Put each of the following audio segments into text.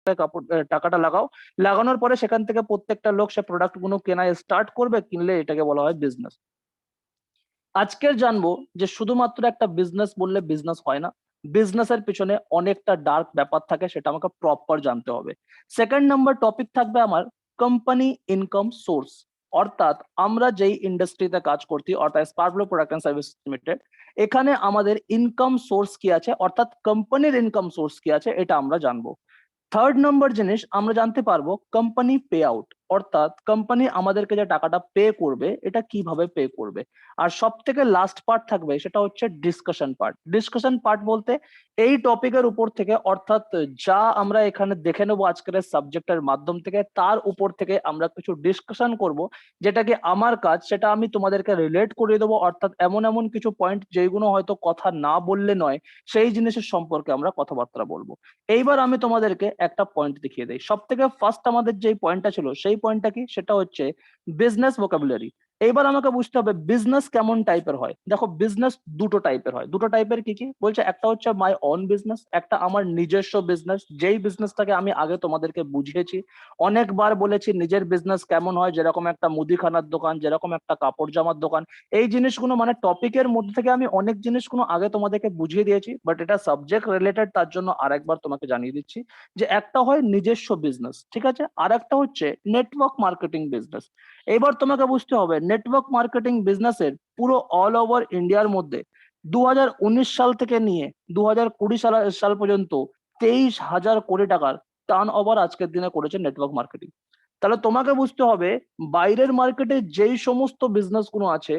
কাপড় টাকাটা লাগাও, লাগানোর পরে সেখান থেকে প্রত্যেকটা লোক সে প্রোডাক্ট গুলো কেনা স্টার্ট করবে, কিনলে এটাকে বলা হয় বিজনেস। আজকের জানবো যে শুধুমাত্র একটা বিজনেস বললে বিজনেস হয় না, বিজনেসের পিছনে অনেকটা ডার্ক ব্যাপার থাকে, সেটা আমাকে প্রপার জানতে হবে। সেকেন্ড নাম্বার টপিক থাকবে আমার কোম্পানি ইনকাম সোর্স, অর্থাৎ আমরা যেই ইন্ডাস্ট্রিতে কাজ করছি, অর্থাৎ স্পার্কলো প্রোডাক্ট এন্ড সার্ভিস লিমিটেড, এখানে আমাদের ইনকাম সোর্স কি আছে, অর্থাৎ কোম্পানির ইনকাম সোর্স কি আছে, এটা আমরা জানবো। থার্ড নম্বর জিনিস আমরা জানতে পারবো কোম্পানি পে আউট, অর্থাৎ কোম্পানি আমাদেরকে যে টাকাটা পে করবে এটা কিভাবে পে করবে। আর সব থেকে লাস্ট পার্ট থাকবে, সেটা হচ্ছে ডিসকাশন পার্ট। ডিসকাশন পার্ট বলতে এই টপিকের উপর থেকে, অর্থাৎ যা আমরা এখানে দেখে নেবো আজকের সাবজেক্টের মাধ্যম থেকে, তার উপর থেকে আমরা কিছু ডিসকাশন করব, যেটা কি আমার কাজ সেটা আমি তোমাদেরকে রিলেট করিয়ে দেবো, অর্থাৎ এমন এমন কিছু পয়েন্ট যেগুলো হয়তো কথা না বললে নয়, সেই জিনিসের সম্পর্কে আমরা কথাবার্তা বলবো। এইবার আমি তোমাদেরকে একটা পয়েন্ট দেখিয়ে দিই। সব থেকে ফার্স্ট আমাদের যে পয়েন্টটা ছিল, সেই পয়েন্টটা কি, সেটা হচ্ছে বিজনেস ভোকাবুলারি। এইবার আমাকে বুঝতে হবে বিজনেস কেমন টাইপের হয়। দেখো, বিজনেস দুটো টাইপের হয়। দুটো টাইপের কি কি বলছে, একটা হচ্ছে মাই অন বিজনেস, একটা আমার নিজস্ব বিজনেস, যেই বিজনেসটাকে আমি আগে তোমাদেরকে বুঝিয়েছি, অনেকবার বলেছি নিজের বিজনেস কেমন হয়, যেরকম একটা মুদিখানার দোকান, যেরকম একটা কাপড় জামার দোকান। এই জিনিসগুলো মানে টপিকের মধ্যে থেকে আমি অনেক জিনিসগুলো আগে তোমাদেরকে বুঝিয়ে দিয়েছি, বাট এটা সাবজেক্ট রিলেটেড, তার জন্য আরেকবার তোমাকে জানিয়ে দিচ্ছি যে একটা হয় নিজস্ব বিজনেস, ঠিক আছে, আর একটা হচ্ছে নেটওয়ার্ক মার্কেটিং বিজনেস। এবার তোমাকে বুঝতে হবে নেটওয়ার্ক মার্কেটিং বিজনেসের পুরো অল ওভার ইন্ডিয়ার মধ্যে 2019 সাল থেকে নিয়ে 2020 সাল পর্যন্ত 23,000 কোটি টাকার টার্ন ওভার আজকের দিনে করেছে নেটওয়ার্ক মার্কেটিং। তাহলে তোমাকে বুঝতে হবে বাইরের মার্কেটে যেই সমস্ত বিজনেস গুলো আছে,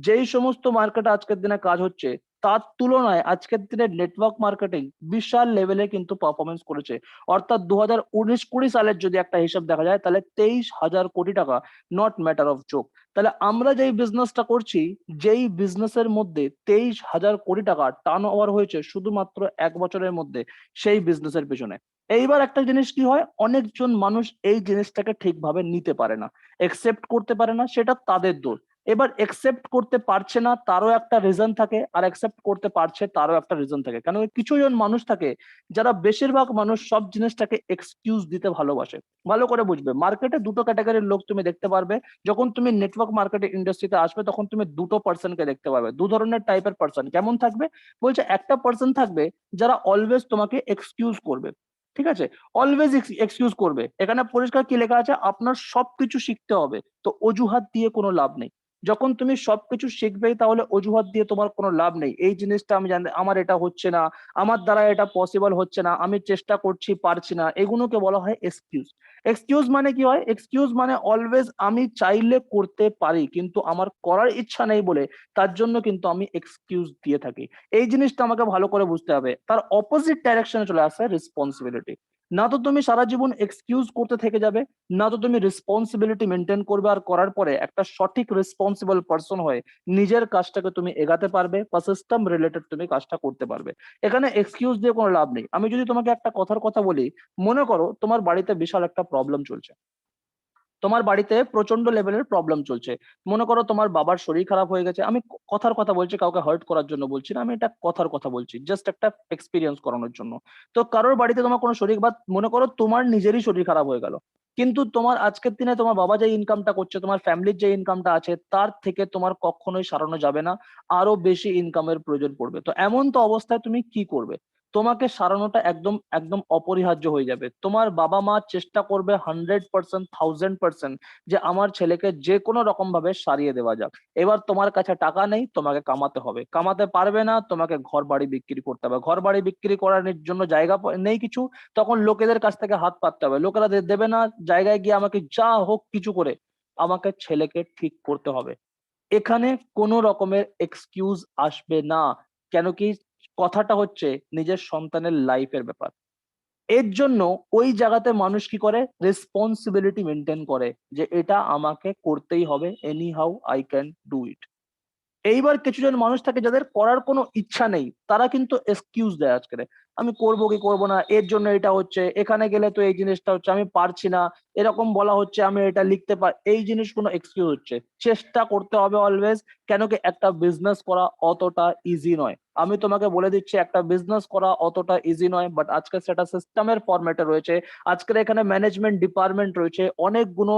যেই সমস্ত মার্কেটে আজকের দিনে কাজ হচ্ছে, তার তুলনায় আজকের দিনে নেটওয়ার্ক মার্কেটিং বিশাল লেভেলে কিন্তু পারফরমেন্স করেছে। অর্থাৎ 2019-20 সালের যদি একটা হিসাব দেখা যায়, তাহলে 23,000 কোটি টাকা, নট ম্যাটার অফ জোক। তাহলে আমরা যেই বিজনেসটা করছি, যেই বিজনেসের মধ্যে 23,000 কোটি টাকা টার্ন ওভার হয়েছে শুধুমাত্র 1 বছরের মধ্যে, সেই বিজনেসের পেছনে। এইবার একটা জিনিস কি হয়, অনেকজন মানুষ এই জিনিসটাকে ঠিকভাবে নিতে পারে না, একসেপ্ট করতে পারে না, সেটা তাদের দোষ। এবার একসেপ্ট করতে পারছে না তারও একটা রিজন থাকে, আর একসেপ্ট করতে পারছে তারও একটা রিজন থাকে। কেন, কিছু জন মানুষ থাকে যারা, বেশিরভাগ মানুষ সব জিনিসটাকে এক্সকিউজ দিতে ভালোবাসে। ভালো করে বুঝবে, মার্কেটে দুটো ক্যাটাগরির লোক তুমি দেখতে পারবে। যখন তুমি নেটওয়ার্ক মার্কেটিং ইন্ডাস্ট্রিতে আসবে, তখন তুমি দুটো পার্সনকে দেখতে পারবে, দু ধরনের টাইপের পার্সন। কেমন থাকবে বলছে, একটা পার্সন থাকবে যারা অলওয়েজ তোমাকে এক্সকিউজ করবে, ঠিক আছে, অলওয়েজ এক্সকিউজ করবে। এখানে পরিষ্কার কি লেখা আছে, আপনার সবকিছু শিখতে হবে, তো অজুহাত দিয়ে কোনো লাভ নেই। যখন তুমি সবকিছু শিখবে, তাহলে অজুহাত দিয়ে তোমার কোনো লাভ নেই। এই জিনিসটা আমি জানি, আমার এটা হচ্ছে না, আমার দ্বারা এটা পসিবল হচ্ছে না, আমি চেষ্টা করছি পারছি না, এগুলোকে বলা হয় এক্সকিউজ। এক্সকিউজ মানে কি হয়, এক্সকিউজ মানে অলওয়েজ আমি চাইলে করতে পারি, কিন্তু আমার করার ইচ্ছা নেই বলে, তার জন্য কিন্তু আমি এক্সকিউজ দিয়ে থাকি। এই জিনিসটা আমাকে ভালো করে বুঝতে হবে। তার অপোজিট ডাইরেকশনে চলে আসে রেসপন্সিবিলিটি। না তো তুমি সারা জীবন এক্সকিউজ করতে থেকে যাবে, না তো তুমি রেসপন্সিবিলিটি মেনটেন করবে, আর করার পরে একটা সঠিক রেসপন্সিবল পার্সন হয়ে নিজের কাজটাকে তুমি এগাতে পারবে, বা সিস্টেম রিলেটেড তুমি কাজটা করতে পারবে। এখানে এক্সকিউজ দিয়ে কোনো লাভ নেই। আমি যদি তোমাকে একটা কথার কথা বলি, মনে করো তোমার বাড়িতে বিশাল একটা প্রবলেম চলছে, তোমার বাড়িতে প্রচন্ড লেভেলের প্রবলেম চলছে। মনে করো তোমার বাবার শরীর খারাপ হয়ে গেছে, আমি কথার কথা বলছি, কাউকে হার্ট করার জন্য বলছি না, আমি এটা কথার কথা বলছি, জাস্ট একটা এক্সপিরিয়েন্স করানোর জন্য। তো কারোর বাড়িতে তোমার কোনো শরীর, বা মনে করো তোমার নিজেরই শরীর খারাপ হয়ে গেল, কিন্তু তোমার আজকের দিনে তোমার বাবা যে ইনকামটা করছে, তোমার ফ্যামিলির যে ইনকামটা আছে, তার থেকে তোমার কখনোই সারানো যাবে না, আরো বেশি ইনকামের প্রয়োজন পড়বে। তো এমন তো অবস্থায় তুমি কি করবে, তোমাকে সারানোটা একদম একদম অপরিহার্য হয়ে যাবে। তোমার বাবা মা চেষ্টা করবে 100%, 1000% যে আমার ছেলেকে যে কোনো রকম ভাবে সারিয়ে দেওয়া যাক। এবার তোমার কাছে টাকা নেই, তোমাকে কামাতে হবে, কামাতে পারবে না, তোমাকে ঘর বাড়ি বিক্রি করতে হবে, ঘর বাড়ি বিক্রি করার জন্য জায়গা নেই কিছু, তখন লোকেদের কাছ থেকে হাত পাততে হবে, লোকেরা দেবে না, জায়গায় গিয়ে আমাকে যা হোক কিছু করে আমাকে ছেলেকে ঠিক করতে হবে। এখানে কোনো রকমের এক্সকিউজ আসবে না। কেন কি, কথাটা হচ্ছে নিজের সন্তানের লাইফের ব্যাপার। এর জন্য ওই জায়গাতে মানুষ কি করে, রেসপন্সিবিলিটি মেনটেন করে, যে এটা আমাকে করতেই হবে, any how I can do it. এইবার কিছুজন মানুষ থাকে যাদের করার কোনো ইচ্ছা নেই, তারা কিন্তু এক্সকিউজ দেয় আজকে। আমি করবো কি করবো না, এর জন্য এটা হচ্ছে, এখানে গেলে তো এই জিনিসটা হচ্ছে, আমি পারছি না, এরকম বলা হচ্ছে, আমি এটা লিখতে পার, এই জিনিসগুলো এক্সকিউজ হচ্ছে। চেষ্টা করতে হবে অলওয়েজ, কেন কি একটা বিজনেস করা অতটা ইজি নয়। আমি তোমাকে বলে দিচ্ছি একটা বিজনেস করা অতটা ইজি নয়, বাট আজকে সেটা সিস্টেমের ফরম্যাটে রয়েছে। আজকের এখানে ম্যানেজমেন্ট ডিপার্টমেন্ট রয়েছে, অনেকগুলো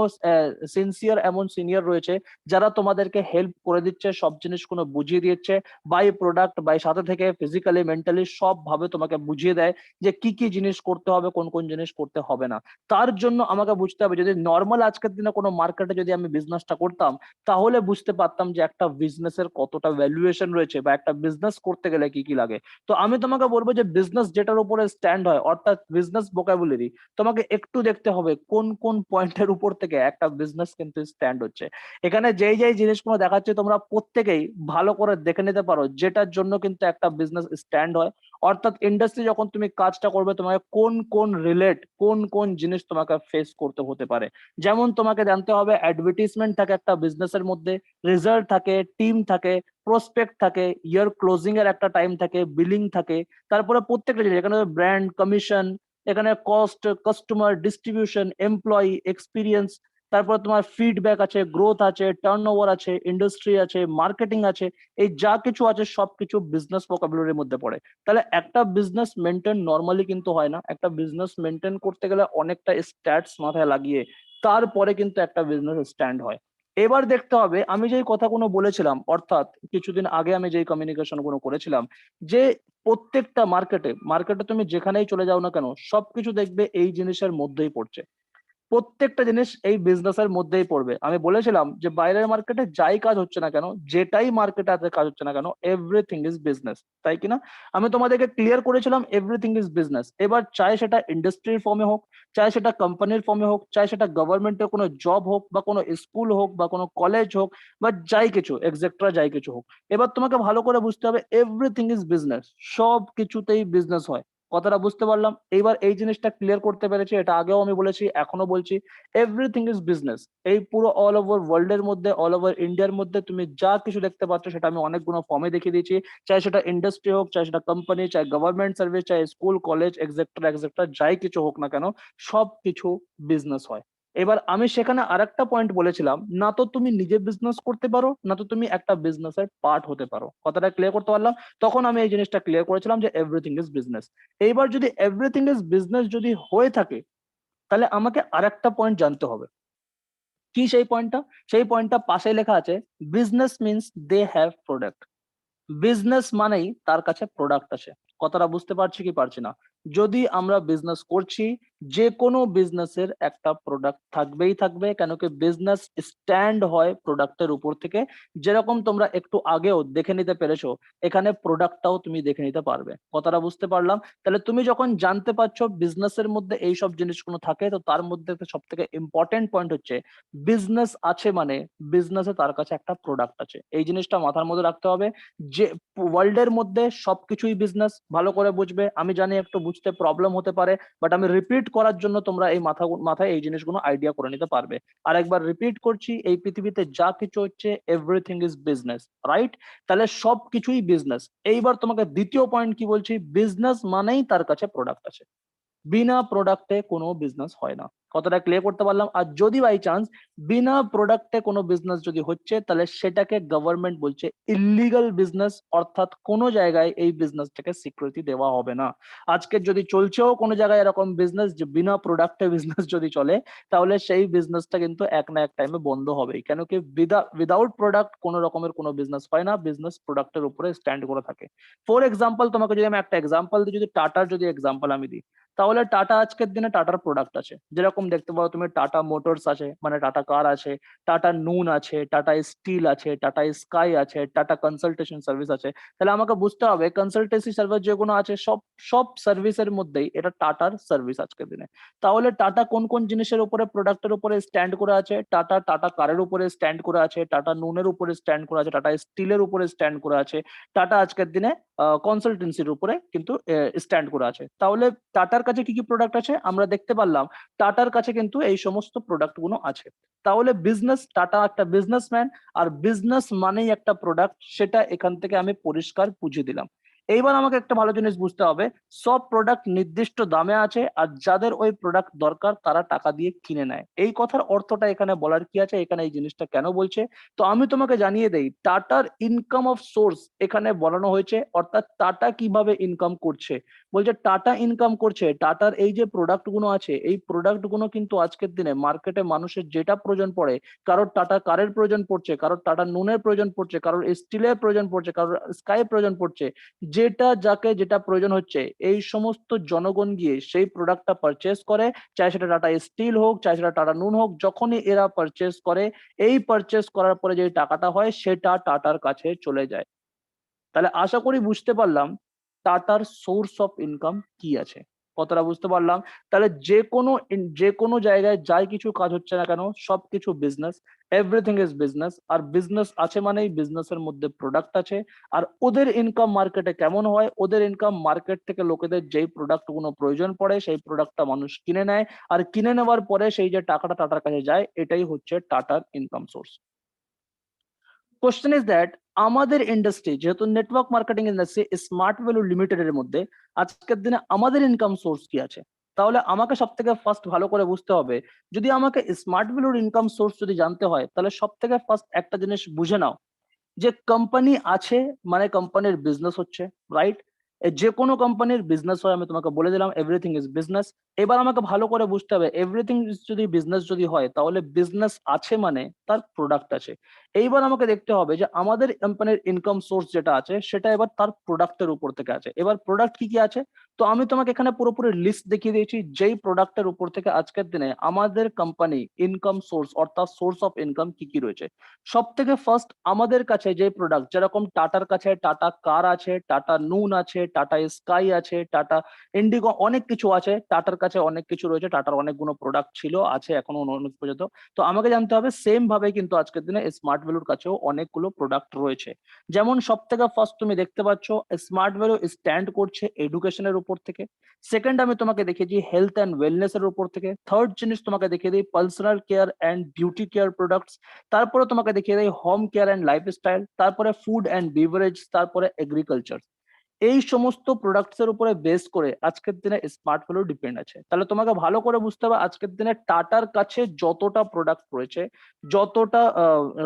সিনসিয়ার এমন সিনিয়র রয়েছে যারা তোমাদেরকে হেল্প করে দিচ্ছে, সব জিনিসগুলো বুঝিয়ে দিচ্ছে, বাই প্রোডাক্ট বাই সাথে থেকে ফিজিক্যালি মেন্টালি সব ভাবে তোমাকে বুঝিয়ে দেয় যে কি কি জিনিস করতে হবে, কোন কোন জিনিস করতে হবে না। তার জন্য আমাকে বুঝতে হবে, যদি নর্মাল আজকের দিনে কোনো মার্কেটে যদি আমি বিজনেসটা করতাম, তাহলে বুঝতে পারতাম যে একটা বিজনেসের কতটা ভ্যালুয়েশন রয়েছে, বা একটা বিজনেস করতে গেলে কি কি লাগে। তো আমি তোমাকে বলবো যে বিজনেস যেটার উপরে স্ট্যান্ড হয়, অর্থাৎ বিজনেস ভোকাবুলারি, তোমাকে একটু দেখতে হবে কোন কোন পয়েন্টের উপর থেকে একটা বিজনেস কিন্তু স্ট্যান্ড হচ্ছে। এখানে যেই যেই জিনিসগুলো দেখাচ্ছে তোমরা প্রত্যেকেই ভালো করে দেখে নিতে পারো, যেটার জন্য কিন্তু একটা বিজনেস স্ট্যান্ড হয়। অর্থাৎ ইন্ডাস্ট্রি যখন তুমি কাজটা করবে, তোমাকে কোন কোন রিলেট, কোন কোন জিনিস তোমাকে ফেস করতে হতে পারে। যেমন তোমাকে জানতে হবে অ্যাডভার্টিসমেন্ট থাকে একটা বিজনেসের মধ্যে, রেজাল্ট থাকে, টিম থাকে, প্রসপেক্ট থাকে, ইয়ার ক্লোজিং এর একটা টাইম থাকে, বিলিং থাকে, তারপরে প্রত্যেকটা জিনিস এখানে ব্র্যান্ড কমিশন, এখানে cost, customer, distribution, employee experience, তারপর তোমার ফিডব্যাক আছে, গ্রোথ আছে, টার্নওভার আছে, ইন্ডাস্ট্রি আছে, মার্কেটিং আছে। এই যা কিছু আছে সবকিছু বিজনেস ভোকাবুলারির মধ্যে পড়ে। তাহলে একটা বিজনেস মেনটেন নর্মালি কিন্তু হয় না, একটা বিজনেস মেনটেন করতে গেলে অনেকটা স্ট্যাটস মাথায় লাগিয়ে তারপরে কিন্তু একটা বিজনেস স্ট্যান্ড হয়। এবার দেখতে হবে আমি যেই কথাগুলো বলেছিলাম, অর্থাৎ কিছুদিন আগে আমি যেই কমিউনিকেশন গুলো করেছিলাম, যে প্রত্যেকটা মার্কেটে মার্কেটে তুমি যেখানেই চলে যাও না কেন, সবকিছু দেখবে এই জিনিসের মধ্যেই পড়ছে। প্রত্যেকটা জিনিস এই বিজনেসের মধ্যেই পড়বে। আমি বলেছিলাম যে বাইরের মার্কেটে যাই কাজ হচ্ছে না কেন, যেটাই মার্কেটে কাজ হচ্ছে না কেন, এভরিথিং ইজ বিজনেস, তাই কিনা? আমি তোমাদেরকে ক্লিয়ার করেছিলাম এভরিথিং ইজ বিজনেস। এবার চাই সেটা ইন্ডাস্ট্রির ফর্মে হোক, চাই সেটা কোম্পানির ফর্মে হোক, চাই সেটা গভর্নমেন্টের কোনো জব হোক, বা কোনো স্কুল হোক, বা কোনো কলেজ হোক, বা যাই কিছু এক্সেট্রা যাই কিছু হোক, এবার তোমাকে ভালো করে বুঝতে হবে এভরিথিং ইজ বিজনেস। সব কিছুতেই বিজনেস হয়। কথাটা বুঝতে পারলাম? এইবার এই জিনিসটা ক্লিয়ার করতে পেরেছি, এটা আগেও আমি বলেছি, এখনো বলছি, এভরিথিং ইজ বিজনেস। এই পুরো অল ওভার ওয়ার্ল্ড এর মধ্যে, অল ওভার ইন্ডিয়ার মধ্যে তুমি যা কিছু দেখতে পাচ্ছ সেটা আমি অনেকগুলো ফর্মে দেখিয়ে দিয়েছি। চাই সেটা ইন্ডাস্ট্রি হোক, চাই সেটা কোম্পানি, চাই গভর্নমেন্ট সার্ভিস, চাই স্কুল কলেজ এক্সেট্রা এক্সেট্রা, যাই কিছু হোক না কেন, সব কিছু বিজনেস হয়। এবার আমি সেখানে আরেকটা পয়েন্ট বলেছিলাম, না তো তুমি নিজে বিজনেস করতে পারো, না তো তুমি একটা বিজনেসের পার্ট হতে পারো। কথাটা ক্লিয়ার করতে পারলাম? তখন আমি এই জিনিসটা ক্লিয়ার করেছিলাম যে এভরিথিং ইজ বিজনেস। এইবার যদি এভরিথিং ইজ বিজনেস যদি হয়ে থাকে, তাহলে আমাকে আরেকটা পয়েন্ট জানতে হবে। কি সেই পয়েন্টটা? সেই পয়েন্টটা পাশে লেখা আছে, business means they have product. Business মানেই তার কাছে প্রোডাক্ট আছে। কথাটা বুঝতে পারছি কি পারছি না? যদি আমরা বিজনেস করছি, যে কোনো বিজনেসের একটা প্রোডাক্ট থাকবেই থাকবে, কেন কি বিজনেস স্ট্যান্ড হয় প্রোডাক্টের উপর থেকে। যেরকম তোমরা একটু আগেও দেখে নিতে পেরেছো, এখানে প্রোডাক্টটাও তুমি দেখে নিতে পারবে। কথাটা বুঝতে পারলাম? তাহলে তুমি যখন জানতে পারছো বিজনেসের মধ্যে এই সব জিনিসগুলো থাকে, তো তার মধ্যে সব থেকে ইম্পর্টেন্ট পয়েন্ট হচ্ছে বিজনেস আছে মানে বিজনেসে তার কাছে একটা প্রোডাক্ট আছে। এই জিনিসটা মাথার মধ্যে রাখতে হবে যে ওয়ার্ল্ড এর মধ্যে সবকিছুই বিজনেস। ভালো করে বুঝবে, আমি জানি একটু বুঝতে প্রবলেম হতে পারে, বাট আমি রিপিট করার জন্য তোমরা এই মাথায় এই জিনিসগুলো আইডিয়া করে নিতে পারবে। আর একবার রিপিট করছি, এই পৃথিবীতে যা কিছু হচ্ছে এভরিথিং ইজ বিজনেস, রাইট? তাহলে সবকিছুই বিজনেস। এইবার তোমাকে দ্বিতীয় পয়েন্ট কি বলছি, বিজনেস মানেই তার কাছে প্রোডাক্ট আছে। বিনা প্রোডাক্টে কোনো বিজনেস হয় না। কতটা ক্লিয়ার করতে পারলাম? আর যদি বাই চান্স বিনা প্রোডাক্টে কোনো বিজনেস যদি হচ্ছে, তাহলে সেটাকে গভর্নমেন্ট বলছে ইল্লিগাল বিজনেস, অর্থাৎ কোনো জায়গায় এই বিজনেসটাকে স্বীকৃতি দেওয়া হবে না। আজকে যদি চলছেও কোনো জায়গায় এরকম বিজনেস যে বিনা প্রোডাক্টে বিজনেস যদি চলে, তাহলে সেই বিজনেসটা কিন্তু এক না এক টাইমে বন্ধ হবেই। কেন কি উইদাউট প্রোডাক্ট কোনো রকমের কোনো বিজনেস হয় না, বিজনেস প্রোডাক্টের উপরে স্ট্যান্ড করে থাকে। ফর এক্সাম্পল, তোমাকে যদি আমি একটা এক্সাম্পল দিই, যদি টাটার যদি এক্সাম্পল আমি দিই, তাহলে টাটা আজকের দিনে টাটার প্রোডাক্ট আছে, যেরকম দেখতে পাও তুমি টাটা মোটরস আছে, মানে টাটা কার আছে, টাটা নুন আছে, টাটা স্টিল আছে, টাটা স্কাই আছে, টাটা কনসালটেশন সার্ভিস আছে। তাহলে আমাকে বুঝতে হবে কনসালটেন্সি সার্ভিস যেগুলো আছে সব সব সার্ভিসের মধ্যেই এটা টাটার সার্ভিস আজকের দিনে। তাহলে টাটা কোন কোন জিনিসের উপরে, প্রোডাক্টের উপরে স্ট্যান্ড করে আছে? টাটা টাটা কারের উপরে স্ট্যান্ড করে আছে, টাটা নুনের উপরে স্ট্যান্ড করে আছে, টাটা স্টিলের উপরে স্ট্যান্ড করে আছে, টাটা আজকের দিনে কনসালটেন্সির উপরে কিন্তু স্ট্যান্ড করে আছে। তাহলে টাটার কাছে কি কি প্রোডাক্ট আছে আমরা দেখতে পারলাম, টাটার কাছে কিন্তু এই সমস্ত প্রোডাক্ট গুলো আছে। তাহলে বিজনেস, টাটা একটা বিজনেসম্যান, আর বিজনেস মানেই একটা প্রোডাক্ট, সেটা এখান থেকে আমি পরিষ্কার বুঝিয়ে দিলাম। এইবার আমাকে একটা ভালো জিনিস বুঝতে হবে, সব প্রোডাক্ট নির্দিষ্ট দামে আছে, আর যাদের ওই প্রোডাক্ট দরকার তারা টাকা দিয়ে কিনে নেয়। এই কথার অর্থটা এখানে বলার কি আছে, এখানে এই জিনিসটা কেন বলছে? তো আমি তোমাকে জানিয়ে দেই, টাটার ইনকাম অফ সোর্স এখানে বলানো হয়েছে, অর্থাৎ টাটা কিভাবে ইনকাম করছে। বলছে টাটা ইনকাম করছে, টাটার এই যে প্রোডাক্ট গুলো আছে, এই প্রোডাক্ট গুলো কিন্তু আজকের দিনে মার্কেটে মানুষের যেটা প্রয়োজন পড়ে, কারোর টাটা কারের প্রয়োজন পড়ছে, কারোর টাটা নুনের প্রয়োজন পড়ছে, কারোর স্টিলের প্রয়োজন পড়ছে, কারোর স্কাই প্রয়োজন পড়ছে, যেটা যাকে যেটা প্রয়োজন হচ্ছে, এই সমস্ত জনগণ গিয়ে সেই প্রোডাক্টটা পারচেস করে। চাই সেটা টাটা স্টিল হোক, চাই সেটা টাটা নুন হোক, যখনই এরা পারচেস করে, এই পারচেস করার পরে যে টাকাটা হয় সেটা টাটার কাছে চলে যায়। তাহলে আশা করি বুঝতে পারলাম টাটার সোর্স অফ ইনকাম কি আছে। কতটা বুঝতে পারলাম? তাহলে যে কোনো জায়গায় যাই কিছু কাজ হচ্ছে না কেন, সবকিছু বিজনেস, এভরিথিং ইজ বিজনেস। আর বিজনেস আছে মানেই বিজনেসের মধ্যে প্রোডাক্ট আছে। আর ওদের ইনকাম মার্কেটে কেমন হয়, ওদের ইনকাম মার্কেট থেকে লোকেদের যেই প্রোডাক্ট গুলো প্রয়োজন পড়ে সেই প্রোডাক্টটা মানুষ কিনে নেয়, আর কিনে নেওয়ার পরে সেই যে টাকাটা টাটার কাছে যায়, এটাই হচ্ছে টাটার income source. Question is that, আমাদের ইন্ডাস্ট্রি যেহেতু network marketing industry, smart value লিমিটেডের মধ্যে আজকের দিনে আমাদের ইনকাম সোর্স কি আছে? তাহলে আমাকে সব থেকে ফার্স্ট ভালো করে বুঝতে হবে, যদি আমাকে স্মার্ট ভ্যালুর ইনকাম সোর্স যদি জানতে হয়, তাহলে সব থেকে ফার্স্ট একটা জিনিস বুঝে নাও, যে কোম্পানি আছে মানে কোম্পানির বিজনেস হচ্ছে, রাইট? যে কোনো কোম্পানির বিজনেস হয়, আমি তোমাকে বলে দিলাম এভরিথিং ইজ বিজনেস। এবার আমাকে ভালো করে বুঝতে হবে, এভরিথিং যদি বিজনেস যদি হয়, তাহলে বিজনেস আছে মানে তার প্রোডাক্ট আছে। এইবার আমাকে দেখতে হবে যে আমাদের কোম্পানির ইনকাম সোর্স যেটা আছে, সেটা এবার তার প্রোডাক্টের উপর থেকে আছে। এবার প্রোডাক্ট কি কি আছে? তো আমি তোমাকে এখানে পুরোপুরি লিস্ট দেখিয়ে দিয়েছি, যেই প্রোডাক্টের উপর থেকে আজকের দিনে আমাদের কোম্পানি ইনকাম সোর্স, অর্থাৎ সোর্স অফ ইনকাম কি কি রয়েছে। সব থেকে ফার্স্ট আমাদের কাছে যে প্রোডাক্ট, যেরকম টাটার কাছে টাটা কার আছে, টাটা নুন আছে, টাটা স্কাই আছে, টাটা ইন্ডিগো, অনেক কিছু আছে। টাটার কাছে অনেক কিছু রয়েছে, টাটার অনেকগুলো প্রোডাক্ট ছিল, আছে এখনো অনেক পর্যন্ত। তো আমাকে জানতে হবে সেম ভাবে কিন্তু আজকের দিনে স্মার্ট ভ্যালুর কাছেও অনেকগুলো প্রোডাক্ট রয়েছে। যেমন সব থেকে ফার্স্ট তুমি দেখতে পাচ্ছ, স্মার্ট ভ্যালু স্ট্যান্ড করছে এডুকেশনের উপর থেকে। সেকেন্ড আমি তোমাকে দেখিয়েছি হেলথ অ্যান্ড ওয়েলনেস এর উপর থেকে। থার্ড জিনিস তোমাকে দেখিয়ে দিই personal care and beauty care products. তারপরে তোমাকে দেখিয়ে দেয় হোম কেয়ার অ্যান্ড লাইফস্টাইল, তারপরে ফুড অ্যান্ড বিভারেজ, তারপরে এগ্রিকালচার। এই সমস্ত প্রোডাক্টস এর উপরে বেস করে আজকের দিনে স্মার্ট ভ্যালু ডিপেন্ড আছে। তাহলে তোমাকে ভালো করে বুঝতে হবে, আজকের দিনে টাটার কাছে যতটা প্রোডাক্ট রয়েছে, যতটা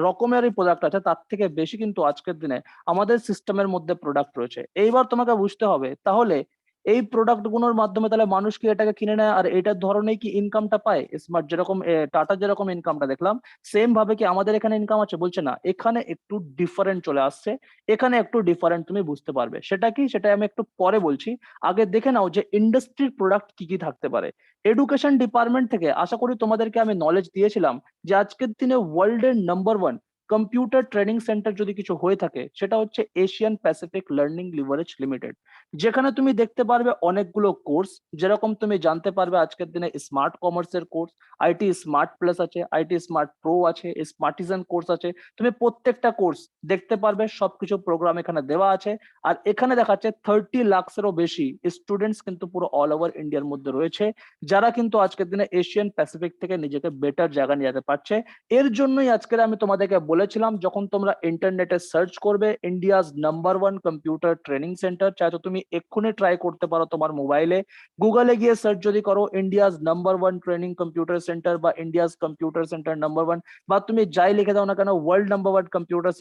রকমেরই প্রোডাক্ট আছে, তার থেকে বেশি কিন্তু আজকের দিনে আমাদের সিস্টেমের মধ্যে প্রোডাক্ট রয়েছে। এইবার তোমাকে বুঝতে হবে, তাহলে এই প্রোডাক্ট গুলোর মাধ্যমে তাহলে মানুষ কি এটাকে কিনে নেয় আর এটার ধরনেই কি ইনকামটা পায়? স্মার্ট যেরকম টাটা যেরকম ইনকামটা দেখলাম, সেম ভাবে কি আমাদের এখানে ইনকাম আছে? বলছে না, এখানে একটু ডিফারেন্ট চলে আসছে। এখানে একটু ডিফারেন্ট তুমি বুঝতে পারবে, সেটা কি সেটা আমি একটু পরে বলছি। আগে দেখে নাও যে ইন্ডাস্ট্রির প্রোডাক্ট কি কি থাকতে পারে। এডুকেশন ডিপার্টমেন্ট থেকে আশা করি তোমাদেরকে আমি নলেজ দিয়েছিলাম যে আজকের দিনে ওয়ার্ল্ডের নাম্বার 1 কম্পিউটার ট্রেনিং সেন্টার যদি কিছু হয়ে থাকে, সেটা হচ্ছে Asian Pacific learning leverage limited. যেখানে তুমি দেখতে পারবে অনেকগুলো কোর্স, যেরকম তুমি জানতে পারবে আজকের দিনে স্মার্ট কমার্সের কোর্স, আইটি স্মার্ট প্লাস আছে, আইটি স্মার্ট প্রো আছে, স্মার্টিজান কোর্স আছে। তুমি প্রত্যেকটা কোর্স দেখতে পারবে, সবকিছু প্রোগ্রাম এখানে দেওয়া আছে। আর এখানে দেখাচ্ছে 30 লাখেরও বেশি স্টুডেন্টস কিন্তু পুরো অল ওভার ইন্ডিয়ার মধ্যে রয়েছে, যারা কিন্তু আজকের দিনে এশিয়ান প্যাসিফিক থেকে নিজেকে বেটার জায়গা নিয়ে যেতে পারছে। এর জন্যই আজকের আমি তোমাদেরকে বলেছিলাম, যখন তোমরা ইন্টারনেটে সার্চ করবে India's number 1 computer training centre, চাইতো তুমি এক্ষুনি ট্রাই করতে পারো তোমার মোবাইলে, গুগলে গিয়ে সার্চ যদি করো India's number 1 training computer centre বা ইন্ডিয়াজ কম্পিউটার সেন্টার নাম্বার 1, বা তুমি যাই লিখে দাও না কেন, ওয়ার্ল্ড নাম্বার 1 কম্পিউটার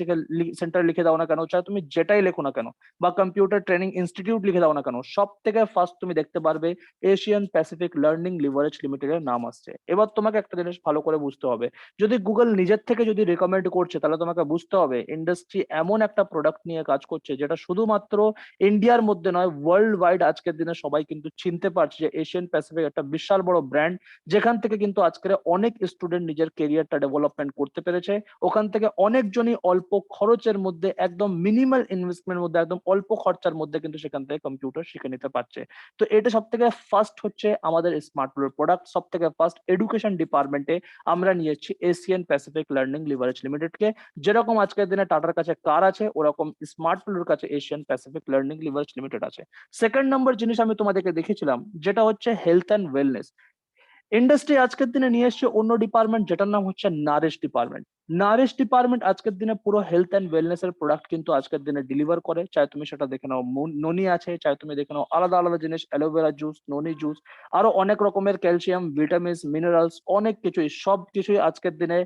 সেন্টার লিখে দাও না কেন, চাই তুমি যেটাই লেখো না কেন, বা কম্পিউটার ট্রেনিং ইনস্টিটিউট লিখে দাও না কেন, সব থেকে ফার্স্ট তুমি দেখতে পারবে এশিয়ান প্যাসিফিক লার্নিং লিভারেজ লিমিটেডের নাম আসছে। এবার তোমাকে একটা জিনিস ভালো করে বুঝতে হবে, যদি গুগল নিজের থেকে যদি রেকমেন্ড করছে, তাহলে তোমাকে বুঝতে হবে ইন্ডাস্ট্রি এমন একটা প্রোডাক্ট নিয়ে কাজ করছে, যেটা শুধুমাত্র ইন্ডিয়ার মধ্যে নয়, ওয়ার্ল্ড ওয়াইড আজকের দিনে সবাই কিন্তু চিনতে পারছে যে এশিয়ান প্যাসিফিক একটা বিশাল বড় ব্র্যান্ড, যেখান থেকে কিন্তু আজকের অনেক স্টুডেন্ট নিজের কেরিয়ারটা ডেভেলপমেন্ট করতে পেরেছে। ওখান থেকে অনেকজনই অল্প খরচের মধ্যে, একদম মিনিমাল ইনভেস্টমেন্ট মধ্যে, একদম অল্প খরচার মধ্যে কিন্তু সেখান থেকে কম্পিউটার শিখে নিতে পারছে। তো এটা সব থেকে ফার্স্ট হচ্ছে আমাদের স্মার্ট প্রোডাক্ট। সব থেকে ফার্স্ট এডুকেশন ডিপার্টমেন্টে আমরা নিয়েছি এশিয়ান প্যাসিফিক লার্নিং লিভারেজ লিমিটেডকে। যেরকম আজকের দিনে টাটার কাছে কার আছে, ওরকম স্মার্ট প্লুর কাছে Asian Pacific learning leverage limited আছে। সেকেন্ড নম্বর জিনিস আমি তোমাদেরকে দেখেছিলাম, যেটা হচ্ছে হেলথ অ্যান্ড ওয়েলনেস। ইন্ডাস্ট্রি আজকের দিনে নিয়ে এসছে অন্য ডিপার্টমেন্ট, যেটার নাম হচ্ছে নারিশ ডিপার্টমেন্ট। নারিশ ডিপার্টমেন্ট আজকের দিনে পুরো হেলথ অ্যান্ড ওয়েলনেস এর প্রোডাক্ট কিন্তু আজকের দিনে ডেলিভার করে। চাই তুমি সেটা দেখে নাও ননি আছে, চাই তুমি দেখে নাও আলাদা আলাদা জিনিস, অ্যালোভেরা জুস, ননি জুস, আরো অনেক রকমের ক্যালসিয়াম, ভিটামিনস, মিনারেলস, অনেক কিছুই, সব কিছুই আজকের দিনে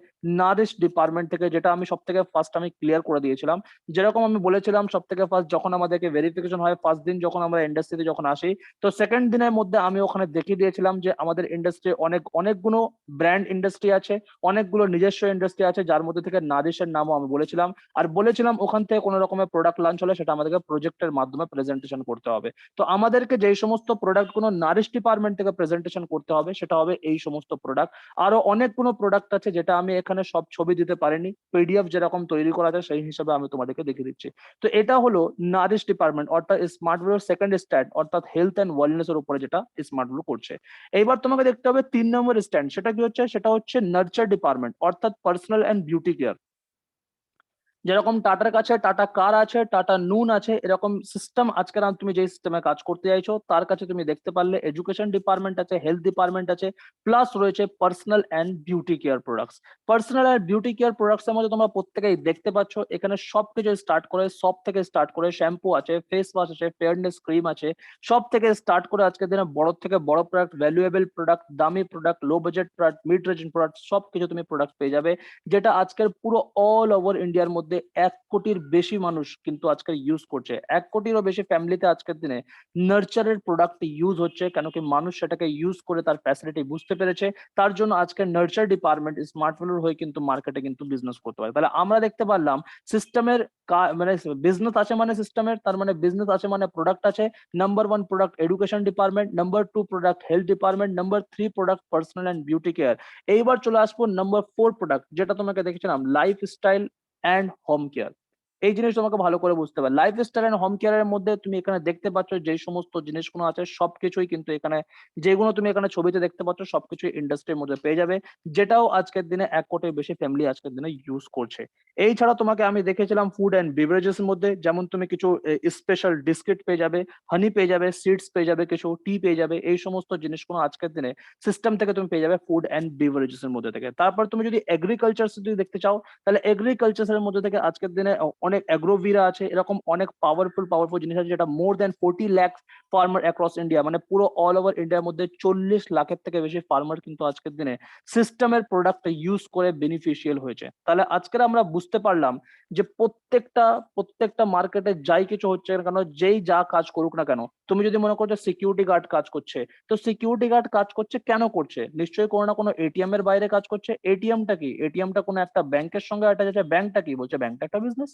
নারিশ ডিপার্টমেন্ট থেকে, যেটা আমি সব থেকে ফার্স্ট আমি ক্লিয়ার করে দিয়েছিলাম। যেরকম আমি বলেছিলাম সব থেকে ফার্স্ট যখন আমাদেরকে ভেরিফিকেশন হয়, ফার্স্ট দিন যখন আমরা ইন্ডাস্ট্রিতে যখন আসি, তো সেকেন্ড দিনের মধ্যে আমি ওখানে দেখিয়ে দিয়েছিলাম যে আমাদের ইন্ডাস্ট্রি অনেকগুলো ব্র্যান্ড ইন্ডাস্ট্রি আছে, অনেকগুলো নিজস্ব ইন্ডাস্ট্রি আছে, যার মধ্যে থেকে নারিশের নামও আমি বলেছিলাম। আর বলেছিলাম ওখান থেকে কোনো রকমের প্রোডাক্ট লঞ্চ হলে সেটা আমাদেরকে প্রজেক্টের মাধ্যমে প্রেজেন্টেশন করতে হবে। তো আমাদেরকে যেই সমস্ত প্রোডাক্ট গুলো নারিশ ডিপার্টমেন্ট থেকে প্রেজেন্টেশন করতে হবে সেটা হবে এই সমস্ত প্রোডাক্ট। আরো অনেকগুলো প্রোডাক্ট আছে যেটা আমি এখানে সব ছবি দিতে পারিনি, পিডিএফ যেরকম তৈরি করা যায় সেই হিসাবে আমি তোমাদেরকে দেখিয়ে দিচ্ছি। তো এটা হলো নারিশ ডিপার্টমেন্ট, অর্থাৎ স্মার্ট ভ্যালুর সেকেন্ড স্ট্যান্ড, অর্থাৎ হেলথ অ্যান্ড ওয়েলনেস এর উপরে যেটা স্মার্ট ভ্যালু করছে। এইবার তোমাকে দেখতে হবে 3 নম্বর স্ট্যান্ড, সেটা কি হচ্ছে, সেটা হচ্ছে নার্চার ডিপার্টমেন্ট, অর্থাৎ পার্সোনাল অ্যান্ড বিউটি কেয়ার। যেরকম টাটার কাছে টাটা কার আছে, টাটা নুন আছে, এরকম সিস্টেম আজকের তুমি যে সিস্টেমে কাজ করতে চাইছো তার কাছে তুমি দেখতে পারলে এডুকেশন ডিপার্টমেন্ট আছে, হেলথ ডিপার্টমেন্ট আছে, প্লাস রয়েছে personal and beauty care products. Personal and beauty care products এর মধ্যে তোমরা প্রত্যেকেই দেখতে পাচ্ছ এখানে সবকিছু স্টার্ট করে, সব থেকে স্টার্ট করে শ্যাম্পু আছে, ফেস ওয়াশ আছে, ফেয়ারনেস ক্রিম আছে, সব থেকে স্টার্ট করে আজকের দিনে বড় থেকে বড় প্রোডাক্ট, ভ্যালুয়েবল প্রোডাক্ট, দামি product, low budget product, mid range product, সবকিছু তুমি প্রোডাক্ট পেয়ে যাবে, যেটা আজকের পুরো অল ওভার ইন্ডিয়ার মধ্যে 1 কোটির বেশি মানুষ কিন্তু আজকে ইউজ করছে। 1 কোটিরও বেশি ফ্যামিলিতে আজকের দিনে নার্চারের প্রোডাক্ট ইউজ হচ্ছে, কেন কি মানুষ সেটাকে ইউজ করে তার ফ্যাসিলিটি বুঝতে পেরেছে। তার জন্য আজকে নার্চার ডিপার্টমেন্ট স্মার্টফোনের হয়ে কিন্তু মার্কেটে কিন্তু বিজনেস করতে পারে। তাহলে আমরা দেখতে পারলাম সিস্টেমের মানে বিজনেস আছে মানে সিস্টেমের, তার মানে বিজনেস আছে মানে প্রোডাক্ট আছে। Number 1 product education department, number 2 product health department, number 3 product personal and beauty care. এইবার চলে আসবো নাম্বার 4 প্রোডাক্ট, যেটা তোমাকে দেখেছিলাম লাইফস্টাইল অ্যান্ড হোম কেয়ার। এই জিনিস তোমাকে ভালো করে বুঝতে হবে, লাইফস্টাইল এন্ড হোম কেয়ারের মধ্যে তুমি এখানে দেখতে পাচ্ছ যে সমস্ত জিনিসগুলো আছে সবকিছুই কিন্তু এখানে, যেগুলো তুমি এখানে ছবিতে দেখতে পাচ্ছ সবকিছুই ইন্ডাস্ট্রির মধ্যে পেয়ে যাবে, যেটাও আজকের দিনে 1 কোটির বেশি ফ্যামিলি আজকের দিনে ইউজ করছে। এই ছাড়া তোমাকে আমি দেখেছিলাম ফুড অ্যান্ড বিভারেজেস এর মধ্যে, যেমন তুমি কিছু স্পেশাল বিস্কিট পেয়ে যাবে, হানি পেয়ে যাবে, সিডস পেয়ে যাবে, কিছু টি পেয়ে যাবে, এই সমস্ত জিনিসগুলো আজকের দিনে সিস্টেম থেকে তুমি পেয়ে যাবে ফুড অ্যান্ড বিভারেজেস এর মধ্যে থেকে। তারপর তুমি যদি এগ্রিকালচার যদি দেখতে চাও, তাহলে এগ্রিকালচার এর মধ্যে থেকে আজকের দিনে অনেক অ্যাগ্রোভিরা আছে, এরকম অনেক পাওয়ারফুল জিনিস আছে, যেটা মোর দেন 40 লাখ ফার্মার অ্যাক্রস ইন্ডিয়া, মানে পুরো অল ওভার ইন্ডিয়ার মধ্যে 40 লাখের থেকে বেশি ফার্মার কিন্তু আজকের দিনে সিস্টেমের প্রোডাক্ট ইউজ করে বেনিফিশিয়াল হয়েছে। তাহলে আজকের আমরা বুঝতে পারলাম যে প্রত্যেকটা মার্কেটে যাই কিছু হচ্ছে না কেন, যেই যা কাজ করুক না কেন, তুমি যদি মনে করছো সিকিউরিটি গার্ড কাজ করছে, তো সিকিউরিটি গার্ড কাজ করছে কেন করছে, নিশ্চয়ই কোনো না কোনো এটিএম এর বাইরে কাজ করছে। এটিএমটা কি, এটিএমটা কোনো একটা ব্যাংকের সঙ্গে অ্যাটাচ আছে, ব্যাংকটা কি বলছে, ব্যাংকটা একটা বিজনেস।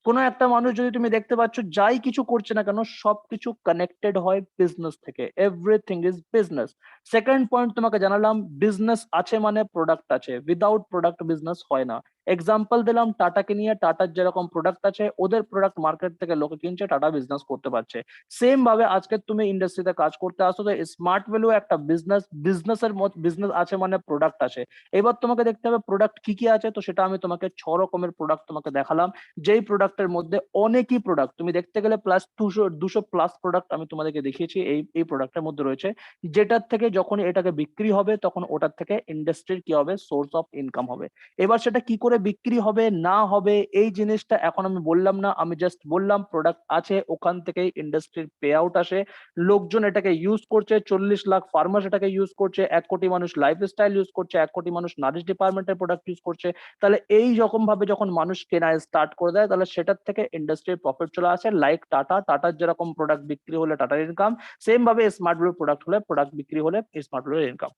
কোনো একটা মানুষ যদি তুমি দেখতে পাচ্ছ যাই কিছু করছে না কেন সবকিছু কানেক্টেড হয় বিজনেস থেকে, everything is business. Second point তোমাকে জানালাম, বিজনেস আছে মানে প্রোডাক্ট আছে, উইদাউট প্রোডাক্ট বিজনেস হয় না। এক্সাম্পল দিলাম টাটাকে নিয়ে, টাটার যেরকম প্রোডাক্ট আছে ওদের প্রোডাক্ট মার্কেট থেকে লোকে কিনছে, টাটা বিজনেস করতে পারছে। সেম ভাবে আজকে তুমি ইন্ডাস্ট্রিতে কাজ করতে আসো, তো স্মার্ট ভ্যালু একটা বিজনেস, বিজনেসের মত বিজনেস আছে মানে প্রোডাক্ট আছে। এবার তোমাকে দেখতে হবে প্রোডাক্ট কি কি আছে, তো সেটা আমি তোমাকে 6 রকমের প্রোডাক্ট তোমাকে দেখালাম, যেই প্রোডাক্টের মধ্যে অনেকই প্রোডাক্ট তুমি দেখতে গেলে প্লাস 200 প্লাস প্রোডাক্ট আমি তোমাদেরকে দেখিয়েছি এই প্রোডাক্টের মধ্যে রয়েছে, যেটার থেকে যখন এটাকে বিক্রি হবে তখন ওটার থেকে ইন্ডাস্ট্রির কি হবে, সোর্স অফ ইনকাম হবে। এবার সেটা কি করে বিক্রি হবে না হবে এই জিনিসটা এখন আমি বললাম না, আমি জাস্ট বললাম প্রোডাক্ট আছে, ওখান থেকেই ইন্ডাস্ট্রির পে আউট আসে, লোকজন এটাকে ইউজ করছে, 40 লাখ ফার্মার এটাকে ইউজ করছে, 1 কোটি মানুষ লাইফস্টাইল ইউজ করছে, 1 কোটি মানুষ নারিশ ডিপার্টমেন্টের প্রোডাক্ট ইউজ করছে। তাহলে এই রকম ভাবে যখন মানুষ কেনা স্টার্ট করে দেয় তাহলে সেটার থেকে ইন্ডাস্ট্রির প্রফিট চলে আসে, লাইক টাটার যেরকম প্রোডাক্ট বিক্রি হলে টাটার ইনকাম, সেম ভাবে স্মার্ট ভ্যালু প্রোডাক্ট হলে, প্রোডাক্ট বিক্রি হলে স্মার্ট ভ্যালুর ইনকাম।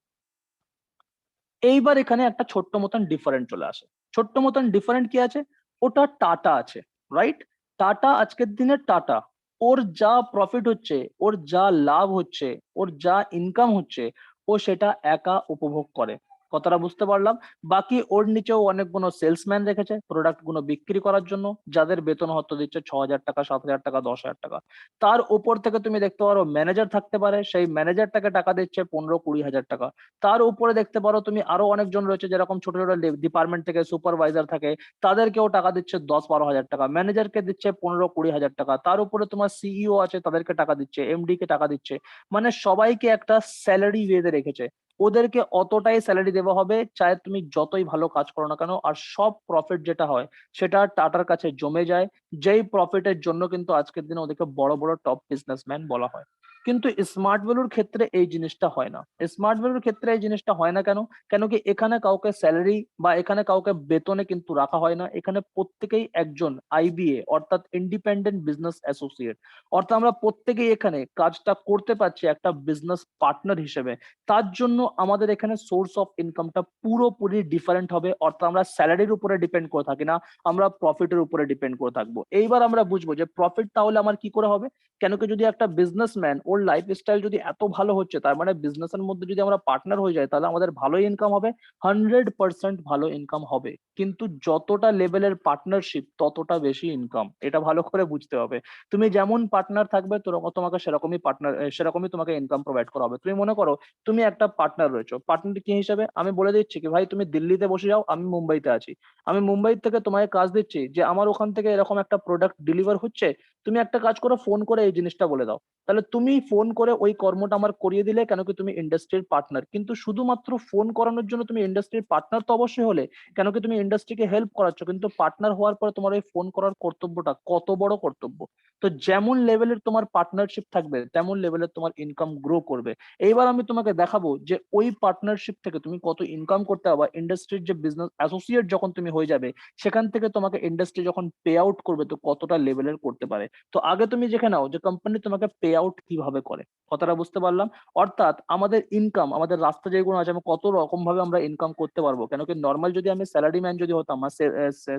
এইবার এখানে একটা ছোট্ট মতন ডিফারেন্ট চলে আসে। ছোট্ট মতন ডিফারেন্ট কি আছে, ওটা টাটা আছে, রাইট? টাটা আজকের দিনে টাটা, ওর যা প্রফিট হচ্ছে, ওর যা লাভ হচ্ছে, ওর যা ইনকাম হচ্ছে, ও সেটা একা উপভোগ করে। কথাটা বুঝতে পারলাম? বাকি ওর নিচেও অনেকগুলো সেলসম্যান রেখেছে প্রোডাক্ট গুলো বিক্রি করার জন্য, যাদের বেতন হয়তো দিচ্ছে 6,000 টাকা, 7,000 টাকা, 10,000 টাকা। তার উপর থেকে তুমি দেখতে পারো ম্যানেজার থাকতে পারে, সেই ম্যানেজারটাকে টাকা দিচ্ছে 15-20 হাজার টাকা। তার উপরে দেখতে পারো তুমি আরো অনেকজন রয়েছে, যেরকম ছোট ছোট ডিপার্টমেন্ট থেকে সুপারভাইজার থাকে, তাদেরকেও টাকা দিচ্ছে 10-12 হাজার টাকা, ম্যানেজারকে দিচ্ছে 15-20 হাজার টাকা। তার উপরে তোমার সিইও আছে, তাদেরকে টাকা দিচ্ছে, এমডি কে টাকা দিচ্ছে, মানে সবাইকে একটা স্যালারি বেঁধে রেখেছে। ওদেরকে অতটাই স্যালারি দেওয়া হবে, চাहे তুমি যতই ভালো কাজ করো না কেন। আর সব প্রফিট যেটা হয় সেটা টাটার কাছে জমে যায়, যেই প্রফিটের জন্য কিন্তু আজকের দিনে ওদেরকে বড় বড় টপ বিজনেসম্যান বলা হয়। কিন্তু স্মার্ট ভ্যালুর ক্ষেত্রে এই জিনিসটা হয় না। স্মার্ট ভ্যালুর ক্ষেত্রে এই জিনিসটা হয় না কেন? কেন কি এখানে কাউকে স্যালারি বা এখানে কাউকে বেতনে কিন্তু রাখা হয় না। এখানে প্রত্যেকেই একজন আইবিএ অর্থাৎ ইন্ডিপেন্ডেন্ট বিজনেস অ্যাসোসিয়েট, অর্থাৎ আমরা প্রত্যেকেই এখানে কাজটা করতে পারছি একটা বিজনেস পার্টনার হিসেবে। তার জন্য আমাদের এখানে সোর্স অফ ইনকামটা পুরোপুরি ডিফারেন্ট হবে, অর্থাৎ আমরা স্যালারির উপরে ডিপেন্ড করে থাকি না, আমরা প্রফিটের উপরে ডিপেন্ড করে থাকবো। এইবার আমরা বুঝবো যে প্রফিট তাহলে আমার কি করে হবে। কেন কি যদি একটা বিজনেসম্যান ওর লাইফস্টাইল যদি এত ভালো হচ্ছে, তার মানে বিজনেসের মধ্যে যদি আমরা পার্টনার হয়ে যাই তাহলে আমাদের ভালোই ইনকাম হবে, 100% ভালো ইনকাম হবে। কিন্তু যতটা লেভেলের পার্টনারশিপ ততটা বেশি ইনকাম, এটা ভালো করে বুঝতে হবে। তুমি যেমন পার্টনার থাকবে তোমাকে সেরকমই পার্টনার, সেরকমই তোমাকে ইনকাম প্রোভাইড করা হবে। তুমি মনে করো তুমি একটা পার্টনার রয়েছো, পার্টনার কি হিসাবে আমি বলে দিচ্ছি কি ভাই তুমি দিল্লিতে বসে যাও, আমি মুম্বাইতে আছি। আমি মুম্বাই থেকে তোমাকে কাজ দিচ্ছি যে আমার ওখান থেকে এরকম একটা প্রোডাক্ট ডেলিভার হচ্ছে, তুমি একটা কাজ করো ফোন করে এই জিনিসটা বলে দাও। তাহলে তুমি ফোন করে ওই কর্মটা আমার করিয়ে দিলে, কেন কি তুমি ইন্ডাস্ট্রির পার্টনার। কিন্তু শুধুমাত্র ফোন করানোর জন্য তুমি ইন্ডাস্ট্রির পার্টনার তো অবশ্যই হলে, কেন কি তুমি ইন্ডাস্ট্রিকে হেল্প করাচ্ছ, কিন্তু পার্টনার হওয়ার পরে তোমার ওই ফোন করার কর্তব্যটা কত বড় কর্তব্য। তো যেমন লেভেলের তোমার পার্টনারশিপ থাকবে তেমন লেভেলের তোমার ইনকাম গ্রো করবে। এইবার আমি তোমাকে দেখাবো যে ওই পার্টনারশিপ থেকে তুমি কত ইনকাম করতে পারবা। ইন্ডাস্ট্রির যে বিজনেস অ্যাসোসিয়েট যখন তুমি হয়ে যাবে, সেখান থেকে তোমাকে ইন্ডাস্ট্রি যখন পে আউট করবে তো কতটা লেভেলের করতে পারে। তো আগে তুমি দেখে নাও যে কোম্পানি তোমাকে পে আউট কিভাবে করে। কথাটা বুঝতে পারলাম? অর্থাৎ আমাদের ইনকাম, আমাদের রাস্তা যেগুলো আছে, আমি কত রকম ভাবে আমরা ইনকাম করতে পারবো। কেন কি নর্মাল যদি আমি স্যালারি ম্যান যদি হতাম,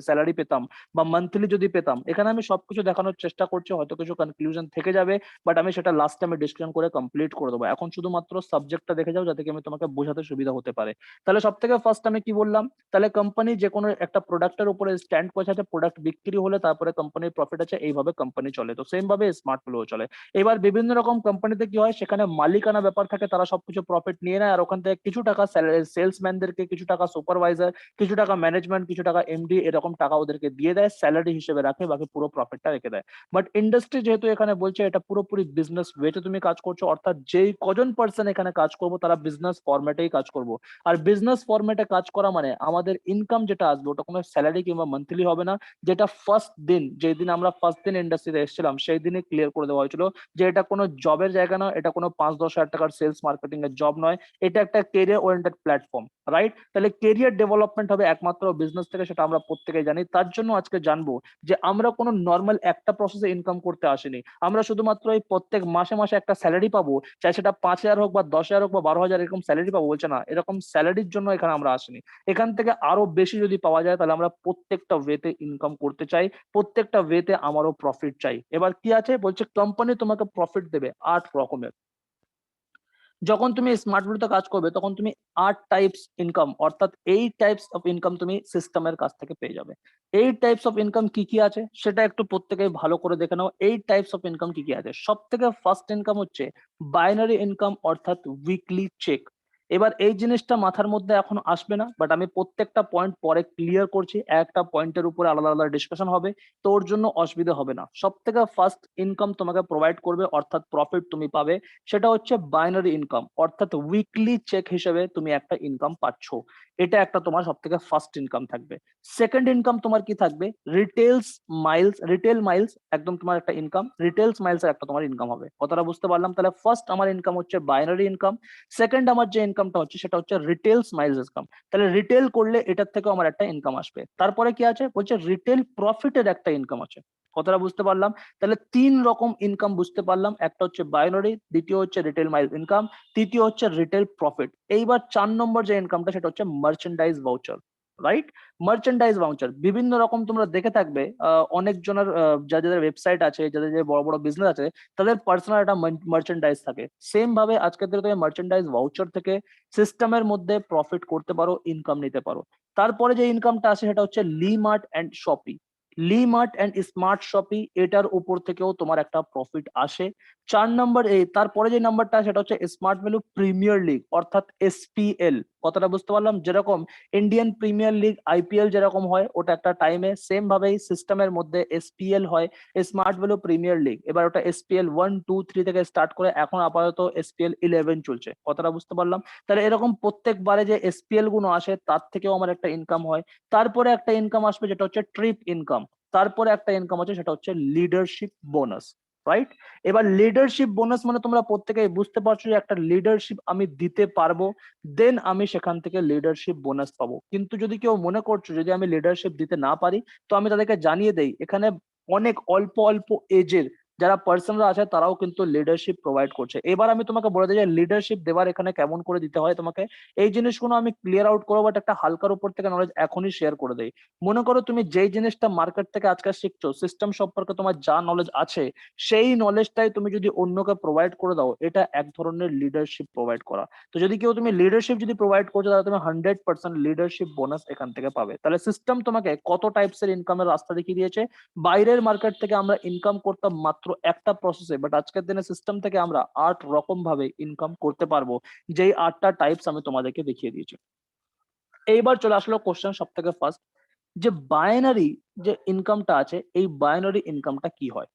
স্যালারি পেতাম বা মান্থলি যদি পেতাম, এখানে আমি সবকিছু দেখানোর চেষ্টা করছি, হয়তো কিছু কনক্লুশন থেকে যাবে, বাট আমি সেটা লাস্ট টাইমে ডিসকাশন করে কমপ্লিট করে দেবো। এখন শুধুমাত্র সাবজেক্টটা দেখে যাও যাতে কি আমি তোমাকে বোঝাতে সুবিধা হতে পারে। তাহলে সব থেকে ফার্স্ট আমি কি বললাম, তাহলে কোম্পানি যে কোনো একটা প্রোডাক্টের উপরে স্ট্যান্ড করেছে, আছে প্রোডাক্ট বিক্রি হলে তারপরে কোম্পানির প্রফিট আছে, এইভাবে কোম্পানি চলে। তো সেম ভাবে স্মার্ট ফ্লো চলে। এবার বিভিন্ন রকম কোম্পানিতে কি হয়, সেখানে মালিকানা ব্যাপার থাকে, তারা সবকিছু প্রফিট নিয়ে নেয় আর ওখান থেকে কিছু টাকা সেলসম্যানদেরকে, কিছু টাকা সুপারভাইজার, কিছু টাকা ম্যানেজমেন্ট, কিছু টাকা এমডি, এরকম টাকা ওদেরকে দিয়ে দেয়, স্যালারি হিসেবে রাখে, বাকি পুরো প্রফিটটা রেখে দেয়। বাট ইন্ডাস্ট্রি যেহেতু এখানে বলছে এটা পুরোপুরি বিজনেস ওয়েতে তুমি কাজ করছো, অর্থাৎ যেই কজন পার্সন এখানে কাজ করবো তারা বিজনেস ফরম্যাটেই কাজ করবো। আর বিজনেস ফরম্যাটে কাজ করা মানে আমাদের ইনকাম যেটা আসবে ওটা কোনো স্যালারি কিংবা মান্থলি হবে না। যেটা ফার্স্ট দিন, যেই দিন আমরা ফার্স্ট দিন ইন্ডাস্ট্রিতে এসেছিলাম সেই দিনই ক্লিয়ার করে দেওয়া হয়েছিল যে এটা কোনো জবের জায়গা নয়, এটা কোনো 5-10 হাজার টাকার সেলস মার্কেটিং এর জব নয়, এটা একটা কেরিয়ার ওরিয়েন্টেড প্ল্যাটফর্ম। রাইট? তাহলে কেরিয়ার ডেভেলপমেন্ট হবে একমাত্র বিজনেস থেকে, সেটা আমরা প্রত্যেকেই জানি। তার জন্য আজকে জানবো যে আমরা কোনো নর্মাল একটা প্রসেসে ইনকাম করতে আসিনি। আমরা শুধুমাত্র এই প্রত্যেক মাসে মাসে একটা স্যালারি পাবো, চাই সেটা 5,000 হোক বা 10,000 হোক বা 12,000, এরকম স্যালারি পাবো বলছে না, এরকম স্যালারির জন্য এখানে আমরা আসিনি। এখান থেকে আরো বেশি যদি পাওয়া যায় তাহলে আমরা প্রত্যেকটা ওয়েতে ইনকাম করতে চাই, প্রত্যেকটা ওয়েতে আমারও প্রফিট চাই। এবার কি আছে বলছে, কোম্পানি তোমাকে প্রফিট দেবে 8 রকমের। যখন তুমি স্মার্ট ভ্যালুতে কাজ করবে তখন তুমি 8 টাইপস ইনকাম, অর্থাৎ 8 টাইপস অফ ইনকাম তুমি সিস্টেমের কাছ থেকে পেয়ে যাবে। 8 টাইপস অফ ইনকাম কি কি আছে সেটা একটু প্রত্যেকে ভালো করে দেখে নাও। 8 টাইপস অফ ইনকাম কি কি আছে। সব থেকে ফার্স্ট ইনকাম হচ্ছে বাইনারি ইনকাম, অর্থাৎ উইকলি চেক। এবার এই জিনিসটা মাথার মধ্যে এখন আসবে না, বাট আমি প্রত্যেকটা পয়েন্ট পরে ক্লিয়ার করছি, একটা পয়েন্টের উপরে আলাদা আলাদা ডিসকাশন হবে, তো ওর জন্য অসুবিধা হবে না। সব থেকে ফার্স্ট ইনকাম তোমাকে প্রোভাইড করবে, অর্থাৎ প্রফিট তুমি পাবে, সেটা হচ্ছে বাইনারি ইনকাম, অর্থাৎ উইকলি চেক হিসেবে তুমি একটা ইনকাম পাচ্ছ। এটা একটা তোমার সব থেকে ফার্স্ট ইনকাম থাকবে। সেকেন্ড ইনকাম তোমার কি থাকবে, রিটেল মাইলস, একদম তোমার একটা ইনকাম, রিটেলস মাইলস এর একটা তোমার ইনকাম হবে। কথাটা বুঝতে পারলাম? তাহলে ফার্স্ট আমার ইনকাম হচ্ছে বাইনারি ইনকাম, সেকেন্ড আমার যে ইনকামটা হচ্ছে সেটা হচ্ছে রিটেলস মাইলস ইনকাম। তাহলে রিটেল করলে এটার থেকেও আমার একটা ইনকাম আসবে। তারপরে কি আছে বলছে, রিটেল প্রফিটের একটা ইনকাম আছে। কথাটা বুঝতে পারলাম? তাহলে 3 রকম ইনকাম বুঝতে পারলাম, একটা হচ্ছে বাইনারি, দ্বিতীয় হচ্ছে রিটেল মাইল ইনকাম, তৃতীয় হচ্ছে রিটেল প্রফিট। এইবার 4 নম্বর যে ইনকামটা সেটা হচ্ছে merchandise voucher. Right? Merchandise voucher বিভিন্ন রকম তোমরা দেখে থাকবে, অনেক জনের যাদের ওয়েবসাইট আছে, যাদের যে বড় বড় বিজনেস আছে, তাদের পার্সোনাল একটা মার্চেন্ডাইজ থাকে। সেম ভাবে আজকের দিনে তুমি মার্চেন্ডাইজ ভাউচার থেকে সিস্টেমের মধ্যে প্রফিট করতে পারো, ইনকাম নিতে পারো। তারপরে যে ইনকামটা আসে সেটা হচ্ছে Lee Mart and Shoppy. Lee Mart and Smart Shoppy, এটার উপর থেকেও তোমার একটা প্রফিট আসে। 4 নম্বর তারপরে যে নাম্বারটা সেটা হচ্ছে স্মার্ট ভ্যালু প্রিমিয়ার লিগ অর্থাৎ এসপিএল। কথাটা বুঝতে পারলাম? যেরকম ইন্ডিয়ান প্রিমিয়ার লিগ আইপিএল যেরকম হয় ওটা একটা টাইমে, সেম ভাবেই সিস্টেমের মধ্যে এসপিএল হয়, স্মার্ট ভ্যালু প্রিমিয়ার লিগ। এবার ওটা এসপিএল 1 2 3 থেকে স্টার্ট করে এখন আপাতত এসপিএল 11 চলছে। কথাটা বুঝতে পারলাম? তাহলে এরকম প্রত্যেকবারে যে এসপিএল গুলো আসে তার থেকেও আমার একটা ইনকাম হয়। তারপরে একটা ইনকাম আসবে যেটা হচ্ছে ট্রিপ ইনকাম। তারপরে একটা ইনকাম আছে সেটা হচ্ছে লিডারশিপ বোনাস, রাইট? এবার লিডারশিপ বোনাস মানে তোমরা প্রত্যেকেই বুঝতে পারছো যে একটা লিডারশিপ আমি দিতে পারবো, দেন আমি সেখান থেকে লিডারশিপ বোনাস পাবো। কিন্তু যদি কেউ মনে করছো যদি আমি লিডারশিপ দিতে না পারি, তো আমি তাদেরকে জানিয়ে দেই এখানে অনেক অল্প অল্প এজের যারা পার্সনরা আছে তারাও কিন্তু লিডারশিপ প্রোভাইড করছে। এবার আমি তোমাকে বলে দিই যে লিডারশিপ দেওয়ার এখানে কেমন করে দিতে হয় তোমাকে। এই জিনিসগুলো আমি ক্লিয়ার আউট করবো, বাট একটা হালকার উপর থেকে নলেজ এখনই শেয়ার করে দেই। মনে করো তুমি যেই জিনিসটা মার্কেট থেকে আজকাল শিখছো, সিস্টেম সম্পর্কে তোমার যা নলেজ আছে, সেই নলেজটাই তুমি যদি অন্যকে প্রোভাইড করে দাও, এটা এক ধরনের লিডারশিপ প্রোভাইড করা। তো যদি কেউ তুমি লিডারশিপ যদি প্রোভাইড করছো তাহলে তুমি 100% লিডারশিপ বোনাস এখান থেকে পাবে। তাহলে সিস্টেম তোমাকে কত টাইপস এর ইনকামের রাস্তা দেখিয়ে দিয়েছে। বাইরের মার্কেট থেকে আমরা ইনকাম করতাম মাত্র একটা প্রসেসে, বাট আজকের দিনে সিস্টেম থেকে আমরা 8 রকম ভাবে ইনকাম করতে পারবো, যেই 8টা টাইপস আমি তোমাদেরকে দেখিয়ে দিয়েছি। এইবার চলে আসলো কোশ্চেন সব থেকে ফার্স্ট, যে বাইনারি যে ইনকামটা আছে এই বাইনারি ইনকামটা কি হয়,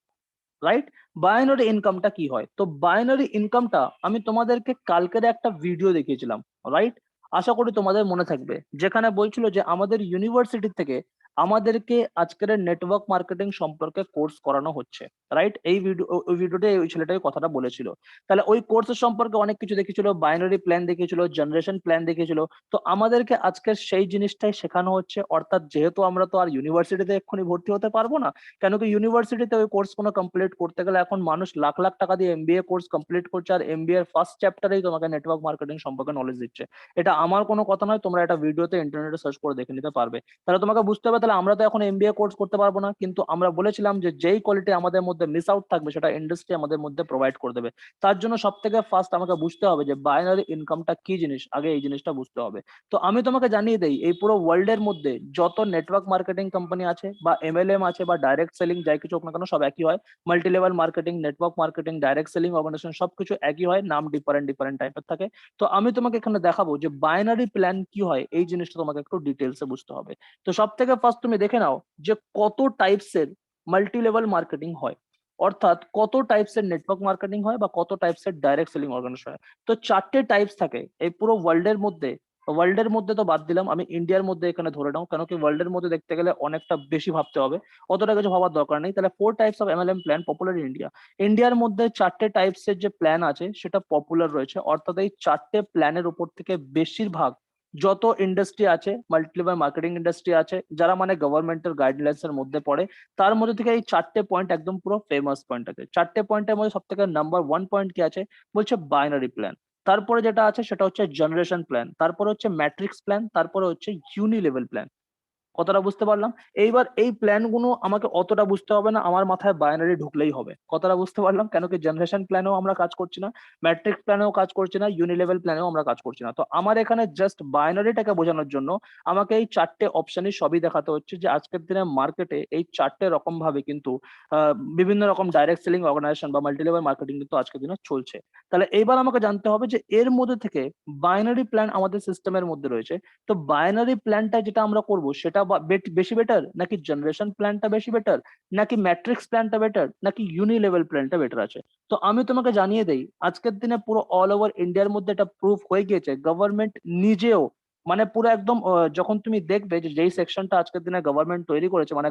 রাইট? বাইনারি ইনকামটা কি হয়? তো বাইনারি ইনকামটা আমি তোমাদেরকে কালকের একটা ভিডিও দেখিয়েছিলাম, রাইট? আশা করি তোমাদের মনে থাকবে, যেখানে বলছিল যে আমাদের ইউনিভার্সিটি থেকে আমাদেরকে আজকের নেটওয়ার্ক মার্কেটিং সম্পর্কে কোর্স করানো হচ্ছে, রাইট? এই ভিডিও ওই ভিডিওতে ওই ছেলেটাই কথাটা বলেছিল। তাহলে ওই কোর্সের সম্পর্কে অনেক কিছু দেখিয়েছিল, বাইনারি প্ল্যান দেখিয়েছিল, জেনারেশন প্ল্যান দেখিয়েছিল। তো আমাদেরকে আজকের সেই জিনিসটাই শেখানো হচ্ছে, অর্থাৎ যেহেতু আমরা তো আর ইউনিভার্সিটিতে এক্ষুনি ভর্তি হতে পারবো না, কেন কি ইউনিভার্সিটিতে ওই কোর্স কোনো কমপ্লিট করতে গেলে এখন মানুষ লাখ লাখ টাকা দিয়ে এমবিএ কোর্স কমপ্লিট করছে, আর এমবিএ এর ফার্স্ট চ্যাপ্টারেই তোমাকে নেটওয়ার্ক মার্কেটিং সম্পর্কে নলেজ দিচ্ছে। এটা আমার কোনো কথা নয়, তোমরা এটা ভিডিওতে ইন্টারনেটে সার্চ করে দেখে নিতে পারবে। তাহলে তোমাকে বুঝতে হবে, তাহলে আমরা তো এখন এমবিএ কোর্স করতে পারবো না, কিন্তু আমরা বলেছিলাম যে যেই কোয়ালিটি আমাদের মধ্যে মিস আউট থাকবে সেটা ইন্ডাস্ট্রি আমাদের মধ্যে প্রোভাইড করে দেবে। তার জন্য সব থেকে ফার্স্ট আমাকে বুঝতে হবে যে বাইনারি ইনকামটা কি জিনিস, আগে এই জিনিসটা বুঝতে হবে। তো আমি তোমাকে জানিয়ে দেই, এই পুরো ওয়ার্ল্ড এর মধ্যে যত নেটওয়ার্ক মার্কেটিং কোম্পানি আছে বা এমএলএম আছে বা ডাইরেক্ট সেলিং যাই কিছু হোক না কেন, সব একই হয়। Multi level marketing, network marketing, direct selling organization সবকিছু একই হয়, নাম ডিফারেন্ট ডিফারেন্ট টাইপের থাকে। তো আমি তোমাকে এখানে দেখাবো যে বাইনারি প্ল্যান কি হয়, এই জিনিসটা তোমাকে একটু ডিটেলসে বুঝতে হবে। তো সব থেকে ফার্স্ট তুমি দেখে নাও যে কত টাইপস এর মাল্টি লেভেল মার্কেটিং হয়, অর্থাৎ কত টাইপস এর নেটওয়ার্ক মার্কেটিং হয় বা কত টাইপস এর ডাইরেক্ট সেলিং অর্গানাইজেশন হয়। তো 4টে টাইপস থাকে এই পুরো ওয়ার্ল্ড এর মধ্যে। ওয়ার্ল্ড এর মধ্যে তো বাদ দিলাম, আমি ইন্ডিয়ার মধ্যে এখানে ধরে নাও, কেন কি ওয়ার্ল্ড এর মধ্যে দেখতে গেলে অনেকটা বেশি ভাবতে হবে, অতটা কিছু ভাবার দরকার নেই। তাহলে 4 types of MLM plan popular in India. ইন্ডিয়ার মধ্যে 4টে টাইপস এর যে প্ল্যান আছে সেটা পপুলার রয়েছে, অর্থাৎ এই 4টে প্ল্যানের উপর থেকে বেশিরভাগ যত ইন্ডাস্ট্রি আছে, মাল্টিলেভেল মার্কেটিং ইন্ডাস্ট্রি আছে, যারা মানে গভর্নমেন্টের গাইডলাইন্স এর মধ্যে পড়ে, তার মধ্যে থেকে এই 4টে পয়েন্ট একদম পুরো ফেমাস পয়েন্ট আছে। 4টে পয়েন্টের মধ্যে সব থেকে নাম্বার 1 পয়েন্ট কি আছে, বলছে বাইনারি প্ল্যান। তারপরে যেটা আছে সেটা হচ্ছে জেনারেশন প্ল্যান, তারপরে হচ্ছে ম্যাট্রিক্স প্ল্যান, তারপরে হচ্ছে ইউনি লেভেল প্ল্যান। কতটা বুঝতে পারলাম? এইবার এই প্ল্যান গুলো আমাকে অতটা বুঝতে হবে না, আমার মাথায় বাইনারি ঢুকলেই হবে। কতটা বুঝতে পারলাম? কেন কি জেনারেশন প্ল্যানেও আমরা কাজ করছি না, ম্যাট্রিক্স প্ল্যানেও কাজ করছি না, ইউনিলেভেল প্ল্যানেও আমরা কাজ করছি না। তো আমার এখানে জাস্ট বাইনারিটাকে বোঝানোর জন্য আমাকে এই 4টে অপশনই সবই দেখাতে হচ্ছে, যে আজকের দিনে মার্কেটে এই 4টে রকম ভাবে কিন্তু বিভিন্ন রকম ডাইরেক্ট সেলিং অর্গানাইজেশন বা মাল্টিলেভেল মার্কেটিং কিন্তু আজকের দিনে চলছে। তাহলে এইবার আমাকে জানতে হবে যে এর মধ্যে থেকে বাইনারি প্ল্যান আমাদের সিস্টেমের মধ্যে রয়েছে। তো বাইনারি প্ল্যানটা যেটা আমরা করব সেটা বেশি বেটার, নাকি জেনারেশন প্ল্যানটা বেশি বেটার, নাকি ম্যাট্রিক্স প্ল্যানটা বেটার, নাকি ইউনি লেভেল প্ল্যানটা বেটার আছে? তো আমি তোমাকে জানিয়ে দেই, আজকের দিনে পুরো অল ওভার ইন্ডিয়ার মধ্যে এটা প্রুফ হয়ে গিয়েছে, গভর্নমেন্ট নিজেও মানে পুরো একদম যখন তুমি দেখবে যে যেই সেকশনটা আজকের দিনে গভর্নমেন্ট তৈরি করেছে, মানে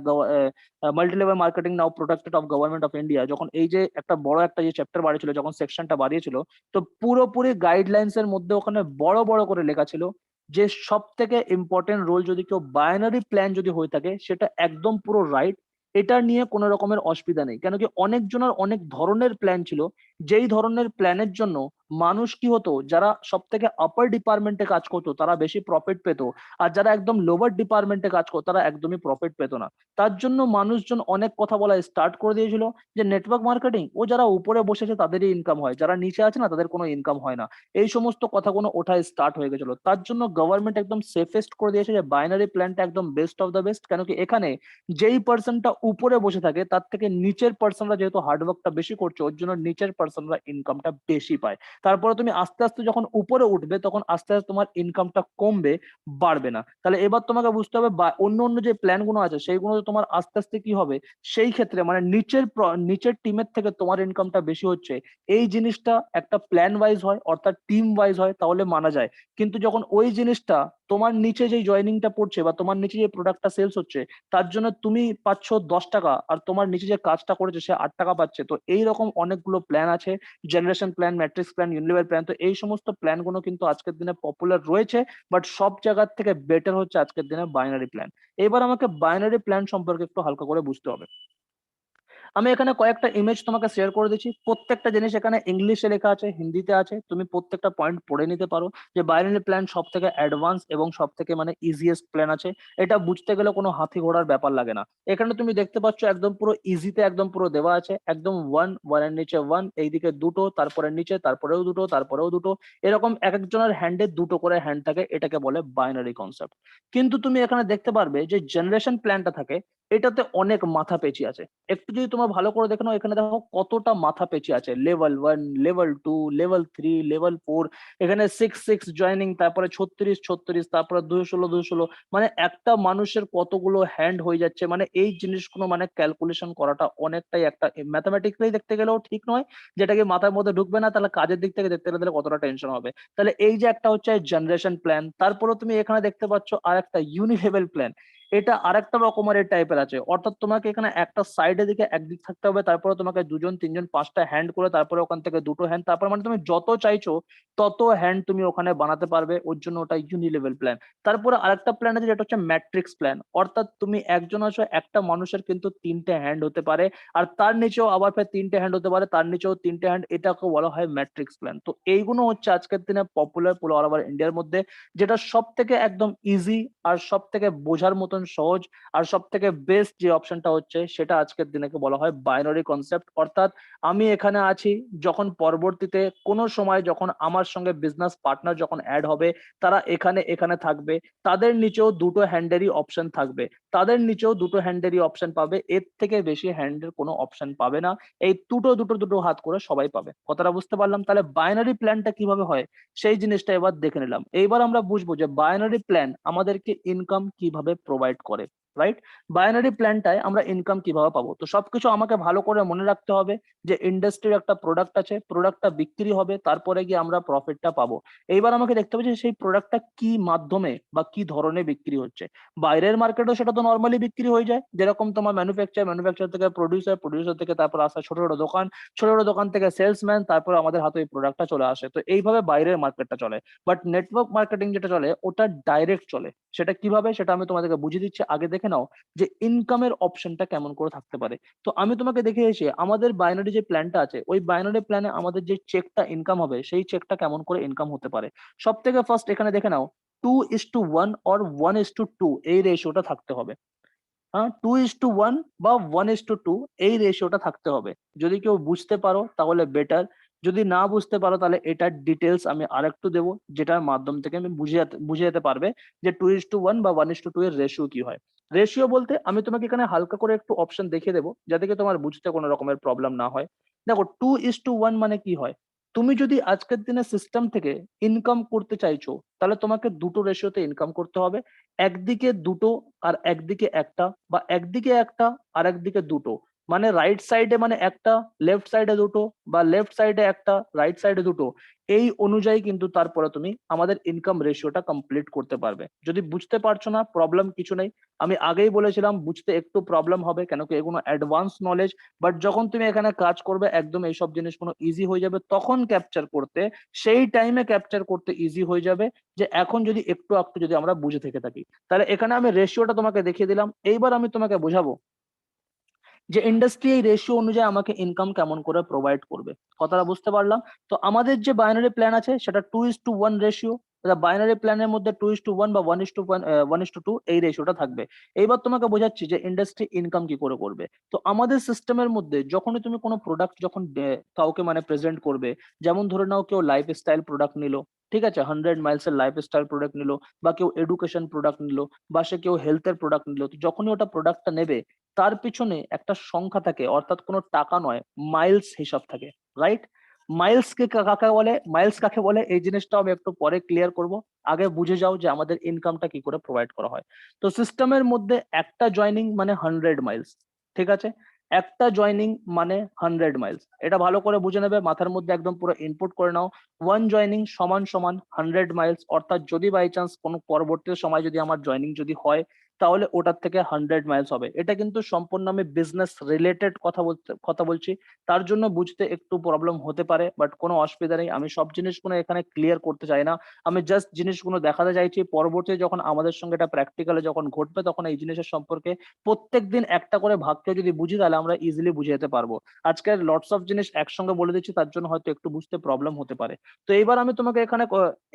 multi level marketing now protected of government of India, যখন এই যে একটা বড় একটা যে চ্যাপ্টার বাড়িয়েছিল, যখন সেকশনটা বাড়িয়েছিল, তো পুরোপুরি গাইডলাইন্স এর মধ্যে ওখানে বড় বড় করে লেখা ছিল যে সব থেকে ইম্পর্টেন্ট রোল যদি কেউ বাইনারি প্ল্যান যদি হয়ে থাকে সেটা একদম পুরো রাইট। এটা নিয়ে কোনো রকমের অসুবিধা নেই, কেন কি অনেকজনের অনেক ধরনের প্ল্যান ছিল, যেই ধরনের প্ল্যানের জন্য মানুষ কি হতো, যারা সব থেকে আপার ডিপার্টমেন্টে কাজ করতো তারা বেশি প্রফিট পেতো, আর যারা একদম লোয়ার ডিপার্টমেন্টে কাজ করতো তারা একদমই প্রফিট পেতো না। তার জন্য মানুষজন অনেক কথা বলা স্টার্ট করে দিয়েছিল যে নেটওয়ার্ক মার্কেটিং ও যারা উপরে বসেছে তাদেরই ইনকাম হয়, যারা নিচে আছে না তাদের কোনো ইনকাম হয় না। এই সমস্ত কথাগুলো ওঠা স্টার্ট হয়ে গেছিল। তার জন্য গভর্নমেন্ট একদম সেফেস্ট করে দিয়েছে যে বাইনারি প্ল্যানটা একদম বেস্ট অফ দ্য বেস্ট, কেন কি এখানে যেই পার্সনটা উপরে বসে থাকে তার থেকে নিচের পার্সনরা যেহেতু হার্ডওয়ার্কটা বেশি করছে, ওর জন্য নিচের পার্সন পার্সনরা ইনকামটা বেশি পায়। তারপরে তুমি আস্তে আস্তে যখন উপরে উঠবে তখন আস্তে আস্তে তোমার ইনকামটা কমবে, বাড়বে না। তাহলে এবার তোমাকে বুঝতে হবে অন্য অন্য যে প্ল্যান গুলো আছে সেইগুলো তোমার আস্তে আস্তে কি হবে, সেই ক্ষেত্রে মানে নিচের টিমের থেকে তোমার ইনকামটা বেশি হচ্ছে, এই জিনিসটা একটা প্ল্যান ওয়াইজ হয় অর্থাৎ টিম ওয়াইজ হয় তাহলে মানা যায়। কিন্তু যখন ওই জিনিসটা তোমার নিচে যে জয়নিংটা পড়ছে বা তোমার নিচে যে প্রোডাক্টটা সেলস হচ্ছে তার জন্য তুমি পাচ্ছ 10 টাকা আর তোমার নিচে যে কাজটা করেছে সে 8 টাকা পাচ্ছে, তো এইরকম অনেকগুলো প্ল্যান আছে, generation plan, matrix plan, unilevel plan. তো এই সমস্ত প্ল্যান গুলো কিন্তু আজকের দিনে পপুলার রয়েছে, বাট সব জায়গার থেকে বেটার হচ্ছে আজকের দিনে বাইনারি প্ল্যান। এবার আমাকে বাইনারি প্ল্যান সম্পর্কে একটু হালকা করে বুঝতে হবে। আমি এখানে কয়েকটা ইমেজ তোমাকে শেয়ার করে দিচ্ছি, প্রত্যেকটা জিনিস এখানে ইংলিশে লেখা আছে, হিন্দিতে আছে, তুমি প্রত্যেকটা পয়েন্ট পড়ে নিতে পারো যে বাইনারি প্ল্যান সব থেকে অ্যাডভান্স এবং সব থেকে মানে ইজিয়েস্ট প্ল্যান আছে। এটা বুঝতে গেলে কোনো হাতি ঘোড়ার ব্যাপার লাগে না। এখানে তুমি দেখতে পাচ্ছ একদম পুরো ইজিতে একদম পুরো দেওয়া আছে, একদম ওয়ানের নিচে ওয়ান, এইদিকে দুটো, তারপরে নিচে, তারপরেও দুটো, তারপরেও দুটো, এরকম এক একজনের হ্যান্ডে দুটো করে হ্যান্ড থাকে, এটাকে বলে বাইনারি কনসেপ্ট। কিন্তু তুমি এখানে দেখতে পারবে যে জেনারেশন প্ল্যানটা থাকে, এটাতে অনেক মাথা পেঁচি আছে। একটু যদি তোমরা ভালো করে দেখো না, এখানে দেখো কতটা মাথা পেঁচি আছে, লেভেল 1, লেভেল 2, লেভেল 3, লেভেল 4, এখানে 6 জয়নিং, তারপরে 36, তারপরে 216, মানে একটা মানুষের কতগুলো হ্যান্ড হয়ে যাচ্ছে, মানে এই জিনিসগুলো মানে ক্যালকুলেশন করাটা অনেকটাই একটা ম্যাথামেটিক্যালি দেখতে গেলেও ঠিক নয়, যেটাকে মাথার মধ্যে ঢুকবে না, তাহলে কাজের দিক থেকে দেখতে গেলে কতটা টেনশন হবে। তাহলে এই যে একটা হচ্ছে জেনারেশন প্ল্যান, তারপরে তুমি এখানে দেখতে পাচ্ছ আর একটা ইউনিলেভেল প্ল্যান, এটা আরেকটা রকমের টাইপের আছে, অর্থাৎ তোমাকে এখানে একটা সাইডের দিকে একদিক থাকতে হবে, তারপরে তোমাকে দুজন তিনজন পাঁচটা হ্যান্ড করে, তারপরে ওখান থেকে দুটো হ্যান্ড, তারপর মানে তুমি যত চাইছো তত হ্যান্ড তুমি ওখানে বানাতে পারবে, ওর জন্য ওটা ইউনিলেভেল প্ল্যান। তারপরে আরেকটা প্ল্যান আছে যেটা হচ্ছে ম্যাট্রিক্স প্ল্যান, অর্থাৎ তুমি একজন আছো, একটা মানুষের কিন্তু তিনটে হ্যান্ড হতে পারে, আর তার নিচেও আবার ফের তিনটে হ্যান্ড হতে পারে, তার নিচেও তিনটে হ্যান্ড, এটাকে বলা হয় ম্যাট্রিক্স প্ল্যান। তো এইগুলো হচ্ছে আজকের দিনে পপুলার পুরো অল ওভার ইন্ডিয়ার মধ্যে, যেটা সব থেকে একদম ইজি আর সব থেকে বোঝার মতন সহজ আর সব থেকে বেস্ট যে অপশনটা হচ্ছে সেটা আজকের দিনে বলা হয় বাইনারি কনসেপ্ট। অর্থাৎ আমি এখানে আছি, যখন পরবর্তীতে কোনো সময় যখন আমার সঙ্গে বিজনেস পার্টনার যখন অ্যাড হবে, তারা এখানে এখানে থাকবে, তাদের নিচেও দুটো হ্যান্ডেরই অপশন থাকবে, তাদের নিচেও দুটো হ্যান্ডেরই অপশন পাবে, এর থেকে বেশি হ্যান্ডের কোনো অপশন পাবে না, এই দুটো দুটো দুটো হাত করে সবাই পাবে। কথাটা বুঝতে পারলাম? তাহলে বাইনারি প্ল্যানটা কিভাবে হয় সেই জিনিসটা এবার দেখে নিলাম। এইবার আমরা বুঝবো যে বাইনারি প্ল্যান আমাদেরকে ইনকাম কিভাবে প্রোভাইড করে, রাইট? বাইনারি প্ল্যানটায় আমরা ইনকাম কিভাবে পাবো, তো সবকিছু আমাকে ভালো করে মনে রাখতে হবে যে ইন্ডাস্ট্রির একটা প্রোডাক্ট আছে, প্রোডাক্টটা বিক্রি হবে, তারপরে গিয়ে আমরা প্রফিটটা পাবো। এইবার আমাকে দেখতে হবে যে সেই প্রোডাক্টটা কি মাধ্যমে বা কি ধরনের বিক্রি হচ্ছে। বাইরের মার্কেটও সেটা তো নর্মালি বিক্রি হয়ে যায়, যেরকম তোমার ম্যানুফ্যাকচার থেকে প্রডিউসার থেকে তারপর আসা ছোট ছোট দোকান, ছোট ছোট দোকান থেকে সেলসম্যান, তারপর আমাদের হাতে ওই প্রোডাক্টটা চলে আসে। তো এইভাবে বাইরের মার্কেটটা চলে। বাট নেটওয়ার্ক মার্কেটিং যেটা চলে ওটা ডাইরেক্ট চলে। সেটা কিভাবে সেটা আমি তোমাদেরকে বুঝিয়ে দিচ্ছি, আগে দেখে নাও যে ইনকামের অপশনটা কেমন করে থাকতে পারে। তো আমি তোমাকে দেখে এসে আমাদের বাইনারি যে প্ল্যানটা আছে, ওই বাইনারি প্ল্যানে আমাদের যে চেকটা ইনকাম হবে সেই চেকটা কেমন করে ইনকাম হতে পারে। সব থেকে ফার্স্ট এখানে দেখে নাও 2:1 অর 1:2 এই রেশিওটা থাকতে হবে। হ্যাঁ, 2:1 বা 1:2 এই রেশিওটা থাকতে হবে। যদি কেউ বুঝতে পারো তাহলে বেটার, যদি না বুঝতে পারো তাহলে এটার ডিটেলস আমি আরেকটু দেবো, যেটার মাধ্যম থেকে আমি বুঝে যেতে পারবে যে 2:1 বা 1:2 এর রেশিও কি হয়। রেশিও বলতে আমি তোমাকে এখানে হালকা করে একটু অপশন দেখিয়ে দেবো যাতে কি তোমার বুঝতে কোনো রকমের প্রবলেম না হয়। দেখো 2:1 মানে কি হয়, তুমি যদি আজকের দিনে সিস্টেম থেকে ইনকাম করতে চাইছো তাহলে তোমাকে দুটো রেশিওতে ইনকাম করতে হবে। একদিকে দুটো আর একদিকে একটা, বা একদিকে একটা আর একদিকে দুটো, মানে রাইট সাইডে মানে একটা, লেফট সাইডে দুটো, বা লেফট সাইডে একটা, রাইট সাইডে দুটো, এই অনুযায়ী কিন্তু তারপরে তুমি আমাদের ইনকাম রেশিওটা কমপ্লিট করতে পারবে। যদি বুঝতে পারছো না প্রবলেম কিছু নেই, আমি আগেই বলেছিলাম বুঝতে একটু প্রবলেম হবে কেন কি এগুলো অ্যাডভান্স নলেজ, বাট যখন তুমি এখানে কাজ করবে একদম এইসব জিনিসগুলো ইজি হয়ে যাবে, তখন ক্যাপচার করতে, সেই টাইমে ক্যাপচার করতে ইজি হয়ে যাবে, যে এখন যদি একটু একটু যদি আমরা বুঝে থেকে থাকি। তাহলে এখানে আমি রেশিওটা তোমাকে দেখিয়ে দিলাম, এইবার আমি তোমাকে বোঝাবো যে ইন্ডাস্ট্রি এই রেশিও অনুযায়ী আমাকে ইনকাম কেমন করে প্রোভাইড করবে। কথাটা বুঝতে পারলাম? তো আমাদের যে বাইনারি প্ল্যান আছে সেটা 2:1 রেশিও, বাইনারি প্ল্যানের মধ্যে 2:1 বা 1:2 এই রেশিওটা থাকবে। এইবার তোমাকে বোঝাচ্ছি যে ইন্ডাস্ট্রি ইনকাম কি করে করবে। তো আমাদের সিস্টেমের মধ্যে যখনই তুমি কোনো প্রোডাক্ট যখন কাউকে মানে প্রেজেন্ট করবে, যেমন ধরে নাও কেউ লাইফস্টাইল প্রোডাক্ট নিল, ঠিক আছে, 100 মাইলস এর লাইফস্টাইল প্রোডাক্ট নিল, বা কেউ এডুকেশন প্রোডাক্ট নিল, বা সে কেউ হেলথের প্রোডাক্ট নিল, তো যখনই ওটা প্রোডাক্টটা নেবে তার পিছনে একটা সংখ্যা থাকে, অর্থাৎ কোনো টাকা নয়, মাইলস হিসাব থাকে, রাইট? মাইলস কাকে বলে এই জিনিসটা আমি একটু পরে ক্লিয়ার করব। আগে বুঝে যাও যে আমাদের ইনকামটা কি করে প্রোভাইড করা হয়। তো সিস্টেমের মধ্যে একটা জয়নিং মানে 100 মাইলস, ঠিক আছে? একটা জয়নিং মানে 100 মাইলস, এটা ভালো করে বুঝে নেবে, মাথার মধ্যে একদম পুরো ইনপুট করে নাও। ওয়ান জয়নিং সমান সমান 100 মাইলস, অর্থাৎ যদি বাই চান্স কোনো পরবর্তী সময় যদি আমার জয়নিং যদি হয়, তাহলে ওটার থেকে 100 মাইলস হবে। এটা কিন্তু সম্পূর্ণ আমি বিজনেস রিলেটেড কথা বলছি, তার জন্য বুঝতে একটু প্রবলেম হতে পারে, বাট কোনো অসুবিধা নেই। আমি সব জিনিসগুলো এখানে ক্লিয়ার করতে চাই না, আমি জাস্ট জিনিসগুলো দেখাতে চাইছি। পরবর্তী যখন আমাদের সঙ্গে এটা প্র্যাকটিক্যালে যখন ঘটবে, তখন এই জিনিসের সম্পর্কে প্রত্যেকদিন একটা করে ভাগকে যদি বুঝি, তাহলে আমরা ইজিলি বুঝে যেতে পারবো। আজকের লটস অফ জিনিস একসঙ্গে বলে দিচ্ছি, তার জন্য হয়তো একটু বুঝতে প্রবলেম হতে পারে। তো এইবার আমি তোমাকে এখানে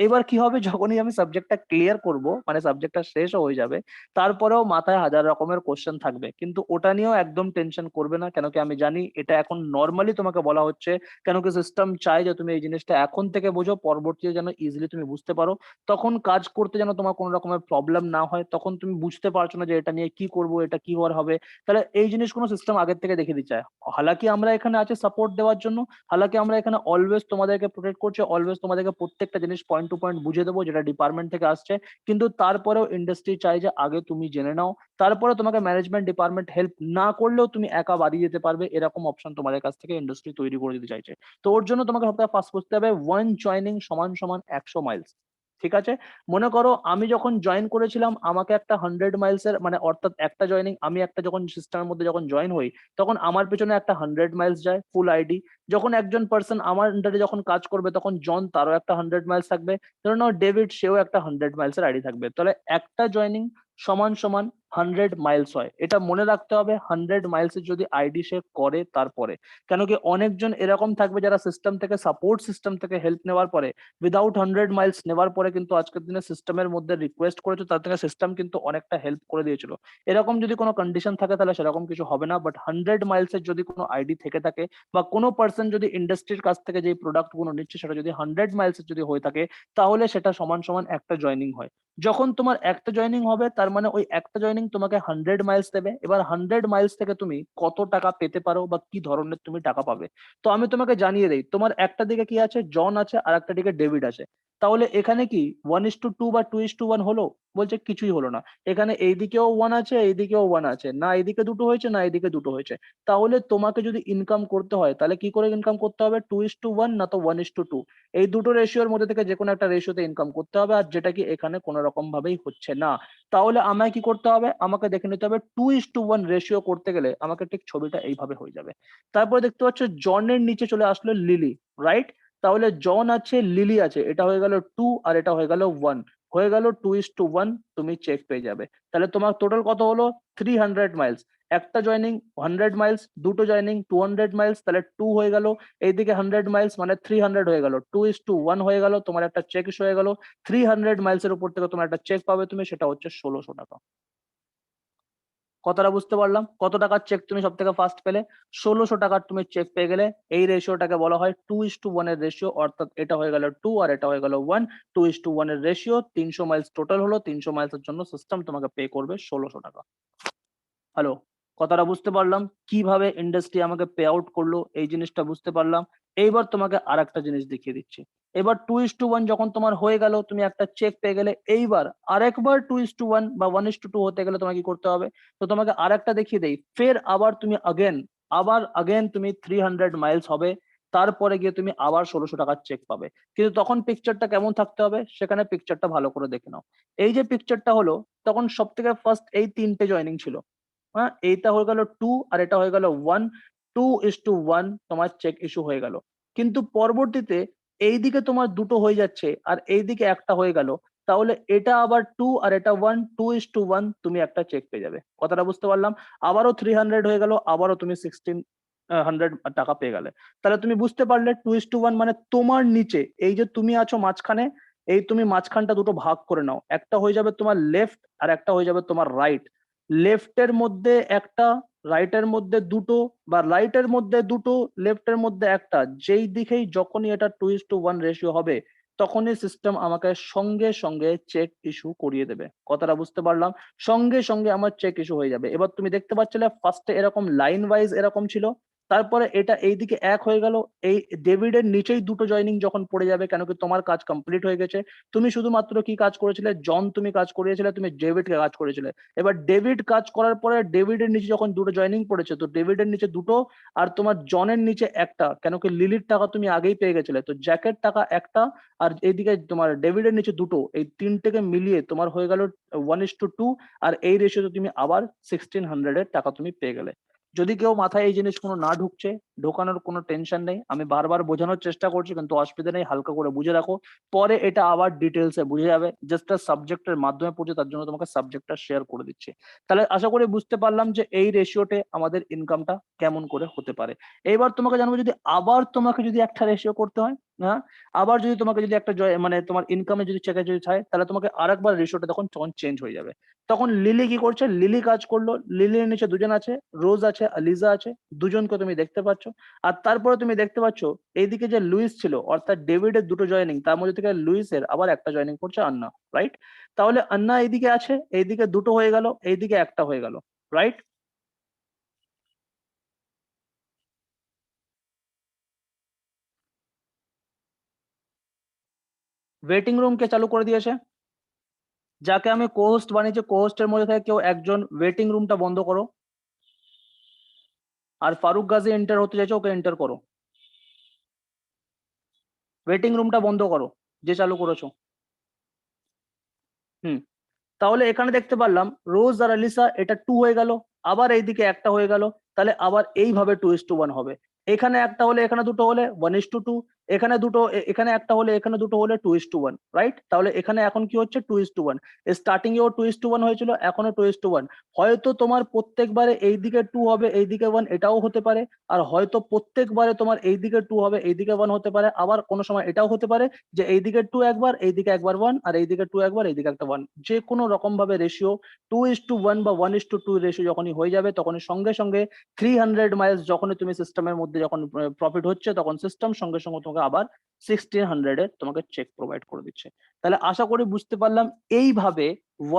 এবার কি হবে, যখনই আমি সাবজেক্টটা ক্লিয়ার করব, মানে সাবজেক্টটা শেষও হয়ে যাবে, তারপরেও মাথায় হাজার রকমের কোশ্চেন থাকবে, কিন্তু ওটা নিয়েও একদম টেনশন করবে না। কেন কি আমি জানি এটা এখন নর্মালি তোমাকে বলা হচ্ছে, কেন কি সিস্টেম চাই যে তুমি এই জিনিসটা এখন থেকে বোঝো, পরবর্তীতে যেন ইজিলি তুমি বুঝতে পারো, তখন কাজ করতে যেন তোমার কোনো রকমের প্রবলেম না হয়। তখন তুমি বুঝতে পারছো না যে এটা নিয়ে কি করব, এটা কি হবে, তাহলে এই জিনিসগুলো সিস্টেম আগের থেকে দেখে দিচ্ছে। হালাকি আমরা এখানে আছে সাপোর্ট দেওয়ার জন্য, হালাকি আমরা এখানে অলওয়েজ তোমাদেরকে প্রোটেক্ট করছি, অলওয়েজ তোমাদেরকে প্রত্যেকটা জিনিস পয়েন্ট টু পয়েন্ট বুঝিয়ে দেবো, যেটা ডিপার্টমেন্ট থেকে আসছে। কিন্তু তারপরেও ইন্ডাস্ট্রি চাই যে আগে তুমি জেনে নাও, তারপরে তোমাকে ম্যানেজমেন্ট ডিপার্টমেন্ট হেল্প না করলেও তুমি একা বাড়িয়ে যেতে পারবে, এরকম অপশন তোমাদের কাছ থেকে ইন্ডাস্ট্রি তৈরি করে দিতে চাইছে। তো ওর জন্য তোমাকে সবথেকে ফার্স্ট বুঝতে হবে ওয়ান জয়নিং সমান সমান 100 মাইলস, ঠিক আছে? মনে করো আমি যখন জয়েন করেছিলাম, আমাকে একটা 100 মাইলসের মানে অর্থাৎ একটা জয়নিং, আমি একটা যখন সিস্টেমের মধ্যে যখন জয়েন হই, তখন আমার পেছনে একটা 100 মাইলস যায় ফুল আইডি। যখন একজন পার্সন আমার আন্ডারে যখন কাজ করবে, তখন জন তারও একটা 100 মাইলস থাকবে, ধরে নাও ডেভিড সেও একটা 100 মাইলসের আইডি থাকবে। তাহলে একটা জয়নিং সমান সমান 100 মাইলস হয়। এটা মনে রাখতে হবে 100 মাইলসের যদি আইডি সে করে তারপরে। কেন কি অনেকজন এরকম থাকবে যারা সিস্টেম থেকে সাপোর্ট সিস্টেম থেকে হেল্প নেওয়ার পরে, উইদাউট 100 মাইলস নেওয়ার পরে কিন্তু আজকের দিনে সিস্টেমের মধ্যে রিকোয়েস্ট করেছে, তার থেকে সিস্টেম কিন্তু অনেকটা হেল্প করে দিয়েছিল। এরকম যদি কোনো কন্ডিশন থাকে, তাহলে সেরকম কিছু হবে না। বাট 100 মাইলসের যদি কোনো আইডি থেকে থাকে, বা কোনো পার্সন যদি ইন্ডাস্ট্রির কাছ থেকে যে প্রোডাক্ট গুলো নিচ্ছে সেটা যদি 100 মাইলসের যদি হয়ে থাকে, তাহলে সেটা সমান সমান একটা জয়নিং হয়। যখন তোমার একটা জয়নিং হবে, তার মানে ওই একটা জয়নিং তোমাকে 100 মাইলস দেবে। এবার 100 মাইলস থেকে তুমি কত টাকা পেতে পারো বা কি ধরনের তুমি টাকা পাবে, তো আমি তোমাকে জানিয়ে দেই। তোমার একটা দিকে কি আছে, জন আছে, আর একটা দিকে ডেভিড আছে। তাহলে এখানে কি 1:2 বা 2:1 হলো? বলছে কিছুই হলো না। এখানে এইদিকেও 1 আছে, এইদিকেও 1 আছে, না এইদিকে দুটো হয়েছে না এইদিকে দুটো হয়েছে। তাহলে তোমাকে যদি ইনকাম করতে হয়, তাহলে কি করে ইনকাম করতে হবে? 2:1 না তো 1:2, এই দুটো রেশিওর মধ্যে থেকে যে কোনো একটা রেশিওতে ইনকাম করতে হবে, আর যেটা কি এখানে কোনো রকম ভাবেই হচ্ছে না। তাহলে আমায় কি করতে হবে? আমাকে দেখে নিতে হবে 2:1 রেশিও করতে গেলে আমাকে ঠিক ছবিটা এইভাবে হয়ে যাবে। তারপরে দেখতে পাচ্ছ জনের নিচে চলে আসলো লিলি, রাইট? তাহলে জন আছে, লিলি আছে, এটা হয়ে গেল 2 আর এটা হয়ে গেল 1, হয়ে গেল 2:1, তুমি চেক পেয়ে যাবে। তাহলে তোমার টোটাল কত হলো? 300 মাইলস। একটা জয়নিং 100 মাইলস, দুটো জয়নিং 200 মাইলস, তাহলে 2 হয়ে গেল। এইদিকে 100 মাইলস মানে 300 হয়ে গেল, 2:1 হয়ে গেল, তোমার একটা চেক ইস্যু হয়ে গেল। 300 মাইলসের উপর থেকে তোমার একটা চেক পাবে তুমি, সেটা হচ্ছে 1600 টাকা। কতটা বুঝতে পারলাম? কত টাকার চেক তুমি সব থেকে ফার্স্ট পেলে? 1600 টাকার তুমি চেক পেয়ে গেলে। এই রেশিওটাকে বলা হয় 2:1 এর রেশিও, অর্থাৎ এটা হয়ে গেল 2 আর এটা হয়ে গেল 1। 2:1 এর রেশিও, 300 মাইলস টোটাল হলো, 300 মাইলসের জন্য সিস্টেম তোমাকে পে করবে 1600 টাকা। হ্যালো, কথাটা বুঝতে পারলাম, কিভাবে ইন্ডাস্ট্রি আমাকে পে আউট করলো এই জিনিসটা বুঝতে পারলাম। এইবার তোমাকে আর একটা জিনিস দেখিয়ে দিচ্ছি। এবার 2:1 যখন তোমার হয়ে গেল, তুমি একটা চেক পেয়ে গেলে, এইবার আরেকবার 2:1 বা 1:2 হতে গেলে তোমাকে কি করতে হবে? তো তোমাকে আর একটা দেখিয়ে দেই, ফের আবার তুমি আগেন তুমি 300 মাইলস হবে, তারপরে গিয়ে তুমি আবার 1600 টাকার চেক পাবে। কিন্তু তখন পিকচারটা কেমন থাকতে হবে, সেখানে পিকচারটা ভালো করে দেখে নাও। এই যে পিকচারটা হলো, তখন সব থেকে ফার্স্ট এই তিনটে জয়নিং ছিল। হ্যাঁ, এইটা হয়ে গেল 2 আর এটা হয়ে গেল 1, 2:1 তোমার চেক ইস্যু হয়ে গেল। কিন্তু পরবর্তীতে এইদিকে তোমার দুটো হয়ে যাচ্ছে আর এইদিকে একটা হয়ে গেল, তাহলে এটা আবার 2 আর এটা 1, 2:1 তুমি একটা চেক পেয়ে যাবে। কথাটা বুঝতে পারলাম? আবারও 300 হয়ে গেল, আবারও তুমি 1600 টাকা পেয়ে গেলে। তাহলে তুমি বুঝতে পারলে 2:1 মানে তোমার নিচে এই যে তুমি আছো মাঝখানে, এই তুমি মাঝখানটা দুটো ভাগ করে নাও, একটা হয়ে যাবে তোমার লেফট আর একটা হয়ে যাবে তোমার রাইট। লেফটের মধ্যে একটা, রাইটের মধ্যে দুটো, বা রাইটের মধ্যে দুটো, লেফটের মধ্যে একটা, যেই দিকেই যখনই এটা 2:1 রেশিও হবে, তখনই সিস্টেম আমাকে সঙ্গে সঙ্গে চেক ইস্যু করিয়ে দেবে। কথাটা বুঝতে পারলাম? সঙ্গে সঙ্গে আমার চেক ইস্যু হয়ে যাবে। এবার তুমি দেখতে পাচ্ছিলে ফার্স্টে এরকম লাইন ওয়াইজ এরকম ছিল, তারপরে এটা এইদিকে এক হয়ে গেল, এই ডেভিডের নিচেই দুটো জয়নিং যখন পড়ে যাবে, কেন কি তোমার কাজ কমপ্লিট হয়ে গেছে। তুমি শুধুমাত্র কি কাজ করেছিলে, জন তুমি কাজ করিয়েছিলে, তুমি ডেভিডকে কাজ করেছিলে। এবার ডেভিড কাজ করার পরে ডেভিডের নিচে যখন দুটো জয়নিং পড়েছে, তো ডেভিডের নিচে দুটো আর তোমার জনের নিচে একটা, কেন কি লিলির টাকা তুমি আগেই পেয়ে গেছিলে, তো জ্যাকের টাকা একটা আর এইদিকে তোমার ডেভিডের নিচে দুটো, এই তিনটেকে মিলিয়ে তোমার হয়ে গেল 1:2, আর এই রেশিওতে তুমি আবার 1600 এর টাকা তুমি পেয়ে গেলে। যদি কেউ মাথায় এই জিনিস কোনো না ঢুকছে, ঢোকানোর কোনো টেনশন নেই, আমি বারবার বোঝানোর চেষ্টা করছি, কিন্তু অসুবিধা নেই, হালকা করে বুঝে রাখো, পরে এটা আবার ডিটেলসে বুঝে যাবে। জাস্ট সাবজেক্টের মাধ্যমে পড়ছে, তার জন্য তোমাকে সাবজেক্টটা শেয়ার করে দিচ্ছি। তাহলে আশা করি বুঝতে পারলাম যে এই রেশিওতে আমাদের ইনকামটা কেমন করে হতে পারে। এইবার তোমাকে জানবো, যদি আবার তোমাকে যদি একটা রেশিও করতে হয়, হ্যাঁ, আবার যদি তোমাকে যদি একটা মানে তোমার ইনকামে যদি চেকে যদি চায়, তাহলে তোমাকে আরেকবার রেশিওটা তখন চেঞ্জ হয়ে যাবে। তখন লিলি কি করছে, লিলি কাজ করলো, লিলির নিচে দুজন আছে, রোজ আছে, লিজা আছে, দুজনকে তুমি দেখতে পাচ্ছ। আর তারপরে তুমি দেখতে পাচ্ছ এইদিকে যে লুইস ছিল, অর্থাৎ ডেভিডের দুটো জয়নিং, তার মধ্যে থেকে লুইসের আবার একটা জয়নিং করছে আন্না, রাইট? তাহলে আন্না এইদিকে আছে, এইদিকে দুটো হয়ে গেল, এইদিকে একটা হয়ে গেল, রাইট? ওয়েটিং রুম কে চালু করে দিয়েছে, যাকে আমি কোহোস্ট বানিয়েছি, কোহোস্টের মধ্যে থেকে কেউ একজন ওয়েটিং রুমটা বন্ধ করো। আর ফারুক গাজী এন্টার হতে চাইছে, ওকে এন্টার করো। ওয়েটিং রুমটা বন্ধ করো, যে চালু করেছো। হুম। তাহলে এখানে দেখতে পারলাম রোজ আর আলিসা, এটা 2 হয়ে গেল, আবার এইদিকে একটা হয়ে গেল, তাহলে আবার এইভাবে 2:1 হবে। এখানে একটা হলে এখানে দুটো হলে 1:2, এখানে দুটো এখানে একটা হলে এখানে দুটো হলে 2:1, রাইট? তাহলে এখানে এখন কি হচ্ছে, 2:1। স্টার্টিং এও 2:1 হয়েছিল, এখনো 2:1। হয়তো তোমার প্রত্যেকবারে এইদিকে 2 হবে, এইদিকে 1, এটাও হতে পারে। আর হয়তো প্রত্যেকবারে তোমার এইদিকে 2 হবে, এইদিকে 1 হতে পারে। আবার কোনো সময় এটাও হতে পারে যে এইদিকে 2 একবার, এইদিকে একবার 1, আর এইদিকে 2 একবার, এইদিকে একটা 1। যে কোনো রকম ভাবে রেশিও 2:1 বা 1:2 রেশিও যখনই হয়ে যাবে, তখনই সঙ্গে সঙ্গে 300 মাইলস যখনই তুমি সিস্টেমের মধ্যে যখন প্রফিট হচ্ছে, তখন সিস্টেম সঙ্গে সঙ্গে তোমাকে আবার 1600 এর তোমাকে চেক প্রোভাইড করে দিচ্ছে। তাহলে আশা করি বুঝতে পারলাম, এইভাবে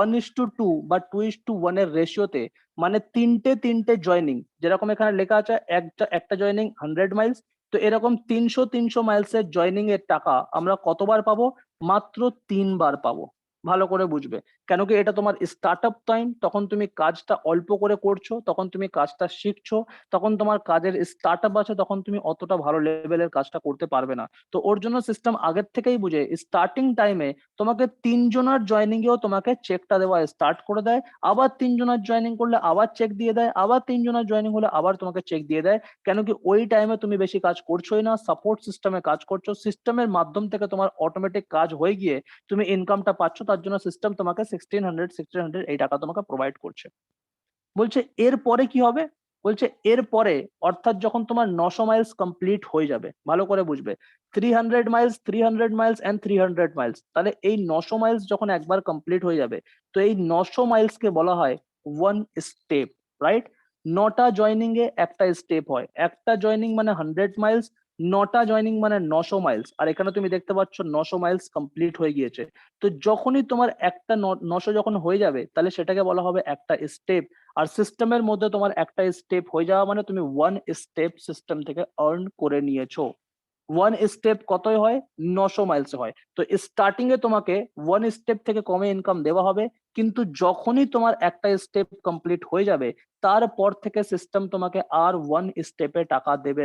1:2 বা 2:1 এর রেশিওতে, মানে তিনটে তিনটে জয়নিং, যেরকম এখানে লেখা আছে একটা একটা জয়নিং 100 মাইলস, তো এরকম 300 মাইলস এর জয়নিং এর টাকা আমরা কতবার পাবো? মাত্র 3বার পাবো। ভালো করে বুঝবে, কেন কি এটা তোমার স্টার্ট আপ টাইম, তখন তুমি কাজটা অল্প করে করছো, তখন তুমি কাজটা শিখছো, তখন তোমার কাজের স্টার্ট আপ আছে, তখন তুমি অতটা ভালো লেভেলের কাজটা করতে পারবে না। তো ওর জন্য সিস্টেম আগের থেকেই বুঝে স্টার্টিং টাইমে তোমাকে 3জনের জয়নিং এও তোমাকে চেকটা দেওয়া স্টার্ট করে দেয়, আবার 3জনের জয়নিং করলে আবার চেক দিয়ে দেয়, আবার 3জনের জয়নিং হলে আবার তোমাকে চেক দিয়ে দেয়। কেন কি ওই টাইমে তুমি বেশি কাজ করছোই না, সাপোর্ট সিস্টেমে কাজ করছো, সিস্টেমের মাধ্যম থেকে তোমার অটোমেটিক কাজ হয়ে গিয়ে তুমি ইনকামটা পাচ্ছ, তার জন্য সিস্টেম তোমাকে 1600 এই টাকা তোমাকে প্রোভাইড করছে। বলছে এরপরে কি হবে, বলছে এরপরে, অর্থাৎ যখন তোমার 900 মাইলস কমপ্লিট হয়ে যাবে, ভালো করে বুঝবে, 300 মাইলস, 300 মাইলস এন্ড 300 মাইলস, তাহলে এই 900 মাইলস যখন একবার কমপ্লিট হয়ে যাবে, তো এই 900 মাইলস কে বলা হয় 1 স্টেপ, রাইট? 9টা জয়নিং এ একটা স্টেপ হয়, একটা জয়নিং মানে 100 মাইলস, 9টা জয়নিং মানে 900 মাইলস। আর এখানে তুমি দেখতে পাচ্ছ 900 মাইলস কমপ্লিট হয়ে গিয়েছে। তো যখনই তোমার একটা 900 যখন হয়ে যাবে, তাহলে সেটাকে বলা হবে একটা স্টেপ। আর সিস্টেমের মধ্যে তোমার একটা স্টেপ হয়ে যাওয়া মানে তুমি 1 স্টেপ সিস্টেম থেকে আর্ন করে নিয়েছো। 1 স্টেপ কতই হয়? 900 মাইলস হয়। তো স্টার্টিং এ তোমাকে 1 স্টেপ থেকে কমে ইনকাম দেওয়া হবে, কিন্তু যখনই তোমার একটা স্টেপ কমপ্লিট হয়ে যাবে, তারপর থেকে সিস্টেম তোমাকে আর 1 স্টেপে টাকা দেবে,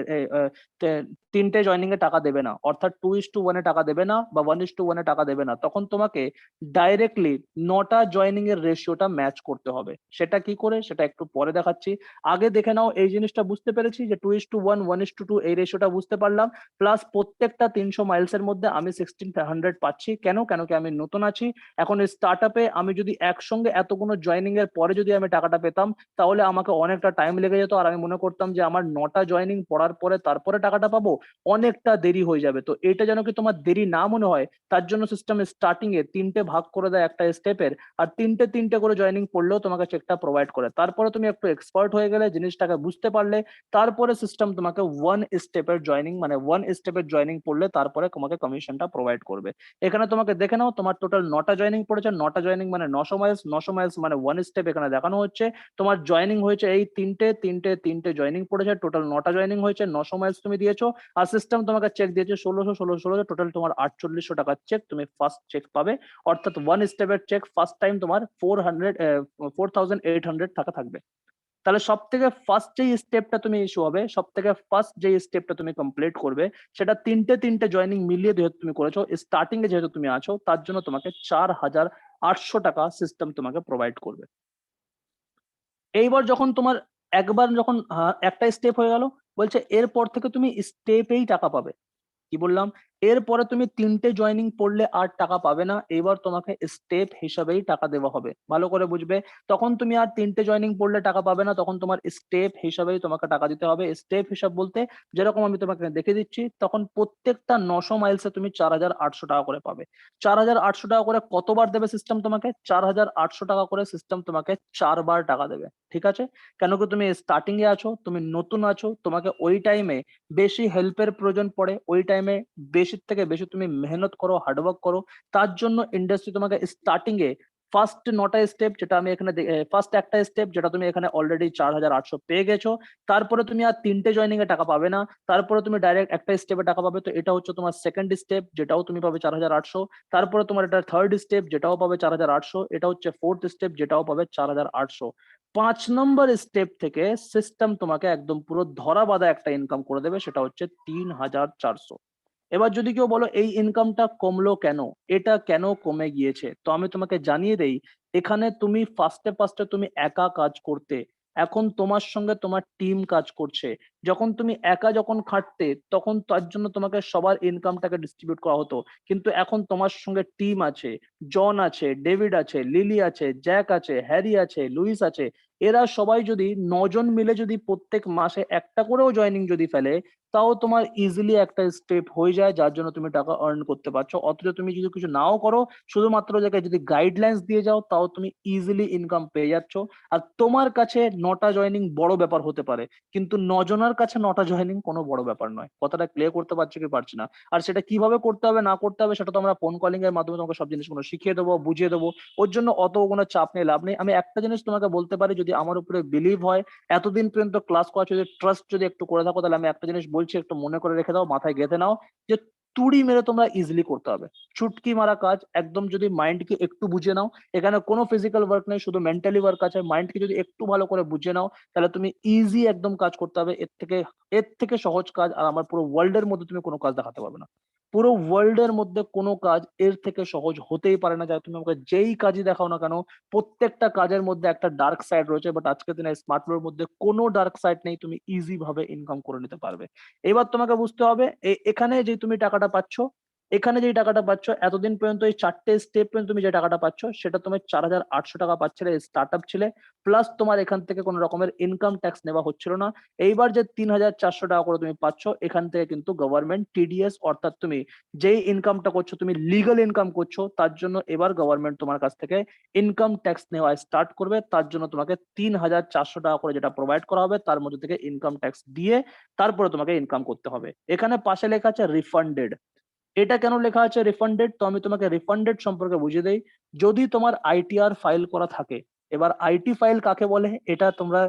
তিনটে জয়নিং এ টাকা দেবে না, অর্থাৎ 2:1 এ টাকা দেবে না বা 1:1 এ টাকা দেবে না, তখন তোমাকে ডাইরেক্টলি 9টা জয়নিং এর রেশিওটা ম্যাচ করতে হবে। সেটা কি করে, সেটা একটু পরে দেখাচ্ছি। আগে দেখে নাও, এই জিনিসটা বুঝতে পেরেছি যে 2:1, 1:2 এই রেশিওটা বুঝতে পারলাম। প্লাস প্রত্যেকটা 300 মাইলস এর মধ্যে আমি 1600 পাচ্ছি। কেন? কেন কি আমি নতুন আছি। এখন স্টার্ট আপে আমি যদি একসঙ্গে এতগুলো জয়নিং এর পরে যদি আমি টাকাটা পেতাম, তাহলে আমাকে অনেকটা টাইম লেগে যেত, আর আমি মনে করতাম যে আমার 9টা জয়নিং পড়ার পরে তারপরে টাকাটা পাবো, অনেকটা দেরি হয়ে যাবে। তো এটা যেন কি তোমার দেরি না মনে হয়, তার জন্য সিস্টেম স্টার্টিং এ 3টে ভাগ করে দেয় একটা স্টেপের, আর তিনটে তিনটে করে জয়নিং পড়লেও তোমাকে চেকটা প্রোভাইড করে। তারপরে তুমি একটু এক্সপার্ট হয়ে গেলে, জিনিসটাকে বুঝতে পারলে, তারপরে সিস্টেম তোমাকে 1 স্টেপের জয়নিং মানে 1 স্টেপের জয়নিং পড়লে তারপরে তোমাকে কমিশনটা প্রোভাইড করবে। এখানে তোমাকে দেখে নাও, তোমার টোটাল 9টা জয়নিং পড়েছে, 9টা জয়নিং মানে মাইলস, 900 মাইলস মানে 1 স্টেপ এখানে দেখানো হচ্ছে। তোমার জয়েনিং হয়েছে এই তিনটে জয়েনিং পড়েছে, টোটাল 9টা জয়েনিং হয়েছে, 900 মাইলস তুমি দিয়েছো, আর সিস্টেম তোমাকে চেক দিয়েছে 1600, টোটাল তোমার 4800 টাকার চেক তুমি ফার্স্ট চেক পাবে। অর্থাৎ 1 স্টেপের চেক ফার্স্ট টাইম তোমার 4800 টাকা থাকবে। তাহলে সব থেকে ফার্স্ট যেই স্টেপটা তুমি ইস্যু হবে, সব থেকে ফার্স্ট যেই স্টেপটা তুমি কমপ্লিট করবে, সেটা তিনটে জয়েনিং মিলিয়ে যেহেতু তুমি করেছো, স্টার্টিং এ যেহেতু তুমি আছো, তার জন্য তোমাকে 4800 টাকা সিস্টেম তোমাকে প্রোভাইড করবে। এইবার যখন তোমার একবার যখন একটা স্টেপ হয়ে গেল, বলছে এরপর থেকে তুমি স্টেপেই টাকা পাবে। কি বললাম? এরপরে তুমি তিনটে জয়েনিং পড়লে আর টাকা পাবে না, এবার তোমাকে স্টেপ হিসাবেই টাকা দেওয়া হবে। ভালো করে বুঝবে, তখন তুমি আর তিনটে জয়েনিং পড়লে টাকা পাবে না, তখন তোমার স্টেপ হিসাবেই তোমাকে টাকা দিতে হবে। স্টেপ হিসাব বলতে যেরকম আমি তোমাকে দেখে দিচ্ছি, তখন প্রত্যেকটা 900 মাইলসে তুমি 4800 টাকা করে পাবে। 4800 টাকা করে কতবার দেবে সিস্টেম তোমাকে? 4800 টাকা করে সিস্টেম তোমাকে 4 বার টাকা দেবে। ঠিক আছে? কেন কি তুমি স্টার্টিং এ আছো, তুমি নতুন আছো, তোমাকে ওই টাইমে বেশি হেল্পের প্রয়োজন পড়ে, ওই টাইমে বেশির থেকে বেশি তুমি মেহনত করো, হার্ডওয়ার্ক করো, তার জন্য ইন্ডাস্ট্রি তোমাকে স্টার্টিং এ ফার্স্ট 9টা স্টেপ, যেটা আমি এখানে ফার্স্ট একটা স্টেপ যেটা তুমি এখানে অলরেডি 4800 পেয়ে গেছো, তারপরে তুমি আর তিনটে জয়েনিং এ টাকা পাবে না, তারপরে তুমি ডাইরেক্ট একটা স্টেপে টাকা পাবে। তো এটা হচ্ছে তোমার সেকেন্ড স্টেপ, যেটাও তুমি পাবে 4800। তারপরে তোমার এটা থার্ড স্টেপ, যেটাও পাবে 4800। এটা হচ্ছে ফোর্থ স্টেপ, যেটাও পাবে 4800। 5 নম্বর স্টেপ থেকে সিস্টেম তোমাকে একদম পুরো ধরা বাঁধা একটা ইনকাম করে দেবে, সেটা হচ্ছে 3400। এবার যদি কেউ বলো এই ইনকামটা কমলো কেন, এটা কেন কমে গিয়েছে, তো আমি তোমাকে জানিয়ে দেই, এখানে তুমি ফার্স্টে তুমি একা কাজ করতে, এখন তোমার সঙ্গে তোমার টিম কাজ করছে। যখন তুমি একা যখন খাটতে, তখন তার জন্য তোমাকে সবার ইনকামটাকে ডিস্ট্রিবিউট করা হতো, কিন্তু এখন তোমার সঙ্গে টিম আছে, জন আছে, ডেভিড আছে, লিলি আছে, জ্যাক আছে, হ্যারি আছে, লুইস আছে। এরা সবাই যদি 9জন মিলে যদি প্রত্যেক মাসে একটা করেও জয়েনিং যদি ফেলে, তাও তোমার ইজিলি একটা স্টেপ হয়ে যায়, যার জন্য তুমি টাকা আর্ন করতে পারছো। অথচ তুমি যদি কিছু নাও করো, শুধুমাত্র জায়গায় যদি গাইডলাইন্স দিয়ে যাও, তাও তুমি ইজিলি ইনকাম পেয়ে যাচ্ছ। আর তোমার কাছে 9টা জয়েনিং বড় ব্যাপার হতে পারে, কিন্তু 9জনের কাছে 9টা জয়েনিং কোনো বড় ব্যাপার নয়। কথাটা ক্লিয়ার করতে পারছি কি পারছি না? আর সেটা কিভাবে করতে হবে না করতে হবে, সেটা তো আমরা ফোন কলিং এর মাধ্যমে তোমাকে সব জিনিসগুলো শিখিয়ে দেবো, বুঝিয়ে দেবো। ওর জন্য অত কোনো চাপ নিয়ে লাভ নেই। আমি একটা জিনিস তোমাকে বলতে পারি, যদি আমার উপরে বিলিভ হয়, এতদিন পর্যন্ত ক্লাস করা, যদি ট্রাস্ট যদি একটু করে থাকো, তাহলে আমি একটা জিনিস বলছি, একটু মনে করে রেখে দাও, মাথায় গেঁথে নাও, যে তুড়ি মেরে তোমরা ইজিলি করতে হবে। চুটকি মারা কাজ একদম, যদি মাইন্ডকে একটু বুঝে নাও, এখানে কোনো ফিজিক্যাল ওয়ার্ক নেই, শুধু মেন্টালি ওয়ার্ক আছে। মাইন্ডকে যদি একটু ভালো করে বুঝে নাও, তাহলে তুমি ইজি একদম কাজ করতে হবে। এর থেকে সহজ কাজ আর আমার পুরো ওয়ার্ল্ড এর মধ্যে তুমি কোনো কাজ দেখাতে পারবে না। পুরো ওয়ার্ল্ড এর মধ্যে কোনো কাজ এর থেকে সহজ হতেই পারে না। যাই তুমি আমাকে যেই কাজই দেখাও না কেন, প্রত্যেকটা কাজের মধ্যে একটা ডার্ক সাইড রয়েছে, বাট আজকের দিনে স্মার্টফোনের মধ্যে কোনো ডার্ক সাইড নেই, তুমি ইজি ভাবে ইনকাম করে নিতে পারবে। এবার তোমাকে বুঝতে হবে, এখানে যে তুমি টাকাটা পাচ্ছ, এখানে যে টাকাটা পাচ্ছ, এতদিন পর্যন্ত এই 4টে স্টেপ পর্যন্ত তুমি যে টাকাটা পাচ্ছ, সেটা তুমি 4800 টাকা পাচ্ছিলে, স্টার্ট আপ ছিলে, প্লাস তোমার এখান থেকে কোনো রকমের ইনকাম ট্যাক্স নেওয়া হচ্ছিল না। এইবার যে 3400 টাকা করে তুমি পাচ্ছ, এখান থেকে কিন্তু গভর্নমেন্ট টিডিএস, অর্থাৎ তুমি যেই ইনকামটা করছো, তুমি লিগাল ইনকাম করছো, তার জন্য এবার গভর্নমেন্ট তোমার কাছ থেকে ইনকাম ট্যাক্স নেওয়া স্টার্ট করবে। তার জন্য তোমাকে 3400 টাকা করে যেটা প্রোভাইড করা হবে, তার মধ্যে থেকে ইনকাম ট্যাক্স দিয়ে তারপরে তোমাকে ইনকাম করতে হবে। এখানে পাশে লেখা আছে রিফান্ডেড। এটা কেন লেখা আছে রিফান্ডেড, তো আমি তোমাকে রিফান্ডেড সম্পর্কে বুঝিয়ে দেই। যদি তোমার আইটিআর ফাইল করা থাকে, এবার আইটি ফাইল কাকে বলে, এটা তোমরা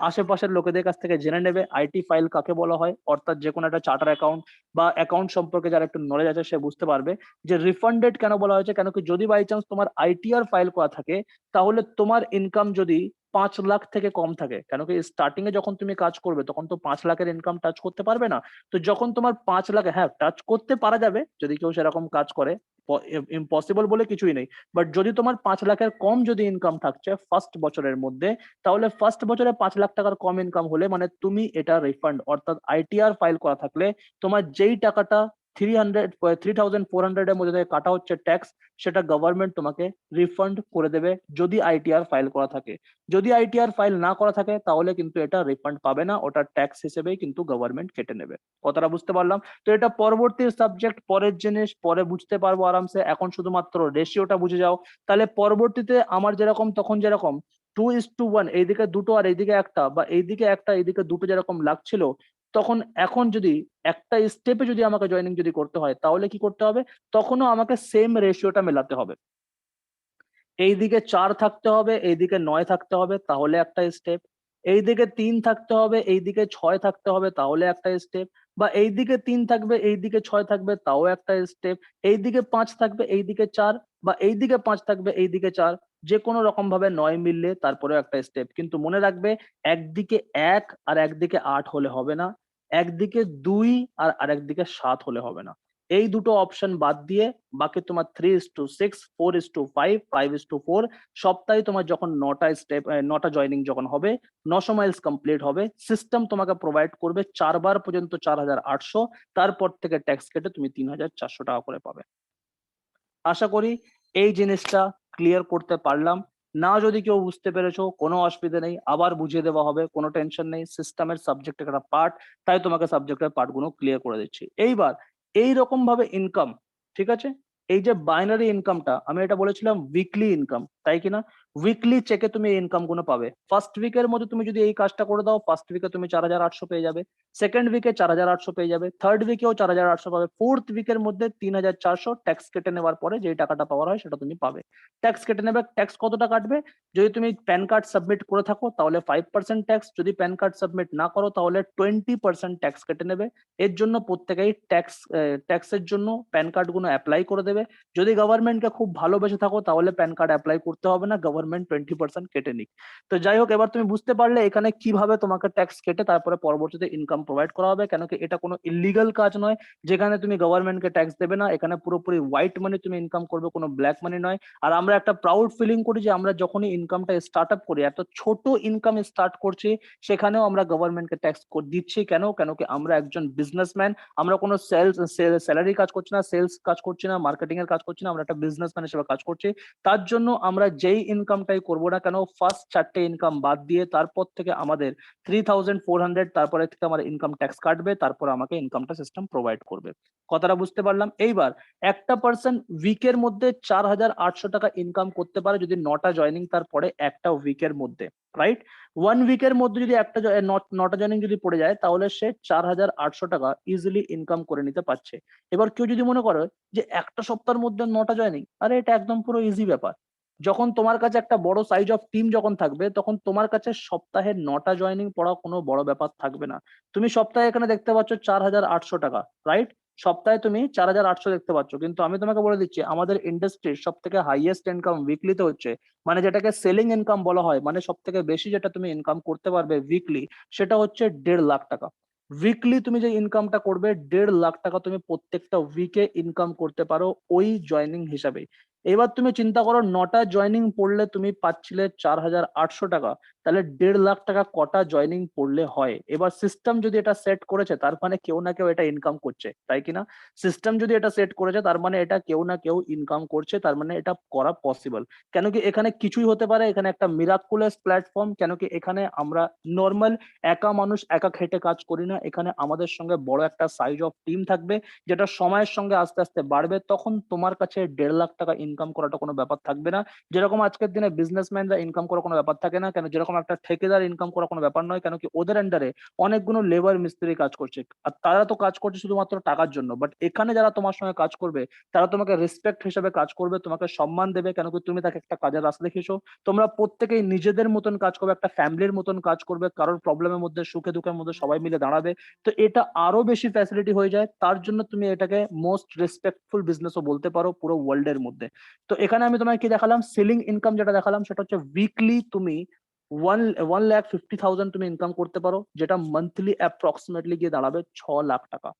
আশেপাশের লোকেদের কাছ থেকে জেনে নেবে। আইটি ফাইল কাকে বলা হয়, অর্থাৎ যে কোনো একটা চার্টার অ্যাকাউন্ট বা অ্যাকাউন্ট সম্পর্কে যারা একটু নলেজ আছে, সে বুঝতে পারবে যে রিফান্ডেড কেন বলা হয়েছে। কেন কি যদি বাই চান্স তোমার আইটিআর ফাইল করা থাকে, তাহলে তোমার ইনকাম যদি 5 লাখ থেকে কম থাকে, কেন কি স্টার্টিং এ যখন তুমি কাজ করবে, তখন তো 5 লাখের ইনকাম টাচ করতে পারবে না। তো যখন তোমার 5 লাখ, হ্যাঁ টাচ করতে পারা যাবে যদি কেউ সেরকম কাজ করে, ইম্পসিবল বলে কিছুই নেই। বাট যদি তোমার 5 লাখের কম যদি ইনকাম থাকছে ফার্স্ট বছরের মধ্যে, তাহলে ফার্স্ট বছরে 5 লাখ টাকার কম ইনকাম হলে মানে তুমি এটা রিফান্ড, অর্থাৎ আইটিআর ফাইল করা থাকলে তোমার যেই টাকাটা 3400 এর মধ্যে থেকে কাটা হচ্ছে ট্যাক্স, সেটা গভর্নমেন্ট তোমাকে রিফান্ড করে দেবে, যদি আইটিআর ফাইল করা থাকে। যদি আইটিআর ফাইল না করা থাকে, তাহলে কিন্তু এটা রিফান্ড পাবে না, ওটা ট্যাক্স হিসেবেই কিন্তু গভর্নমেন্ট কেটে নেবে। কথাটা বুঝতে পারলাম? তো এটা পরবর্তী সাবজেক্ট, পরের জিনিস, পরে বুঝতে পারবো আরামসে। এখন শুধুমাত্র রেশিওটা বুঝে যাও, তাহলে পরবর্তীতে আমার যেরকম তখন যেরকম 2:1, এইদিকে দুটো আর এইদিকে একটা, বা এইদিকে একটা এইদিকে দুটো যেরকম লাগছিল, তখন এখন যদি একটা স্টেপে যদি আমাকে জয়েনিং যদি করতে হয়, তাহলে কি করতে হবে, তখনও আমাকে সেম রেশিওটা মেলাতে হবে। এইদিকে 4 থাকতে হবে, এইদিকে 9 থাকতে হবে, তাহলে একটা স্টেপ। এইদিকে 3 থাকতে হবে, এইদিকে 6 থাকতে হবে, তাহলে একটা স্টেপ। বা এইদিকে 3 থাকবে, এইদিকে 6 থাকবে, তাও একটা স্টেপ। এইদিকে 5 থাকবে, এইদিকে 4, বা এইদিকে 5 থাকবে, এইদিকে 4। যে কোনো রকম ভাবে 9 মিললে তারপরেও একটা স্টেপ। কিন্তু মনে রাখবে, একদিকে 1 আর একদিকে 8 হলে হবে না। একদিকে 2 আর আরেকদিকে 7 হলে হবে না। এই দুটো অপশন বাদ দিয়ে বাকি তোমার 3:6, 4:5, 5:4। সপ্তাহে তোমার যখন 9টা স্টেপ, 9টা জয়েনিং যখন হবে, 900 মাইলস কমপ্লিট হবে, সিস্টেম তোমাকে প্রোভাইড করবে 4 বার পর্যন্ত 4,800। তারপর থেকে ট্যাক্স কেটে তুমি 3,400 টাকা করে পাবে। আশা করি এই জিনিসটা ক্লিয়ার করতে পারলাম। না যদি কেউ বুঝতে পেরেছো, কোনো অসুবিধা নেই, আবার বুঝিয়ে দেওয়া হবে, কোনো টেনশন নেই। সিস্টেমের সাবজেক্ট একটা পার্ট, তাই তোমাকে সাবজেক্টের পার্ট গুলো ক্লিয়ার করে দিচ্ছি। এইবার এইরকম ভাবে ইনকাম, ঠিক আছে? এই যে বাইনারি ইনকামটা, আমি এটা বলেছিলাম উইকলি ইনকাম, তাই কিনা? উইকলি চেকে তুমি এই ইনকাম গুলো পাবে। ফার্স্ট উইকের মধ্যে তুমি যদি এই কাজটা করে দাও, ফার্স্ট উইকে তুমি 4,800 পেয়ে যাবে। সেকেন্ড উইকে 4,800 পেয়ে যাবে। থার্ড উইকেও 4,800 পাবে। ফোর্থ উইকের মধ্যে 3,400 ট্যাক্স কেটে নেওয়ার পরে যে টাকাটা পাওয়ার হয় সেটা তুমি পাবে। ট্যাক্স কেটে নেবে। ট্যাক্স কতটা কাটবে? যদি তুমি প্যান কার্ড সাবমিট করে থাকো তাহলে 5% ট্যাক্স, যদি প্যান কার্ড সাবমিট না করো তাহলে 20% ট্যাক্স কেটে নেবে। এর জন্য প্রত্যেকেই ট্যাক্সের জন্য প্যান কার্ড গুলো অ্যাপ্লাই করে দেবে। যদি গভর্নমেন্টকে খুব ভালোবেসে থাকো তাহলে প্যান কার্ড অ্যাপ্লাই করতে হবে না, গভর্নমেন্ট 20% কেটে নিক। তো যাই হোক, এবার তুমি বুঝতে পারলে এখানে কিভাবে তোমাকে ট্যাক্স কেটে তারপরে পরবর্তীতে ইনকাম প্রোভাইড করা হবে। কেন কি এটা কোনো ইলিগাল কাজ নয় যেখানে তুমি গভর্নমেন্টকে ট্যাক্স দেবে না। এখানে পুরোপুরি হোয়াইট মানি তুমি ইনকাম করবে, কোনো ব্ল্যাক মানি নয়। আর আমরা একটা প্রাউড ফিলিং করি যে আমরা যখনই ইনকামটা স্টার্ট আপ করি, এত ছোট ইনকাম স্টার্ট করছি, সেখানেও আমরা গভর্নমেন্টকে ট্যাক্স দিচ্ছি। কেন? কেন কি আমরা একজন বিজনেসম্যান। আমরা কোনো স্যালারি কাজ করছি না, সেলস কাজ করছি না, মার্কেটিং এর কাজ করছি না, আমরা একটা বিজনেসম্যান হিসেবে কাজ করছি। তার জন্য আমরা যেই ইনকামটাই করবো না কেন, ফার্স্ট 4টে ইনকাম বাদ দিয়ে তারপর থেকে আমাদের 3,400, তারপরে থেকে আমার ইনকাম ট্যাক্স কাটবে, তারপর আমাকে ইনকামটা সিস্টেম প্রোভাইড করবে। কথাটা বুঝতে পারলাম? এইবার একটা পার্সন উইকের মধ্যে 4,800 টাকা ইনকাম করতে পারে যদি 9টা জয়নিং তারপরে একটা উইকের মধ্যে, রাইট? 1 উইকের মধ্যে যদি একটা 9টা জয়নিং যদি পড়ে যায় তাহলে সে 4,800 টাকা ইজিলি ইনকাম করে নিতে পারছে। এবার কেউ যদি মনে করে যে একটা সপ্তাহের মধ্যে 9টা জয়নিং, আরে এটা একদম পুরো ইজি ব্যাপার। যখন তোমার কাছে একটা বড় সাইজ অফ টিম যখন থাকবে, তখন তোমার কাছে সপ্তাহে 9টা জয়নিং পড়া কোনো বড় ব্যাপার থাকবে না। তুমি সপ্তাহে এখানে দেখতে পাচ্ছ 4,800 টাকা, রাইট? সপ্তাহে তুমি 4,800 দেখতে পাচ্ছ, কিন্তু আমি তোমাকে বলে দিচ্ছি আমাদের ইন্ডাস্ট্রির সব থেকে হাইয়েস্ট ইনকাম উইকলিতে হচ্ছে, মানে যেটাকে সেলিং ইনকাম বলা হয়, মানে সব থেকে বেশি যেটা তুমি ইনকাম করতে পারবে উইকলি, সেটা হচ্ছে 1.5 লাখ টাকা। উইকলি তুমি যে ইনকামটা করবে 1.5 লাখ টাকা তুমি প্রত্যেকটা উইকে ইনকাম করতে পারো ওই জয়নিং হিসাবে। এবার তুমি চিন্তা করো, 9টা জয়নিং পড়লে তুমি পাচ্ছিলে 4,800 টাকা, তাহলে 1.5 লাখ টাকা কটা জয়নিং পড়লে হয়? এবার সিস্টেম যদি এটা সেট করেছে তার মানে কেউ না কেউ এটা ইনকাম করছে, তাই কিনা? সিস্টেম যদি এটা সেট করেছে তার মানে এটা কেউ না কেউ ইনকাম করছে, তার মানে এটা করা পসিবল। কেন কি এখানে কিছুই হতে পারে, এখানে একটা মিরাকুলাস প্ল্যাটফর্ম। কেন কি এখানে আমরা নর্মাল একা মানুষ একা খেটে কাজ করি না, এখানে আমাদের সঙ্গে বড় একটা সাইজ অফ টিম থাকবে, যেটা সময়ের সঙ্গে আস্তে আস্তে বাড়বে। তখন তোমার কাছে 1.5 লাখ টাকা ইনকাম করাটা কোনো ব্যাপার থাকবে না। যেরকম আজকের দিনে বিজনেসম্যানরা ইনকাম করা কোনো ব্যাপার থাকে না, কেন যেরকম একটা ঠেকেদার ইনকাম করা কোনো ব্যাপার নয়। কেন কি ওদের আন্ডারে অনেকগুলো লেবার মিস্ত্রি কাজ করছে, আর তারা তো কাজ করছে শুধুমাত্র টাকার জন্য। বাট এখানে যারা তোমার সঙ্গে কাজ করবে তারা তোমাকে রেসপেক্ট হিসেবে কাজ করবে, তোমাকে সম্মান দেবে। কেন কি তুমি তাকে একটা কাজের রাস্তা দেখিয়েছো। তোমরা প্রত্যেকেই নিজেদের মতন কাজ করবে, একটা ফ্যামিলির মতন কাজ করবে, কারোর প্রবলেমের মধ্যে সুখে দুঃখের মধ্যে সবাই মিলে দাঁড়াবে। তো এটা আরো বেশি ফ্যাসিলিটি হয়ে যায়। তার জন্য তুমি এটাকে মোস্ট রেসপেক্টফুল বিজনেসও বলতে পারো পুরো ওয়ার্ল্ড এর মধ্যে। তো এখানে আমি তোমাকে কি দেখালাম, সেলিং ইনকাম যেটা দেখালাম সেটা হচ্ছে উইকলি তুমি 1,50,000 তুমি ইনকাম করতে পারো, যেটা মান্থলি অ্যাপ্রক্সিমেটলি গিয়ে দাঁড়াবে 6 লাখ টাকা।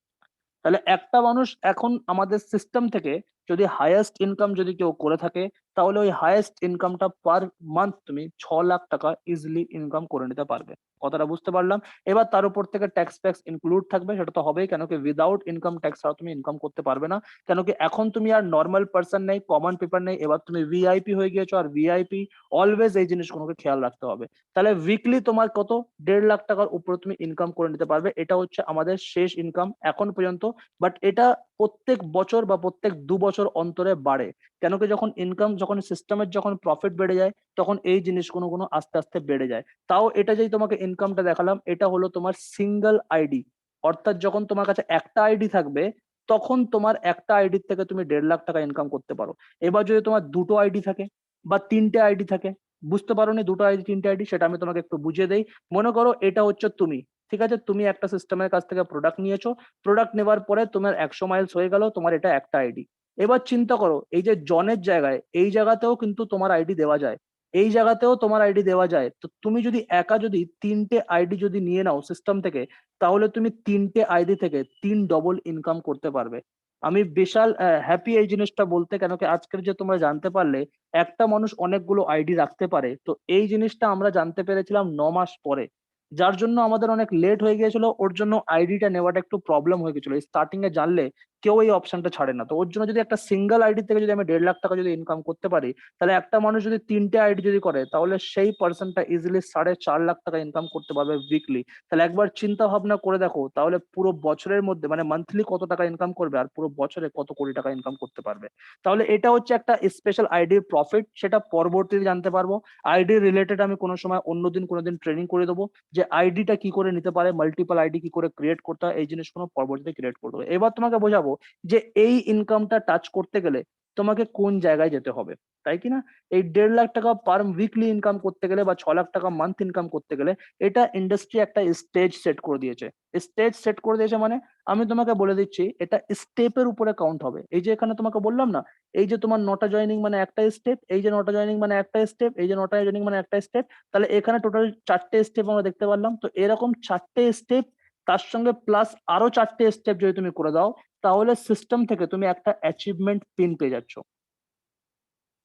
তাহলে একটা মানুষ এখন আমাদের সিস্টেম থেকে যদি হাইয়েস্ট ইনকাম যদি কেউ করে থাকে, তাহলে ওই হাইয়েস্ট ইনকামটা পার মান্থ তুমি 6 লাখ টাকা ইজিলি ইনকাম করে নিতে পারবে। কথাটা বুঝতে পারলাম? এবার তার উপর থেকে ট্যাক্স ফ্যাক্স ইনক্লুড থাকবে, সেটা তো হবেই। কেন কি উইদাউট ইনকাম ট্যাক্স ছাড়া তুমি ইনকাম করতে পারবে না। কেন কি এখন তুমি আর নর্মাল পার্সন নেই, কমন পেপার নেই, এবার তুমি ভিআইপি হয়ে গিয়েছো। আর ভিআইপি অলওয়েজ এই জিনিসগুলোকে খেয়াল রাখতে হবে। তাহলে উইকলি তোমার কত? 1.5 লাখ টাকার উপরে তুমি ইনকাম করে নিতে পারবে। এটা হচ্ছে আমাদের শেষ ইনকাম এখন পর্যন্ত। বাট এটা প্রত্যেক বছর বা প্রত্যেক 2 বছর অন্তরে বাড়ে। কেন কি যখন ইনকাম, যখন সিস্টেমের যখন প্রফিট বেড়ে যায়, তখন এই জিনিসগুলো আস্তে আস্তে বেড়ে যায়। তাও এটা যেই তোমাকে ইনকামটা দেখালাম, এটা হলো তোমার সিঙ্গেল আইডি। অর্থাৎ যখন তোমার কাছে একটা আইডি থাকবে, তখন তোমার একটা আইডির থেকে তুমি 1.5 লাখ টাকা ইনকাম করতে পারো। এবার যদি তোমার দুটো আইডি থাকে, বা 3টে আইডি থাকে, বুঝতে পারোনি 2টো আইডি 3টে আইডি, সেটা আমি তোমাকে একটু বুঝিয়ে দেই। মনে করো এটা হচ্ছে তুমি, ঠিক আছে, তুমি একটা সিস্টেমের কাছ থেকে প্রোডাক্ট নিয়েছো, প্রোডাক্ট নেওয়ার পরে তোমার 100 মাইলস হয়ে গেল, তোমার এটা একটা আইডি। এবার চিন্তা করো এই যে জনের জায়গায় এই জায়গাতেও কিন্তু তোমার আইডি দেওয়া যায়, এই জায়গাতেও তোমার আইডি দেওয়া যায়। তো তুমি যদি একা যদি 3টে আইডি যদি নিয়ে নাও সিস্টেম থেকে, তাহলে তুমি 3টে আইডি থেকে 3 ডবল ইনকাম করতে পারবে। আমি বিশাল হ্যাপি এই জিনিসটা বলতে, কেন কি আজকের যে তোমরা জানতে পারলে একটা মানুষ অনেকগুলো আইডি রাখতে পারে। তো এই জিনিসটা আমরা জানতে পেরেছিলাম 9 মাস পরে, যার জন্য আমাদের অনেক লেট হয়ে গিয়েছিল, ওর জন্য আইডিটা নেওয়াটা একটু প্রবলেম হয়ে গেছিল। স্টার্টিং এ জানলে কেউ এই অপশনটা ছাড়ে না। তো ওর জন্য যদি একটা সিঙ্গেল আইডি থেকে যদি আমি 1.5 লাখ টাকা যদি ইনকাম করতে পারি, তাহলে একটা মানুষ যদি 3টে আইডি যদি করে, তাহলে সেই পার্সনটা ইজিলি 4.5 লাখ টাকা ইনকাম করতে পারবে উইকলি। তাহলে একবার চিন্তা ভাবনা করে দেখো, তাহলে পুরো বছরের মধ্যে মানে মান্থলি কত টাকা ইনকাম করবে, আর পুরো বছরে কত কোটি টাকা ইনকাম করতে পারবে। তাহলে এটা হচ্ছে একটা স্পেশাল আইডির প্রফিট, সেটা পরবর্তীতে জানতে পারবো। আইডি রিলেটেড আমি কোনো সময় অন্যদিন কোনোদিন ট্রেনিং করে দেবো, যে আইডিটা কি করে নিতে পারে, মাল্টিপল আইডি কি করে ক্রিয়েট করতে হয়, এই জিনিসগুলো পরবর্তীতে ক্রিয়েট করতে হবে। এবার তোমাকে বোঝাবো যে এই ইনকামটা টাচ করতে গেলে তোমাকে কোন জায়গায় যেতে হবে, তাই কি না? এই 1.5 লাখ টাকা পার উইকলি ইনকাম করতে গেলে বা 6 লাখ টাকা মান্থ ইনকাম করতে গেলে, এটা ইন্ডাস্ট্রি একটা স্টেজ সেট করে দিয়েছে। স্টেজ সেট করে দিয়েছে মানে আমি তোমাকে বলে দিচ্ছি, এটা স্টেপের উপরে কাউন্ট হবে। এই যে এখানে তোমাকে বললাম না, এই যে তোমার 9টা জয়নিং মানে একটা স্টেপ, এই যে 9টা জয়নিং মানে একটা স্টেপ, এই যে 9টা জয়নিং মানে একটা স্টেপ, তাহলে এখানে টোটাল 4টে স্টেপ আমরা দেখতে পারলাম। তো এরকম 4টে স্টেপ, তার সঙ্গে প্লাস আরো 4টে স্টেপ যদি তুমি করে দাও, তাহলে সিস্টেম থেকে তুমি একটা অ্যাচিভমেন্ট পিন পেয়ে যাচ্ছ।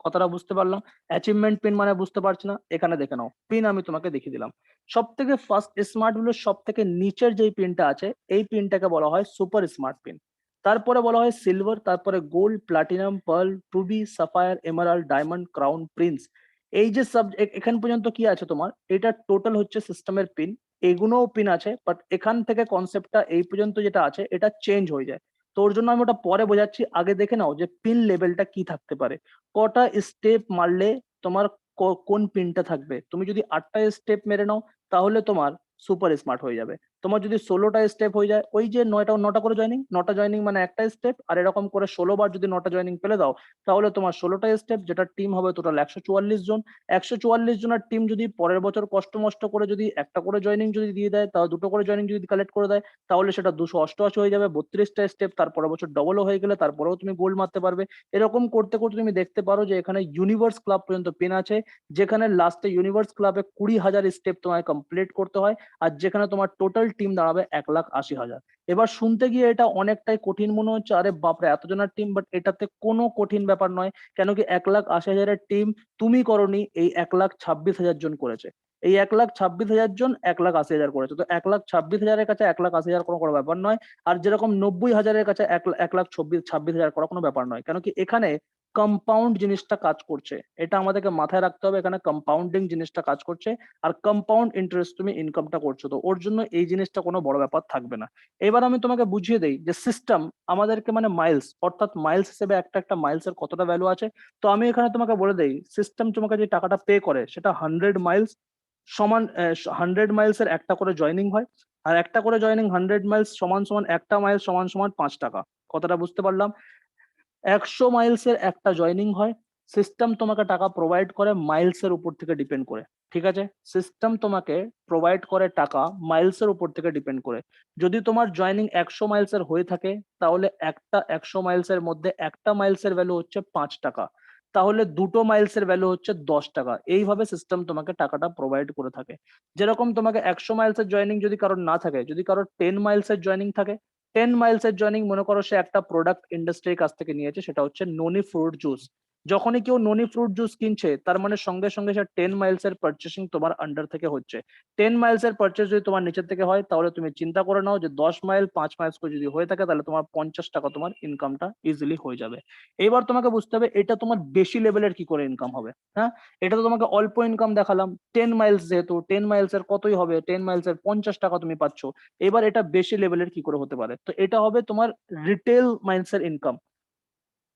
কথাটা বুঝতে পারলাম? অ্যাচিভমেন্ট পিন মানে বুঝতে পারছি না, এখানে দেখে নাও, পিন আমি তোমাকে দেখিয়ে দিলাম। সব থেকে ফার্স্ট স্মার্ট গুলো সব থেকে নিচের যেই পিনটা আছে, এই পিনটাকে বলা হয় সুপার স্মার্ট পিন। তারপরে বলা হয় সিলভার, তারপরে gold, platinum, pearl, ruby, sapphire, emerald, diamond, crown, prince. এই যে সব এখান পর্যন্ত কি আছে তোমার, এটা টোটাল হচ্ছে সিস্টেমের পিন। এগুলোও পিন আছে, বাট এখান থেকে কনসেপ্টটা এই পর্যন্ত যেটা আছে এটা চেঞ্জ হয়ে যায়। তো ওর জন্য আমি ওটা পরে বোঝাচ্ছি, আগে দেখে নাও যে পিন লেভেলটা কি থাকতে পারে। কটা স্টেপ মারলে তোমার কোন পিনটা থাকবে। তুমি যদি 8টা স্টেপ মেরে নাও, তাহলে তোমার সুপার স্মার্ট হয়ে যাবে। তোমার যদি 16টা স্টেপ হয়ে যায়, ওই যে 9টা করে জয়নিং, 9টা জয়নিং মানে একটা স্টেপ, আর এরকম করে 16 বার যদি 9টা জয়নিং পেলে দাও, তাহলে তোমার 16টা স্টেপ, যেটা টিম হবে টোটাল 144 জন। 144 জনের টিম যদি পরের বছর কষ্ট মষ্ট করে যদি একটা করে জয়নিং যদি দিয়ে দেয়, তাও 2টো করে জয়নিং যদি কালেক্ট করে দেয়, তাহলে সেটা 288 হয়ে যাবে, 32টা স্টেপ। তার পরের বছর ডবলও হয়ে গেলে তারপরেও তুমি গোল্ড মারতে পারবে। এরকম করতে করতে তুমি দেখতে পারো যে এখানে ইউনিভার্স ক্লাব পর্যন্ত পেন আছে, যেখানে লাস্টে ইউনিভার্স ক্লাবে 20,000 স্টেপ তোমায় কমপ্লিট করতে হয়, আর যেখানে তোমার টোটাল টিম দাঁড়াবে 1,80,000। এবার শুনতে গিয়ে এটা অনেকটাই কঠিন মনে হচ্ছে, আরে বাপরে এতজনের টিম, বাট এটাতে কোনো কঠিন ব্যাপার নয়। কেন কি 1,80,000-এর টিম তুমি করনি, এই 1,26,000 জন করেছে। এই 1,26,000 জন 1,80,000 করেছে। তো 1,26,000-এর কাছে 1,80,000 কোনো ব্যাপার নয়। আর যেরকম 90,000-এর কাছে 1,26,000 করা কোনো ব্যাপার নয়। কেন কি এখানে কম্পাউন্ড জিনিসটা কাজ করছে, এটা আমাদেরকে মাথায় রাখতে হবে। এখানে কম্পাউন্ডিং জিনিসটা কাজ করছে, আর কম্পাউন্ড ইন্টারেস্ট তুমি ইনকামটা করছো। তো ওর জন্য এই জিনিসটা কোনো বড় ব্যাপার থাকবে না। এবার আমি তোমাকে বুঝিয়ে দেই যে সিস্টেম আমাদেরকে মানে মাইলস, অর্থাৎ মাইলস হিসেবে একটা একটা মাইলস এর কতটা ভ্যালু আছে। তো আমি এখানে তোমাকে বলে দেই, সিস্টেম তোমাকে যে টাকাটা পে করে সেটা 100 মাইলস সমান, 100 মাইলস এর একটা করে জয়নিং হয়। আর একটা করে জয়নিং 100 মাইলস সমান সমান একটা মাইল সমান সমান 5 টাকা। কথাটা বুঝতে পারলাম? 100 মাইলস এর একটা জয়নিং হয়। সিস্টেম তোমাকে টাকা প্রোভাইড করে মাইলস এর উপর থেকে ডিপেন্ড করে। ঠিক আছে, সিস্টেম তোমাকে প্রোভাইড করে টাকা মাইলস এর উপর থেকে ডিপেন্ড করে। যদি তোমার জয়নিং 100 মাইলস এর হয়ে থাকে, তাহলে একটা 100 মাইলস এর মধ্যে একটা মাইলস এর ভ্যালু হচ্ছে 5 টাকা, তাহলে 2টো মাইলস এর ভ্যালু হচ্ছে 10 টাকা। এইভাবে সিস্টেম তোমাকে টাকাটা প্রোভাইড করে থাকে। যেরকম তোমাকে 100 মাইলস এর জয়নিং যদি কারোর না থাকে, যদি কারোর 10 মাইলস এর জয়নিং থাকে, 10 মাইলস এর জয়নিং মনে করো সে একটা প্রোডাক্ট ইন্ডাস্ট্রির কাছ থেকে নিয়েছে, সেটা হচ্ছে ননি ফ্রুট জুস। যখনই কেউ ননি ফ্রুট জুস কিনছে, তার মানে সঙ্গে সঙ্গে সে 10 মাইলস এর পারচেসিং তোমার আন্ডার থেকে হচ্ছে। 10 মাইলস এর পারচেস যদি তোমার নিচের থেকে হয়, তাহলে তুমি চিন্তা করে নাও যে 10 মাইল 5 মাইলস করে যদি হয়ে থাকে, তাহলে তোমার 50 টাকা তোমার ইনকামটা ইজিলি হয়ে যাবে। এবার তোমাকে বুঝতে হবে এটা তোমার বেশি লেভেলের কি করে ইনকাম হবে। হ্যাঁ, এটা তো তোমাকে অল্প ইনকাম দেখালাম, 10 মাইলস, যেহেতু 10 মাইলস এর কতই হবে, 10 মাইলস এর 50 টাকা তুমি পাচ্ছ। এবার এটা বেশি লেভেলের কি করে হতে পারে, তো এটা হবে তোমার রিটেল মাইলসের ইনকাম।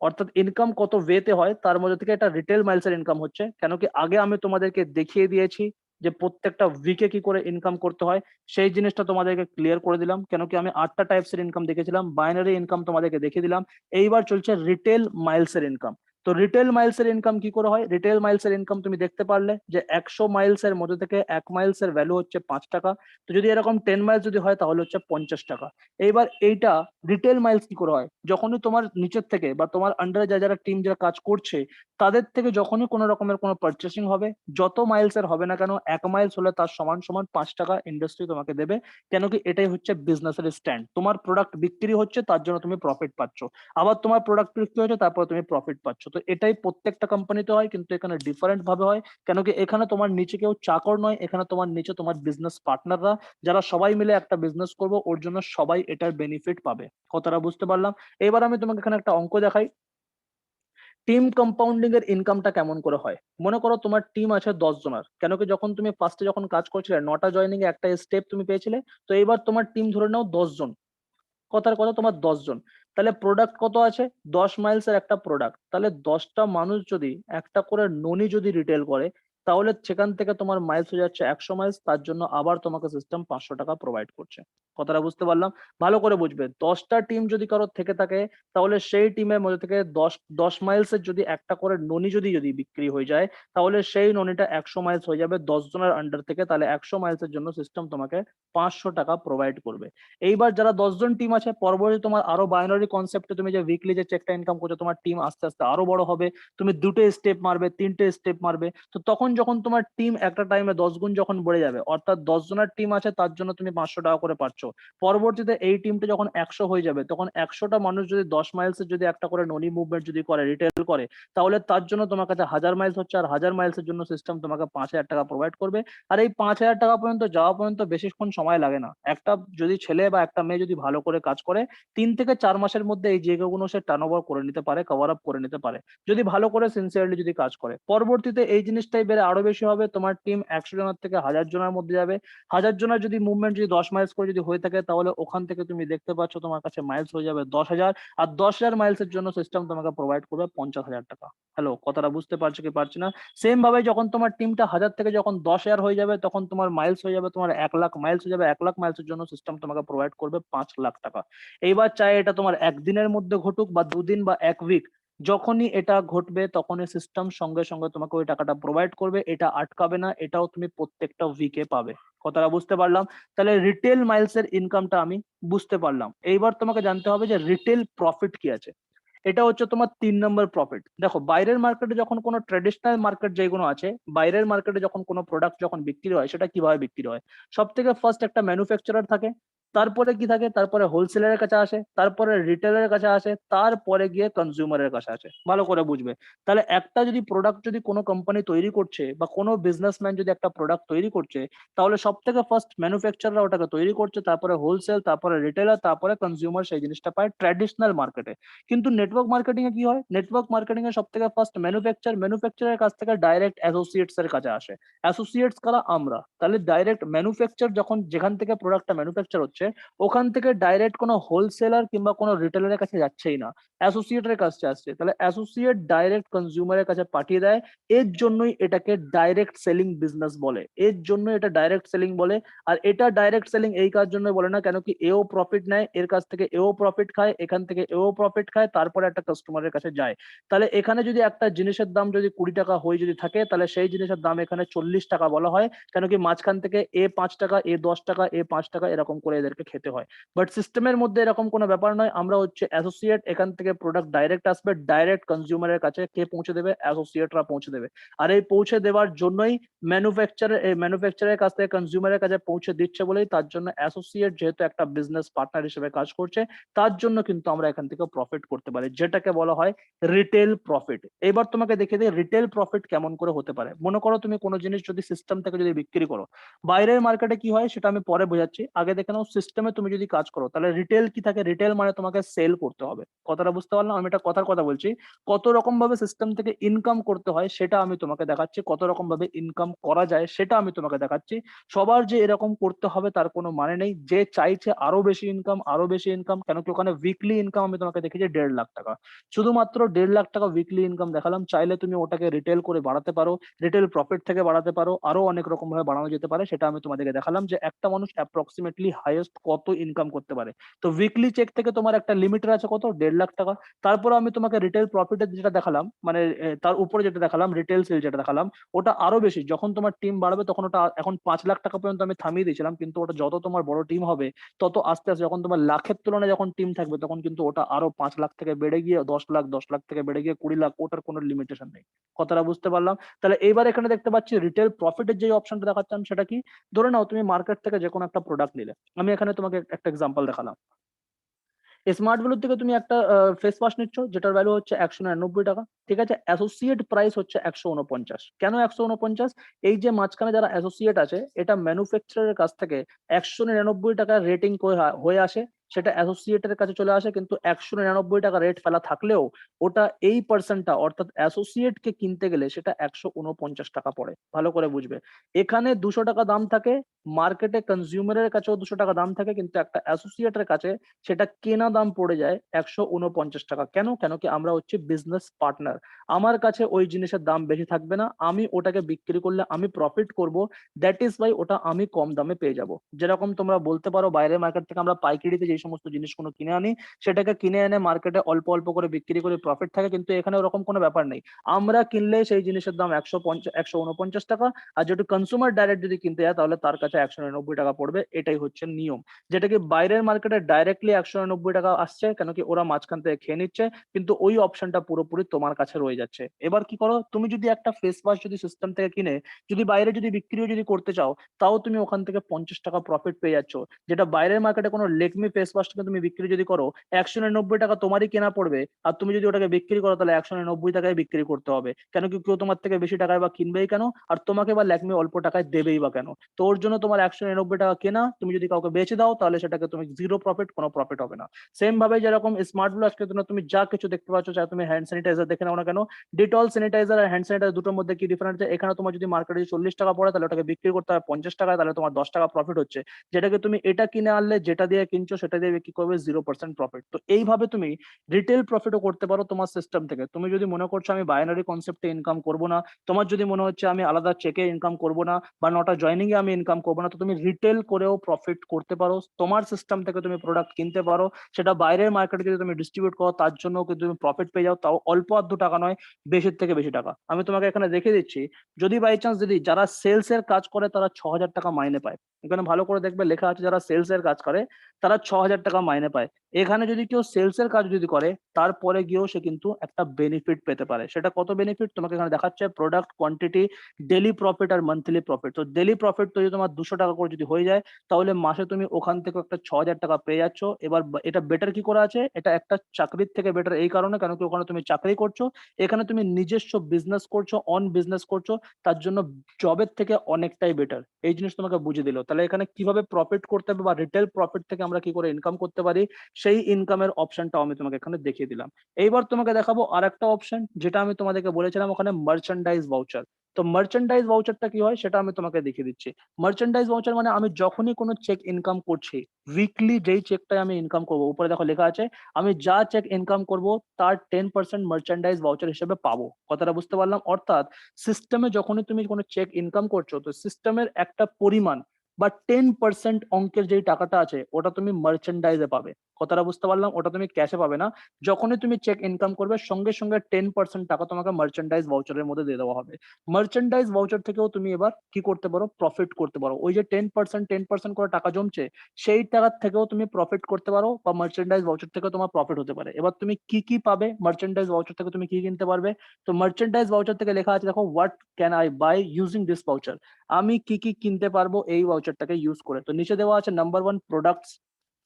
অর্থাৎ ইনকাম কত ওয়েতে হয়, তার মধ্যে থেকে এটা রিটেল মাইলসের ইনকাম হচ্ছে। কেন কি আগে আমি তোমাদেরকে দেখিয়ে দিয়েছি যে প্রত্যেকটা উইকে কি করে ইনকাম করতে হয়, সেই জিনিসটা তোমাদেরকে ক্লিয়ার করে দিলাম। কেন কি আমি 8টা টাইপস এর ইনকাম দেখেছিলাম, বাইনারি ইনকাম তোমাদেরকে দেখিয়ে দিলাম। এইবার চলছে রিটেল মাইলসের ইনকাম। তো তো রিটেল মাইলস এর ইনকাম কি করে হয়? রিটেল মাইলস এর ইনকাম তুমি দেখতে পারলে যে 100 মাইলস এর মধ্যে থেকে 1 মাইলস এর ভ্যালু হচ্ছে 5 টাকা। তো যদি এরকম 10 মাইলস যদি হয় তাহলে হচ্ছে 50 টাকা। এইবার এইটা রিটেল মাইলস কি করে হয়? যখনই তোমার নিচের থেকে বা তোমার আন্ডারে যারা টিম যারা কাজ করছে তাদের থেকে যখনই কোনো রকমের কোনো পারচেসিং হবে, যত মাইলস এর হবে না কেন, 1 মাইলস হলে তার সমান সমান 5 টাকা ইন্ডাস্ট্রি তোমাকে দেবে। কেন কি এটাই হচ্ছে বিজনেসের স্ট্যান্ড। তোমার প্রোডাক্ট বিক্রি হচ্ছে তার জন্য তুমি প্রফিট পাচ্ছ। আবার তোমার প্রোডাক্ট বিক্রি হচ্ছে তারপর তুমি প্রফিট পাচ্ছ। তো এটাই প্রত্যেকটা কোম্পানিতে হয়, কিন্তু এখানে ডিফারেন্ট ভাবে হয়। কেন কি এখানে তোমার নিচে কেউ চাকর নয়, এখানে তোমার নিচে তোমার বিজনেস পার্টনাররা, যারা সবাই মিলে একটা বিজনেস করবো, ওর জন্য সবাই এটার বেনিফিট পাবে। কথাটা বুঝতে পারলাম? এবার আমি তোমাকে এখানে একটা অঙ্ক দেখাই। টিম কম্পাউন্ডিং এর ইনকামটা কেমন করে হয়? মনে করো তোমার টিম আছে 10 জনের। কেন কি যখন তুমি ফার্স্টে যখন কাজ করছিলে 9টা জয়েনিং এ একটা স্টেপ তুমি পেয়েছিলে। তো এবার তোমার টিম ধরে নাও 10 জন। কথার কথা তোমার 10 জন। তাহলে প্রোডাক্ট কত আছে? 10 মাইলস এর একটা প্রোডাক্ট। তাহলে 10টা মানুষ যদি একটা করে ননি যদি রিটেল করে, তাহলে সেখান থেকে তোমার মাইলস হয়ে যাচ্ছে 100 মাইলস। তার জন্য আবার তোমাকে সিস্টেম 500 টাকা প্রোভাইড করছে। কথাটা বুঝতে পারলাম? ভালো করে বুঝবে। 10টা টিম যদি কারো থেকে থাকে, তাহলে সেই টিমের মধ্যে থেকে 10 মাইলস এর যদি একটা করে ননি যদি বিক্রি হয়ে যায়, তাহলে সেই ননিটা 100 মাইলস হয়ে যাবে 10 জনের আন্ডার থেকে। তাহলে 100 মাইলস এর জন্য সিস্টেম তোমাকে 500 টাকা প্রোভাইড করবে। এইবার যারা 10 জন টিম আছে, পরবর্তী তোমার আরো বাইনারি কনসেপ্টে তুমি যে উইকলি যে চেকটা ইনকাম করছো, তোমার টিম আস্তে আস্তে আরো বড় হবে। তুমি 2টে স্টেপ মারবে, 3টে স্টেপ মারবে। তো তখন যখন তোমার টিম একটা টাইমে 10 গুণ যখন বেড়ে যাবে, অর্থাৎ 10 জনের টিম আছে তার জন্য তুমি 500 টাকা করে পাচ্ছ। পরবর্তীতে এই টিমটা যখন 100 হয়ে যাবে, তখন 100টা মানুষ যদি 10 মাইলসের যদি একটা করে ননি মুভমেন্ট যদি করে, রিটেল করে, তাহলে তার জন্য তোমার কাছে 1000 মাইলস হচ্ছে। আর 1000 মাইলসের জন্য সিস্টেম তোমাকে 5000 টাকা প্রোভাইড করবে। আর এই 5000 টাকা পর্যন্ত যাওয়া পর্যন্ত বেশিক্ষণ সময় লাগে না। একটা যদি ছেলে বা একটা মেয়ে যদি ভালো করে কাজ করে, 3 থেকে 4 মাসের মধ্যে এই জায়গাগুলো সে টার্নওভার করে নিতে পারে, কভার আপ করে নিতে পারে, যদি ভালো করে সিনসিয়ারলি যদি কাজ করে। পরবর্তীতে এই জিনিসটাই বেড়ে আরো বেশি হবে। তোমার টিম 100 জনের থেকে 1000 জনের মধ্যে যাবে। 1000 জনের যদি মুভমেন্ট যদি 10 মাইলস করে যদি হয়ে থাকে, তাহলে ওখান থেকে তুমি দেখতে পাচ্ছ তোমার কাছে মাইলস হয়ে যাবে 10,000। আর 10,000 মাইলসের জন্য সিস্টেম তোমাকে প্রোভাইড করবে 50,000 টাকা। হ্যালো, কথাটা বুঝতে পারছো কি পারছি না? সেম ভাবে যখন তোমার টিমটা 1000 থেকে যখন 10,000 হয়ে যাবে, তখন তোমার মাইলস হয়ে যাবে তোমার 1,00,000 মাইলস হয়ে যাবে। 1,00,000 মাইলসের জন্য সিস্টেম তোমাকে প্রোভাইড করবে 5,00,000 টাকা। এইবার চাই এটা তোমার একদিনের মধ্যে ঘটুক বা দুদিন বা 1 উইক, যখনই এটা ঘটবে তখনই সিস্টেম সঙ্গে সঙ্গে তোমাকে ওই টাকাটা প্রোভাইড করবে। এটা আটকাবে না, এটাও তুমি প্রত্যেকটা উইকে পাবে। কথাটা বুঝতে পারলাম? তাহলে রিটেল মাইলস এর ইনকামটা আমি বুঝতে পারলাম। এইবার তোমাকে জানতে হবে যে রিটেল প্রফিট কি আছে। এটা হচ্ছে তোমার 3 নম্বর প্রফিট। দেখো, বাইরের মার্কেটে যখন কোনো ট্রেডিশনাল মার্কেট যেগুলো আছে, বাইরের মার্কেটে যখন কোনো প্রোডাক্ট যখন বিক্রি হয়, সেটা কিভাবে বিক্রি হয়? সব থেকে ফার্স্ট একটা ম্যানুফ্যাকচারার থাকে। তারপরে কি থাকে? তারপরে হোলসেলারের কাছে আসে, তারপরে রিটেলের কাছে আসে, তারপরে গিয়ে কনজিউমারের কাছে আসে। ভালো করে বুঝবে। তাহলে একটা যদি প্রোডাক্ট যদি কোনো কোম্পানি তৈরি করছে বা কোনো বিজনেসম্যান যদি একটা প্রোডাক্ট তৈরি করছে, তাহলে সব থেকে ফার্স্ট ম্যানুফ্যাকচাররা ওটাকে তৈরি করছে, তারপরে হোলসেল, তারপরে রিটেলার, তারপরে কনজিউমার সেই জিনিসটা পায় ট্র্যাডিশনাল মার্কেটে। কিন্তু নেটওয়ার্ক মার্কেটিং এ কি হয়? নেটওয়ার্ক মার্কেটিং এ সবথেকে ফার্স্ট ম্যানুফ্যাকচারের কাছ থেকে ডাইরেক্ট অ্যাসোসিয়েটস এর কাছে আসে। অ্যাসোসিয়েটস কারা? আমরা। তাহলে ডাইরেক্ট ম্যানুফ্যাকচার যখন যেখান থেকে প্রোডাক্টটা ম্যানুফ্যাকচার হচ্ছে, ওখান থেকে ডাইরেক্ট কোনো হোলসেলার কিংবা কোনো রিটেলারের কাছে যাচ্ছেই না, অ্যাসোসিয়েটের কাছে আসছে। তাহলে অ্যাসোসিয়েট ডাইরেক্ট কনজিউমারের কাছে পাঠিয়ে দেয়। এর জন্যই এটাকে ডাইরেক্ট সেলিং বিজনেস বলে। এর জন্য এটা ডাইরেক্ট সেলিং বলে। আর এটা ডাইরেক্ট সেলিং এই কাজ জন্য বলে না, কেন কি এও প্রফিট নেয়, এর কাছ থেকে এও প্রফিট খায়, এখান থেকে এও প্রফিট খায়, তারপরে একটা কাস্টমারের কাছে যায়। তাহলে এখানে যদি একটা জিনিসের দাম যদি 20 টাকা হয়ে যদি থাকে, তাহলে সেই জিনিসের দাম এখানে 40 টাকা বলা হয়। কেন কি মাঝখান থেকে এ 5 টাকা, এ 10 টাকা, এ 5 টাকা এরকম করে এদেরকে খেতে হয়। বাট সিস্টেমের মধ্যে এরকম কোনো ব্যাপার নয়। আমরা হচ্ছে অ্যাসোসিয়েট, এখান থেকে প্রোডাক্ট ডাইরেক্ট আসবে, ডাইরেক্ট কনজিউমারের কাছে কে পৌঁছে দেবে? অ্যাসোসিয়েটরা পৌঁছে দেবে। আর এই পৌঁছে দেওয়ার জন্যই ম্যানুফ্যাকচারের কাছ থেকে কনজিউমারের কাছে পৌঁছে দিচ্ছে বলেই, তার জন্য অ্যাসোসিয়েট যেহেতু একটা বিজনেস পার্টনার হিসেবে কাজ করছে, তার জন্য কিন্তু আমরা এখান থেকে প্রফিট করতে পারি, যেটাকে বলা হয় রিটেল প্রফিট। এবার তোমাকে দেখিয়ে দিই রিটেল প্রফিট কেমন করে হতে পারে। মনে করো তুমি কোনো জিনিস যদি সিস্টেম থেকে যদি বিক্রি করো, বাইরের মার্কেটে কি হয় সেটা আমি পরে বোঝাচ্ছি। আগে দেখে নাও সিস্টেমে তুমি যদি কাজ করো, তাহলে রিটেল কি থাকে? রিটেল মানে তোমাকে সেল করতে হবে। কথাটা বুঝতে পারলাম? আমি এটা কথার কথা বলছি। কত রকম ভাবে সিস্টেম থেকে ইনকাম করতে হয় সেটা আমি তোমাকে দেখাচ্ছি, কত রকম ভাবে ইনকাম করা যায় সেটা আমি তোমাকে দেখাচ্ছি। সবার যে এরকম করতে হবে তার কোনো মানে নেই। যে চাইছে আরো বেশি ইনকাম, আরো বেশি ইনকাম, কেন কি ওখানে উইকলি ইনকাম আমি তোমাকে দেখিয়েছি 1.5 লাখ টাকা। শুধুমাত্র 1.5 লাখ টাকা উইকলি ইনকাম দেখালাম। চাইলে তুমি ওটাকে রিটেল করে বাড়াতে পারো, রিটেল প্রফিট থেকে বাড়াতে পারো, আরো অনেক রকম ভাবে বাড়ানো যেতে পারে। সেটা আমি তোমাদেরকে দেখালাম যে একটা মানুষ অ্যাপ্রক্সিমেটলি হাইয়েস্ট হাইয়েস্ট কত ইনকাম করতে পারে। তো উইকলি চেক থেকে তোমার একটা লিমিটার আছে কত, 1.5 লাখ টাকা। তারপরে আমি তোমাকে রিটেল প্রফিটের যেটা দেখালাম, মানে তার উপরে যেটা দেখালাম, রিটেল সেল যেটা দেখালাম, ওটা আরো বেশি। যখন তোমার টিম বাড়বে তখন ওটা এখন 5 লাখ টাকা পর্যন্ত আমি থামিয়ে দিয়েছিলাম, কিন্তু ওটা যত তোমার বড় টিম হবে তত আস্তে আস্তে যখন তোমার লাখের তুলনায় যখন টিম থাকবে তখন কিন্তু ওটা আরো 5 লাখ থেকে বেড়ে গিয়ে 10 লাখ, 10 লাখ থেকে বেড়ে গিয়ে 20 লাখ, ওটার কোনো লিমিটেশন নেই। কথাটা বুঝতে পারলাম? তাহলে এইবার এখানে দেখতে পাচ্ছি রিটেল প্রফিটের যে অপশনটা দেখাচ্ছিলাম সেটা কি, ধরে নাও তুমি মার্কেট থেকে যে কোনো একটা প্রোডাক্ট নিলে। আমি এখানে তোমাকে একটা এক্সাম্পল দেখালাম। স্মার্ট ভ্যালু থেকে তুমি একটা ফেস ওয়াশ নিচ্ছ যেটার ভ্যালু হচ্ছে 199 টাকা, ঠিক আছে। অ্যাসোসিয়েট প্রাইস হচ্ছে 149। কেন 149? এই যে মাঝখানে যারা অ্যাসোসিয়েট আছে, এটা ম্যানুফ্যাকচারের কাছ থেকে 199 টাকা রেটিং হয়ে আসে, সেটা অ্যাসোসিয়েটের কাছে চলে আসে, কিন্তু 199 টাকা রেট ফেলা থাকলেও ওটা এই পার্সনটা অর্থাৎ অ্যাসোসিয়েট কে কিনতে গেলে সেটা 149 টাকা পড়ে। ভালো করে বুঝবে, এখানে 200 টাকা দাম থাকে, মার্কেটে কনজিউমারের কাছেও 200 টাকা দাম থাকে, কিন্তু একটা অ্যাসোসিয়েটের কাছে সেটা কেনা দাম পড়ে যায় 149 টাকা। কেন? কেন কি আমরা হচ্ছে বিজনেস পার্টনার। আমার কাছে ওই জিনিসের দাম বেশি থাকবে না, আমি ওটাকে বিক্রি করলে আমি প্রফিট করব, দ্যাট ইজ ওয়াই ওটা আমি কম দামে পেয়ে যাব। যেরকম তোমরা বলতে পারো বাইরের মার্কেট থেকে আমরা পাইকারিতে যে সমস্ত জিনিসগুলো কিনে আনি, সেটাকে কিনে এনে মার্কেটে অল্প অল্প করে বিক্রি করে প্রফিট থাকে, কিন্তু এখানে ওরকম কোনো ব্যাপার নেই। আমরা কিনলে সেই জিনিসের দাম 149 টাকা, আর যেহেতু কনসুমার ডাইরেক্ট যদি কিনতে যায় তাহলে তার কাছে 199 টাকা পড়বে। এটাই হচ্ছে নিয়ম। যেটা কি বাইরের মার্কেটে ডাইরেক্টলি 199 টাকা আসছে, কেন কি ওরা মাঝখান থেকে খেয়ে নিচ্ছে, কিন্তু ওই অপশনটা পুরোপুরি তোমার কাছে রয়ে যাচ্ছে। এবার কি করো, তুমি যদি একটা ফেস ওয়াশ যদি সিস্টেম থেকে কিনে যদি বাইরে যদি বিক্রিও যদি করতে চাও, তাও তুমি ওখান থেকে 50 টাকা প্রফিট পেয়ে যাচ্ছ। যেটা বাইরের মার্কেটে কোনো লেকমি ফেস ওয়াশটাকে তুমি বিক্রি যদি করো, 199 টাকা তোমারই কেনা পড়বে, আর তুমি যদি ওটাকে বিক্রি করো তাহলে 199 টাকায় বিক্রি করতে হবে। কেন কি কেউ তোমার থেকে বেশি টাকায় বা কিনবেই কেন, আর তোমাকে বা ল্যাকমি অল্প টাকায় দেবেই বা কেন। তো ওর জন্য তোমার 199 টাকা কেনা, তুমি যদি কাউকে বেচে দাও তাহলে সেটাকে তুমি জিরো প্রফিট, কোনো প্রফিট হবে না। সেম ভাবে যেরকম স্মার্ট গ্লাস আজকের জন্য তুমি যা কিছু দেখতে পাচ্ছ, চাहे তুমি হ্যান্ড স্যানিটাইজার দেখে নাও না কেন, ডিটল স্যানিটাইজার আর হ্যান্ড স্যানিটাইজার দুটোর মধ্যে কি ডিফারেন্স আছে? এখানে তোমার যদি মার্কেটে 40 টাকা পড়ে তাহলে ওটাকে বিক্রি করতে হয় 50 টাকায়, তাহলে তোমার 10 টাকা প্রফিট হচ্ছে। যেটাকে তুমি এটা কিনে আনলে যেটা দিয়ে কিনছো সেটা দিয়ে বিক্রি করবে 0% প্রফিট। তো এইভাবে তুমি রিটেল প্রফিটও করতে পারো তোমার সিস্টেম থেকে। তুমি যদি মনে করছো আমি বাইনারি কনসেপ্টে ইনকাম করবো না, তোমার যদি মনে হচ্ছে আমি আলাদা চেকে ইনকাম করবো না বা নটা জয়নিং এ আমি ইনকাম করবো না, তো তুমি রিটেল করেও প্রফিট করতে পারো। তোমার সিস্টেম থেকে তুমি প্রোডাক্ট কিনতে পারো, সেটা বাইরের মার্কেটে যদি তুমি ডিস্ট্রিবিউট করো তার জন্য কিন্তু তুমি প্রফিট পেয়ে যাও, তাও অল্প আধটু টাকা নয়, বেশির থেকে বেশি টাকা। আমি তোমাকে এখানে দেখে দিচ্ছি, যদি বাই চান্স যদি যারা সেলস এর কাজ করে তারা 6,000 টাকা মাইনে পায়। এখানে ভালো করে দেখবে লেখা আছে যারা সেলস এর কাজ করে তারা 6,000 টাকা মাইনে পায়। এখানে যদি কেউ সেলস এর কাজ যদি করে তারপরে গিয়েও সে কিন্তু একটা বেনিফিট পেতে পারে। সেটা কত বেনিফিট তোমাকে এখানে দেখাচ্ছে, প্রোডাক্ট কোয়ান্টিটি, ডেলি প্রফিট আর মান্থলি প্রফিট। তো ডেলি প্রফিট তো যদি তোমার 200 টাকা করে যদি হয়ে যায় তাহলে মাসে তুমি ওখান থেকে একটা 6,000 টাকা পেয়ে যাচ্ছ। এবার এটা বেটার কি করে আছে, এটা একটা চাকরির থেকে বেটার এই কারণে, কেন কি ওখানে তুমি চাকরি করছো, এখানে তুমি নিজস্ব বিজনেস করছো, অন বিজনেস করছো, তার জন্য জবের থেকে অনেকটাই বেটার। এই জিনিস তোমাকে বুঝিয়ে দিল। তাহলে এখানে কিভাবে প্রফিট করতে হবে বা রিটেল প্রফিট থেকে আমরা কি করে ইনকাম করতে পারি, সেই ইনকামের অপশনটাও আমি তোমাকে এখানে দেখিয়ে দিলাম। এইবার তোমাকে দেখাবো আর একটা অপশন, যেটা আমি তোমাদেরকে বলেছিলাম ওখানে মার্চেন্ডাইজ ভাউচার। তো মার্চেন্ডাইজ ভাউচারটা কি হয় সেটা আমি তোমাকে দেখিয়ে দিচ্ছি। মার্চেন্ডাইজ ভাউচার মানে আমি যখনই কোনো চেক ইনকাম করছি, উইকলি যেই চেকটাই আমি ইনকাম করবো, উপরে দেখো লেখা আছে আমি যা চেক ইনকাম করব তার 10% মার্চেন্ডাইজ ভাউচার হিসেবে পাবো। কথাটা বুঝতে পারলাম? অর্থাৎ সিস্টেমে যখনই তুমি কোনো চেক ইনকাম করছো, তো সিস্টেমের একটা পরিমাণ বা 10% অঙ্কের যেই টাকাটা আছে ওটা তুমি মার্চেন্ডাইজে পাবে। কথাটা বুঝতে পারলাম? ওটা তুমি ক্যাশে পাবে না। যখনই তুমি চেক ইনকাম করবে সঙ্গে সঙ্গে 10% টাকা তোমাকে মার্চেন্ডাইজ ভাউচারের মধ্যে দিয়ে দেওয়া হবে। মার্চেন্ডাইজ ভাউচার থেকেও তুমি এবার কি করতে পারো, প্রফিট করতে পারো। ওই যে 10% করে টাকা জমছে, সেই টাকার থেকেও তুমি প্রফিট করতে পারো, বা মার্চেন্ডাইজ ভাউচার থেকে তোমার প্রফিট হতে পারে। এবার তুমি কি কি পাবে মার্চেন্ডাইজ ভাউচার থেকে, তুমি কি কিনতে পারবে? তো মার্চেন্ডাইজ ভাউচার থেকে লেখা আছে দেখো, what can I buy using this voucher. আমি কি কি কিনতে পারবো এই ভাউচারটাকে ইউজ করে। তো নিচে দেওয়া আছে নাম্বার 1 প্রোডাক্টস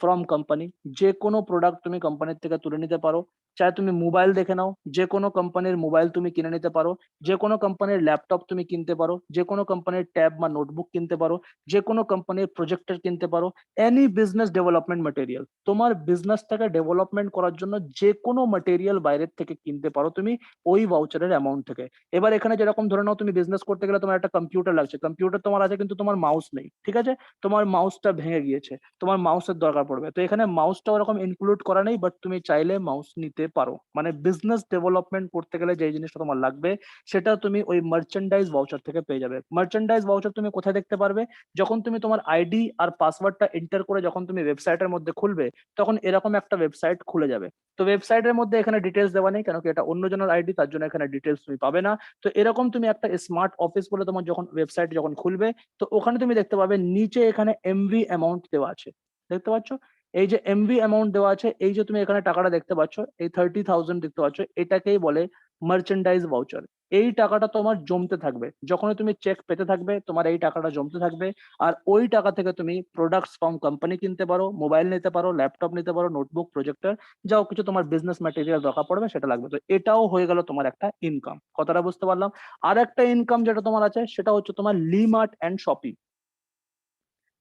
ফ্রম কোম্পানি। যে কোনো প্রোডাক্ট তুমি কোম্পানির থেকে তুলে নিতে পারো। চাहे তুমি মোবাইল দেখে নাও, যে কোনো কোম্পানির মোবাইল তুমি কিনে নিতে পারো, যে কোনো কোম্পানির ল্যাপটপ তুমি কিনতে পারো, যে কোনো কোম্পানির ট্যাব বা নোটবুক কিনতে পারো, যে কোনো কোম্পানির প্রজেক্টর কিনতে পারো। এনি বিজনেস ডেভেলপমেন্ট ম্যাটেরিয়াল, তোমার বিজনেসটাকে ডেভেলপমেন্ট করার জন্য যে কোনো ম্যাটেরিয়াল বাইরের থেকে কিনতে পারো তুমি ওই ভাউচারের অ্যামাউন্ট থেকে। এবার এখানে যেরকম ধরে নাও তুমি বিজনেস করতে গেলে তোমার একটা কম্পিউটার লাগছে, কম্পিউটার তোমার আছে কিন্তু তোমার মাউস নেই, ঠিক আছে, তোমার মাউসটা ভেঙে গিয়েছে, তোমার মাউসের দরকার পড়বে। তো এখানে মাউসটা ওরকম ইনক্লুড করা নেই, বাট তুমি চাইলে মাউস নিতে করতে পারো। মানে বিজনেস ডেভেলপমেন্ট করতে গেলে যে জিনিসটা তোমার লাগবে সেটা তুমি ওই মার্চেন্ডাইজ ভাউচার থেকে পেয়ে যাবে। মার্চেন্ডাইজ ভাউচার তুমি কোথায় দেখতে পারবে? যখন তুমি তোমার আইডি আর পাসওয়ার্ডটা এন্টার করে যখন তুমি ওয়েবসাইটের মধ্যে খুলবে, তখন এরকম একটা ওয়েবসাইট খুলে যাবে। তো ওয়েবসাইটের মধ্যে এখানে ডিটেলস দেওয়া নেই, কেন কি এটা অন্যজনের আইডি, তার জন্য এখানে ডিটেলস তুমি পাবে না। তো এরকম তুমি একটা স্মার্ট অফিস বলে তোমার যখন ওয়েবসাইট যখন খুলবে, তো ওখানে তুমি দেখতে পাবে নিচে এখানে এমভি অ্যামাউন্ট দেওয়া আছে, দেখতে পাচ্ছ? এই যে এমভি অ্যামাউন্ট দেওয়া আছে, এই যে তুমি এখানে টাকাটা দেখতে পাচ্ছ, এই 30,000 দেখতে পাচ্ছ, এটাকেই বলে মার্চেন্ডাইজ ভাউচার। এই টাকাটা তোমার জমতে থাকবে, যখনই তুমি চেক পেতে থাকবে তোমার এই টাকাটা জমতে থাকবে। আর ওই টাকা থেকে তুমি প্রোডাক্টস ফ্রম কোম্পানি কিনতে পারো, মোবাইল নিতে পারো, ল্যাপটপ নিতে পারো, নোটবুক, প্রজেক্টর, যাও কিছু তোমার বিজনেস ম্যাটেরিয়াল দরকার পড়বে সেটা লাগবে। তো এটাও হয়ে গেল তোমার একটা ইনকাম। কথাটা বুঝতে পারলাম? আর একটা ইনকাম যেটা তোমার আছে সেটা হচ্ছে তোমার লিমার্ট এন্ড শপি।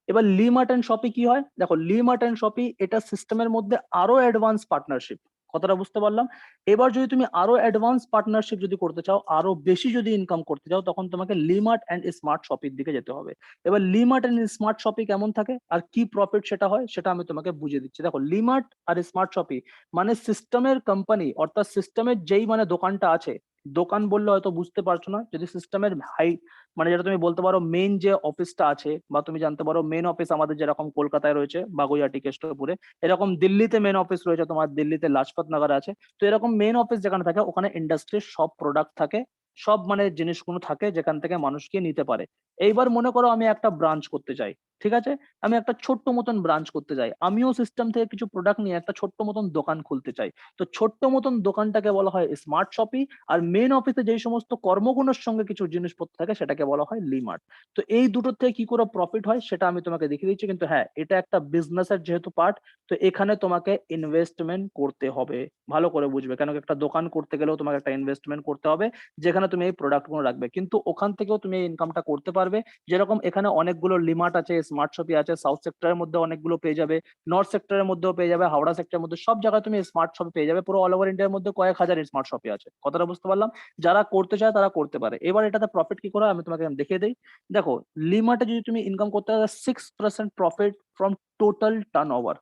এবার লিমার্ট এন্ড শপি কি হয় দেখো, লিমার্ট এন্ড শপি এটা সিস্টেমের মধ্যে আরো অ্যাডভান্স পার্টনারশিপ। কথাটা বুঝতে পারলাম? এবার যদি তুমি আরো অ্যাডভান্স পার্টনারশিপ যদি করতে চাও, আরো বেশি যদি ইনকাম করতে চাও, তখন তোমাকে লিমার্ট এন্ড স্মার্ট শপির দিকে যেতে হবে। এবার লিমার্ট এন্ড স্মার্ট শপি কেমন থাকে আর কি প্রফিট সেটা হয় সেটা আমি তোমাকে বুঝিয়ে দিচ্ছি। দেখো, লিমার্ট আর স্মার্ট শপি মানে সিস্টেমের কোম্পানি, অর্থাৎ সিস্টেমের যেই মানে দোকানটা আছে, দোকান বললে হয়তো বুঝতে পারছো না, যদি সিস্টেমের হাই মানে যেটা তুমি বলতে পারো মেইন যে অফিসটা আছে, বা তুমি জানতে পারো মেইন অফিস আমাদের যেরকম কলকাতায় রয়েছে বাগুইয়াটি কেষ্টপুরে, এরকম দিল্লিতে মেইন অফিস রয়েছে, তোমার দিল্লিতে লাজপত নগরে আছে। তো এরকম মেইন অফিস যেখানে থাকে ওখানে ইন্ডাস্ট্রির সব প্রোডাক্ট থাকে, সব মানে জিনিসগুলো থাকে যেখান থেকে মানুষ গিয়ে নিতে পারে। এইবার মনে করো আমি একটা ব্রাঞ্চ করতে চাই, ঠিক আছে? আমি একটা ছোট্ট মতন ব্রাঞ্চ করতে চাই, আমিও সিস্টেম থেকে কিছু প্রোডাক্ট নিয়ে একটা ছোট্ট মতন দোকান খুলতে চাই। তো ছোট্ট মতন দোকানটাকে বলা হয় স্মার্ট শপি, আর মেন অফিসে যেই সমস্ত কর্মগুণের সঙ্গে কিছু জিনিসপত্র থাকে সেটাকে বলা হয় লিমার্ট। তো এই দুটোর থেকে কি করে প্রফিট হয় সেটা আমি তোমাকে দেখিয়ে দিচ্ছি, কিন্তু হ্যাঁ এটা একটা বিজনেসের যেহেতু পার্ট, তো এখানে তোমাকে ইনভেস্টমেন্ট করতে হবে। ভালো করে বুঝবে, কেন কি একটা দোকান করতে গেলেও তোমাকে একটা ইনভেস্টমেন্ট করতে হবে, যেখানে তুমি এই প্রোডাক্ট গুলো রাখবে, কিন্তু ওখান থেকেও তুমি এই ইনকামটা করতে পারবে। যেরকম এখানে অনেকগুলো লিমার্ট আছে, স্মার্ট শপি আছে, সাউথ সেক্টরের মধ্যে অনেকগুলো পেয়ে যাবে, নর্থ সেক্টরের মধ্যেও পেয়ে যাবে, হাওড়া সেক্টরের মধ্যে, সব জায়গায় তুমি স্মার্ট শপি পেয়ে যাবে। পুরো অল ওভার ইন্ডিয়ার মধ্যে কয়েক হাজার স্মার্ট শপি আছে। কথাটা বুঝতে পারলাম? যারা করতে চায় তারা করতে পারে। এবার এটাতে প্রফিট কি করে আমি তোমাকে দেখিয়ে দিই। দেখো, লিমার্টে যদি তুমি ইনকাম করতে হয় 6% profit from total turn over.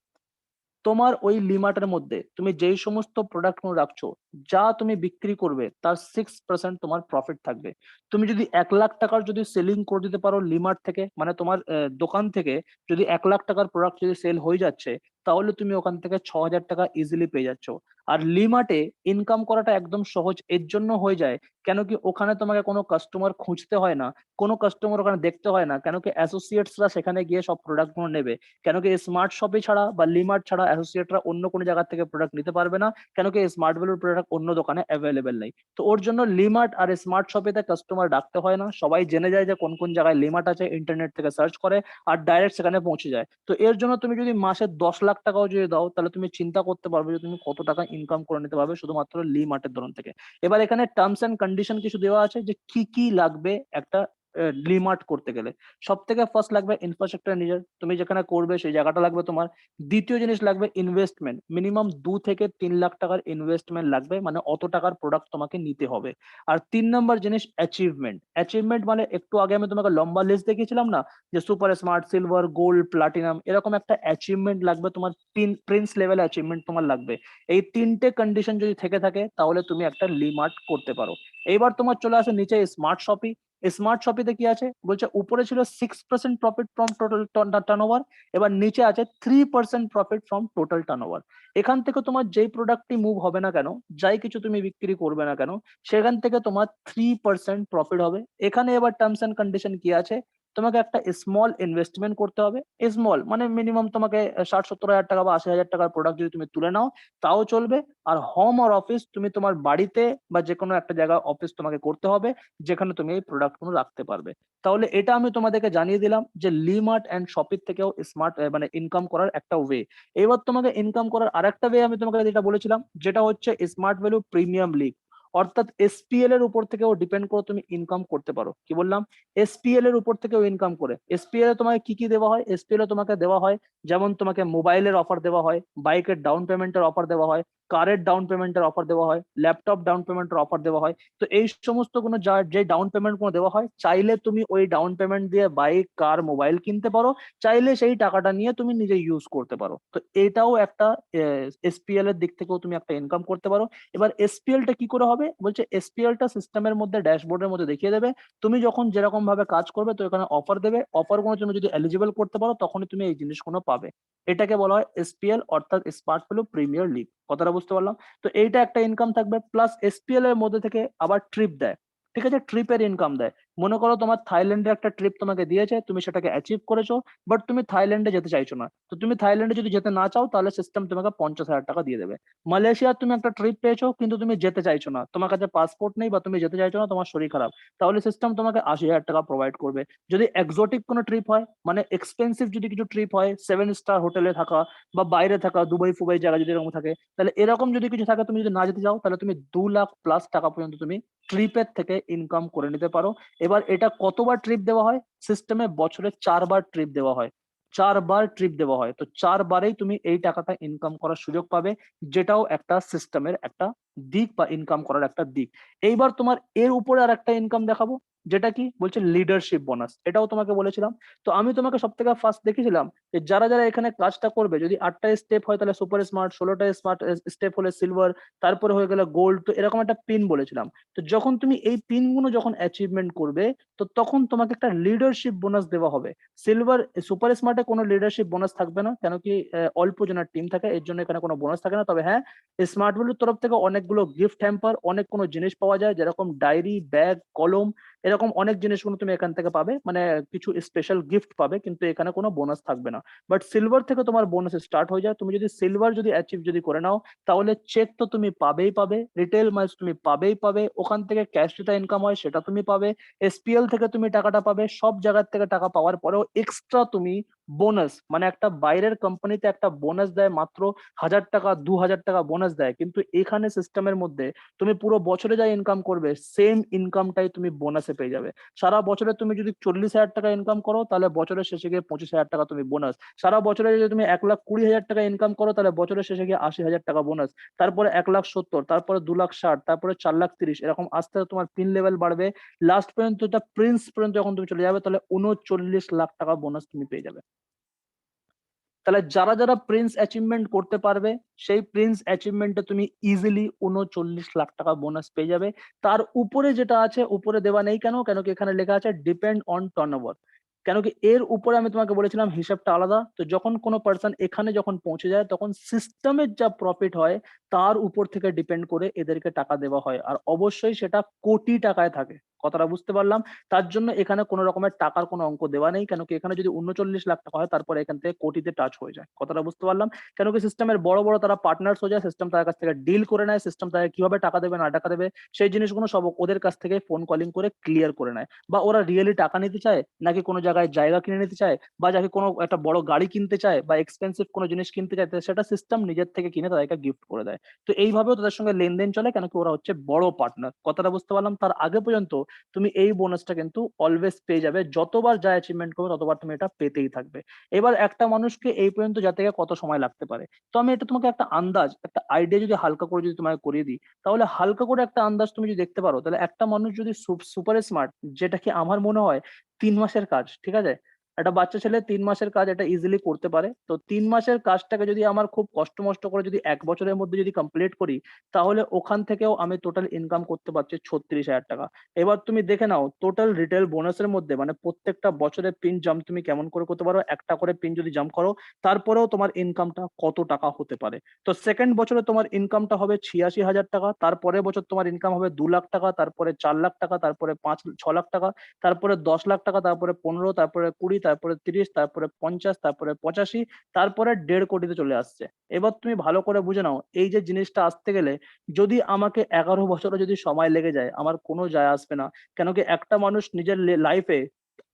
তোমার ওই লিমার্টের মধ্যে তুমি যেই সমস্ত প্রোডাক্ট রাখছো, যা তুমি বিক্রি করবে তার 6% তোমার প্রফিট থাকবে। তুমি যদি 1 লাখ টাকার যদি সেলিং করে দিতে পারো লিমার্ট থেকে, মানে তোমার দোকান থেকে যদি 1 লাখ টাকার প্রোডাক্ট যদি সেল হয়ে যাচ্ছে, তাহলে তুমি ওখান থেকে 6,000 টাকা ইজিলি পেয়ে যাচ্ছ। আর লিমার্টে ইনকাম করাটা একদম সহজ এর জন্য হয়ে যায়, কেন কি ওখানে তোমাকে কোনো কাস্টমার খুঁজতে হয় না, কোনো কাস্টমার ওখানে দেখতে হয় না, কেন কি অ্যাসোসিয়েটসরা সেখানে গিয়ে সব প্রোডাক্ট গুলো নেবে। কেন কি স্মার্ট শপে ছাড়া বা লিমার্ট ছাড়া অ্যাসোসিয়েটরা অন্য কোনো জায়গা থেকে প্রোডাক্ট নিতে পারবে না, কেন কি স্মার্ট ভ্যালুর প্রোডাক্ট অন্য দোকানে অ্যাভেলেবেল নেই। তো ওর জন্য লিমার্ট আর স্মার্ট শপেতে কাস্টমার ডাকতে হয় না, সবাই জেনে যায় যে কোন কোন জায়গায় লিমার্ট আছে, ইন্টারনেট থেকে সার্চ করে আর ডাইরেক্ট সেখানে পৌঁছে যায়। তো এর জন্য তুমি যদি মাসে 10 লাখ টাকাও যদি দাও, তাহলে তুমি চিন্তা করতে পারবে যে তুমি কত টাকা ইনকাম করে নিতে পারবে শুধুমাত্র লিমার্টের ধরন থেকে। এবার এখানে টার্মস এন্ড কন্ডিশন কিছু দেওয়া আছে যে কি কি লাগবে একটা ডিমার্ট করতে গেলে। সব থেকে ফার্স্ট লাগবে ইনফ্রাস্ট্রাকচার নিজের, তুমি যেখানে করবে সেই জায়গাটা লাগবে তোমার। দ্বিতীয় জিনিস লাগবে ইনভেস্টমেন্ট, মিনিমাম 2 থেকে 3 লাখ টাকার ইনভেস্টমেন্ট লাগবে, মানে অত টাকার প্রোডাক্ট তোমাকে নিতে হবে। আর 3 নম্বর জিনিস অ্যাচিভমেন্ট। অ্যাচিভমেন্ট মানে একটু আগে আমি তোমাকে লম্বা লিস্ট দেখিয়েছিলাম না, যে super smart, silver, gold, platinum, এরকম একটা অ্যাচিভমেন্ট লাগবে তোমার, প্রিন্স লেভেল অ্যাচিভমেন্ট তোমার লাগবে। এই 3টে কন্ডিশন যদি থেকে থাকে তাহলে তুমি একটা লিমার্ট করতে পারো। এইবার তোমার চলে আসে নিচে স্মার্ট শপি। স্মার্ট শপিতে কি আছে বলছে, উপরে ছিল 6% প্রফিট ফ্রম টোটাল টার্নওভার, এবার নিচে আছে 3% প্রফিট ফ্রম টোটাল টার্নওভার। এখান থেকে তোমার যেই প্রোডাক্টটি মুভ হবে না কেন, যাই কিছু তুমি বিক্রি করবে না কেন, সেখান থেকে তোমার 3% প্রফিট হবে। এখানে এবার টার্মস এন্ড কন্ডিশন কি আছে, তোমাকে একটা স্মল ইনভেস্টমেন্ট করতে হবে। স্মল মানে মিনিমাম তোমাকে 60-70 হাজার টাকা বা 80 হাজার টাকার প্রোডাক্ট যদি তুমি তুলে নাও তাও চলবে। আর হোম আর অফিস তুমি তোমার বাড়িতে বা যে কোনো একটা জায়গায় অফিস তোমাকে করতে হবে, যেখানে তুমি এই প্রোডাক্ট গুলো রাখতে পারবে। তাহলে এটা আমি তোমাদেরকে জানিয়ে দিলাম যে লিমার্ট এন্ড শপির থেকেও স্মার্ট মানে ইনকাম করার একটা ওয়ে। এবার তোমাকে ইনকাম করার আরেকটা ওয়ে আমি তোমাকে যেটা বলেছিলাম, যেটা হচ্ছে স্মার্ট ভ্যালু প্রিমিয়াম লিগ। অর্থাৎ এসপিএল এর উপর থেকেও ডিপেন্ড করে তুমি ইনকাম করতে পারো। কি বললাম? এসপিএল এর উপর থেকেও ইনকাম করে। এসপিএল এ তোমাকে কি কি দেওয়া হয়? এসপিএল এ তোমাকে দেওয়া হয় যেমন তোমাকে মোবাইলের অফার দেওয়া হয়, বাইকের ডাউন পেমেন্টের অফার দেওয়া হয়, কারের ডাউন পেমেন্টের অফার দেওয়া হয়, ল্যাপটপ ডাউন পেমেন্টের অফার দেওয়া হয়। তো এই সমস্ত কোনো যে ডাউন পেমেন্ট কোনো দেওয়া হয়, চাইলে তুমি ওই ডাউন পেমেন্ট দিয়ে বাইক, কার, মোবাইল কিনতে পারো, চাইলে সেই টাকাটা নিয়ে তুমি নিজে ইউজ করতে পারো। তো এটাও একটা এসপিএল এর দিক থেকেও তুমি একটা ইনকাম করতে পারো। এবার এসপিএল টা কি করে হবে? বলছে এসপিএল টা সিস্টেমের মধ্যে ড্যাশবোর্ডের মধ্যে দেখিয়ে দেবে। তুমি যখন যেরকম ভাবে কাজ করবে তো এখানে অফার দেবে, অফার গুলো তুমি যদি এলিজিবল করতে পারো তখনই তুমি এই জিনিসগুলো পাবে। এটাকে বলা হয় এসপিএল, অর্থাৎ স্মার্ট ভ্যালু প্রিমিয়ার লিগ। কথাটা বুঝতে পারলাম? তো এইটা একটা ইনকাম থাকবে, প্লাস এসপিএল এর মধ্যে থেকে আবার ট্রিপ দেয়। ঠিক আছে, ট্রিপের ইনকাম দেয়। মনে করো তোমার থাইল্যান্ডে একটা ট্রিপ তোমাকে দিয়েছে, তুমি সেটাকে অ্যাচিভ করেছো, বাট তুমি থাইল্যান্ডে যেতে চাইছো না। তো তুমি থাইল্যান্ডে যদি যেতে না চাও তাহলে সিস্টেম তোমাকে 50,000 টাকা দিয়ে দেবে। মালয়েশিয়ার তুমি একটা ট্রিপ পেয়েছো কিন্তু তুমি যেতে চাইছো না, তোমার কাছে পাসপোর্ট নেই বা তুমি যেতে চাইছো না, তোমার শরীর খারাপ, তাহলে সিস্টেম তোমাকে 80,000 টাকা প্রোভাইড করবে। যদি এক্সোটিক কোনো ট্রিপ হয়, মানে এক্সপেন্সিভ যদি কিছু ট্রিপ হয়, 7 স্টার হোটেলে থাকা বা বাইরে থাকা, দুবাই ফুবাই জায়গা যদি এরকম থাকে, তাহলে এরকম যদি কিছু থাকে, তুমি যদি না যেতে চাও তাহলে তুমি 2 লাখ প্লাস টাকা পর্যন্ত তুমি ট্রিপের থেকে ইনকাম করে নিতে পারো। এবার এটা কতবার ট্রিপ দেওয়া হয়? সিস্টেমে বছরে 4 বার ট্রিপ দেওয়া হয়। 4 বার ট্রিপ দেওয়া হয়, তো 4 বারেই তুমি এই টাকাটা ইনকাম করার সুযোগ পাবে, যেটাও একটা সিস্টেমের একটা দিক বা ইনকাম করার একটা দিক। এইবার তোমার এর উপরে আর একটা ইনকাম দেখাবো, যেটা কি বলছে লিডারশিপ বোনাস। এটাও তোমাকে বলেছিলাম। তো আমি তোমাকে সব থেকে ফার্স্ট দেখেছিলাম যে যারা যারা এখানে কাজটা করবে, যদি 8টা স্টেপ হয় তাহলে সুপার স্মার্ট, 16টা স্মার্ট স্টেপ হলে সিলভার, তারপরে হয়ে গেলে গোল্ড, তো এরকম একটা পিন বলেছিলাম। তো যখন তুমি এই পিনগুলো যখন অ্যাচিভমেন্ট করবে, তো তখন তোমাকে একটা লিডারশিপ বোনাস দেওয়া হবে। সিলভার, সুপার স্মার্টে কোনো লিডারশিপ বোনাস থাকবে না, কেন কি অল্প জনের টিম থাকে, এর জন্য এখানে কোনো বোনাস থাকে না। তবে হ্যাঁ, স্মার্ট ভ্যালুর তরফ থেকে অনেকগুলো গিফট হ্যাম্পার, অনেক কোনো জিনিস পাওয়া যায়, যেরকম ডায়েরি, ব্যাগ, কলম, এরকম অনেক জিনিসগুলো তুমি এখান থেকে পাবে, মানে কিছু স্পেশাল গিফট পাবে, কিন্তু এখানে কোনো বোনাস থাকবে না। বাট সিলভার থেকে তোমার বোনাস স্টার্ট হয়ে যায়। তুমি যদি সিলভার যদি অ্যাচিভ যদি করে নাও, তাহলে চেক তো তুমি পাবেই পাবে, রিটেল মাইলস তুমি পাবেই পাবে, ওখান থেকে ক্যাশ যেটা ইনকাম হয় সেটা তুমি পাবে, এসপিএল থেকে তুমি টাকাটা পাবে, সব জায়গার থেকে টাকা পাওয়ার পরেও এক্সট্রা তুমি বোনাস, মানে একটা বাইরের কোম্পানিতে একটা বোনাস দেয় মাত্র 1,000 টাকা, 2,000 টাকা বোনাস দেয়, কিন্তু এখানে সিস্টেমের মধ্যে তুমি পুরো বছরে যা ইনকাম করবে সেম ইনকামটাই তুমি বোনাসে পেয়ে যাবে। সারা বছরে তুমি যদি 40,000 টাকা ইনকাম করো, তাহলে বছরের শেষে গিয়ে 25,000 টাকা তুমি বোনাস। সারা বছরে যদি তুমি 1,20,000 টাকা ইনকাম করো, তাহলে বছরের শেষে গিয়ে 80,000 টাকা বোনাস। তারপরে 1,70,000, তারপরে 2,60,000, তারপরে 4,30,000, এরকম আস্তে আস্তে তোমার পিন লেভেল বাড়বে। লাস্ট পর্যন্ত এটা প্রিন্স পর্যন্ত যখন তুমি চলে যাবে, তাহলে 39 লাখ টাকা বোনাস তুমি পেয়ে যাবে। তাহলে যারা যারা প্রিন্স অ্যাচিভমেন্ট করতে পারবে, সেই প্রিন্স অ্যাচিভমেন্টে তুমি ইজিলি 39 লাখ টাকা বোনাস পেয়ে যাবে। তার উপরে যেটা আছে, উপরে দেওয়া নেই কেন? কেন কি এখানে লেখা আছে ডিপেন্ড অন টার্নওভার। কেন কি এর উপরে আমি তোমাকে বলেছিলাম হিসাবটা আলাদা। তো যখন কোনো পার্সন এখানে যখন পৌঁছে যায়, তখন সিস্টেমের যা প্রফিট হয় তার উপর থেকে ডিপেন্ড করে এদেরকে টাকা দেওয়া হয়, আর অবশ্যই সেটা কোটি টাকায় থাকে। কথাটা বুঝতে পারলাম? তার জন্য এখানে কোনো রকমের টাকার কোনো অঙ্ক দেওয়া নেই, কেন কি এখানে যদি 39 লাখ টাকা হয়, তারপরে এখান থেকে কোটিতে টাচ হয়ে যায়। কথাটা বুঝতে পারলাম? কেন কি সিস্টেমের বড় বড় তারা পার্টনার্স হয়ে যায়, সিস্টেম তাদের কাছ থেকে ডিল করে নেয়, সিস্টেম তাদের কিভাবে টাকা দেবে না টাকা দেবে সেই জিনিসগুলো সব ওদের কাছ থেকে ফোন কলিং করে ক্লিয়ার করে নেয়। বা ওরা রিয়েলি টাকা নিতে চায়, নাকি কোনো জায়গায় জায়গা কিনে নিতে চায়, বা যাকে কোনো একটা বড় গাড়ি কিনতে চায়, বা এক্সপেন্সিভ কোনো জিনিস কিনতে চায়, তো সেটা সিস্টেম নিজের থেকে কিনে তাদেরকে গিফট করে দেয়। তো এইভাবেও তাদের সঙ্গে লেনদেন চলে, কেন কি ওরা হচ্ছে বড় পার্টনার। কথাটা বুঝতে পারলাম? তার আগে পর্যন্ত তুমি এই বোনাসটা কিন্তু অলওয়েজ পেয়ে যাবে, যতবার যা অ্যাচিভমেন্ট করবে ততবার তুমি এটা পেতেই থাকবে। এবার একটা মানুষকে এই পর্যন্ত যেতে গিয়ে কত সময় লাগতে পারে? তো আমি এটা তোমাকে একটা আন্দাজ, একটা আইডিয়া যদি হালকা করে যদি তোমাকে করিয়ে দিই, তাহলে হালকা করে একটা আন্দাজ তুমি যদি দেখতে পারো, তাহলে একটা মানুষ যদি সুপার স্মার্ট, যেটা কি আমার মনে হয় 3 মাসের কাজ, ঠিক আছে, একটা বাচ্চা ছেলে 3 মাসের কাজ এটা ইজিলি করতে পারে। তো 3 মাসের কাজটাকে যদি আমার খুব কষ্ট মষ্ট করে যদি 1 বছরের মধ্যে যদি কমপ্লিট করি, তাহলে ওখান থেকেও আমি টোটাল ইনকাম করতে পারছি 36,000 টাকা। এবার তুমি দেখে নাও টোটাল রিটেল বোনাসের মধ্যে, মানে প্রত্যেকটা বছরে পিন জাম্প তুমি কেমন করে করতে পারো, একটা করে পিন যদি জাম্প করো, তারপরেও তোমার ইনকামটা কত টাকা হতে পারে। তো সেকেন্ড বছরে তোমার ইনকামটা হবে 86,000 টাকা, তারপরের বছর তোমার ইনকাম হবে 2 লাখ টাকা, তারপরে 4 লাখ টাকা, তারপরে 6 লাখ টাকা, তারপরে 10 লাখ টাকা, তারপরে 15, তারপরে 20, তারপরে 30, তারপরে 50, তারপরে 85, তারপরে 1.5 কোটিতে চলে আসছে। এবার তুমি ভালো করে বুঝে নাও, এই যে জিনিসটা আসতে গেলে যদি আমাকে 11 বছরও যদি সময় লেগে যায়, আমার কোনো যায় আসবে না। কেন কি একটা মানুষ নিজের লাইফে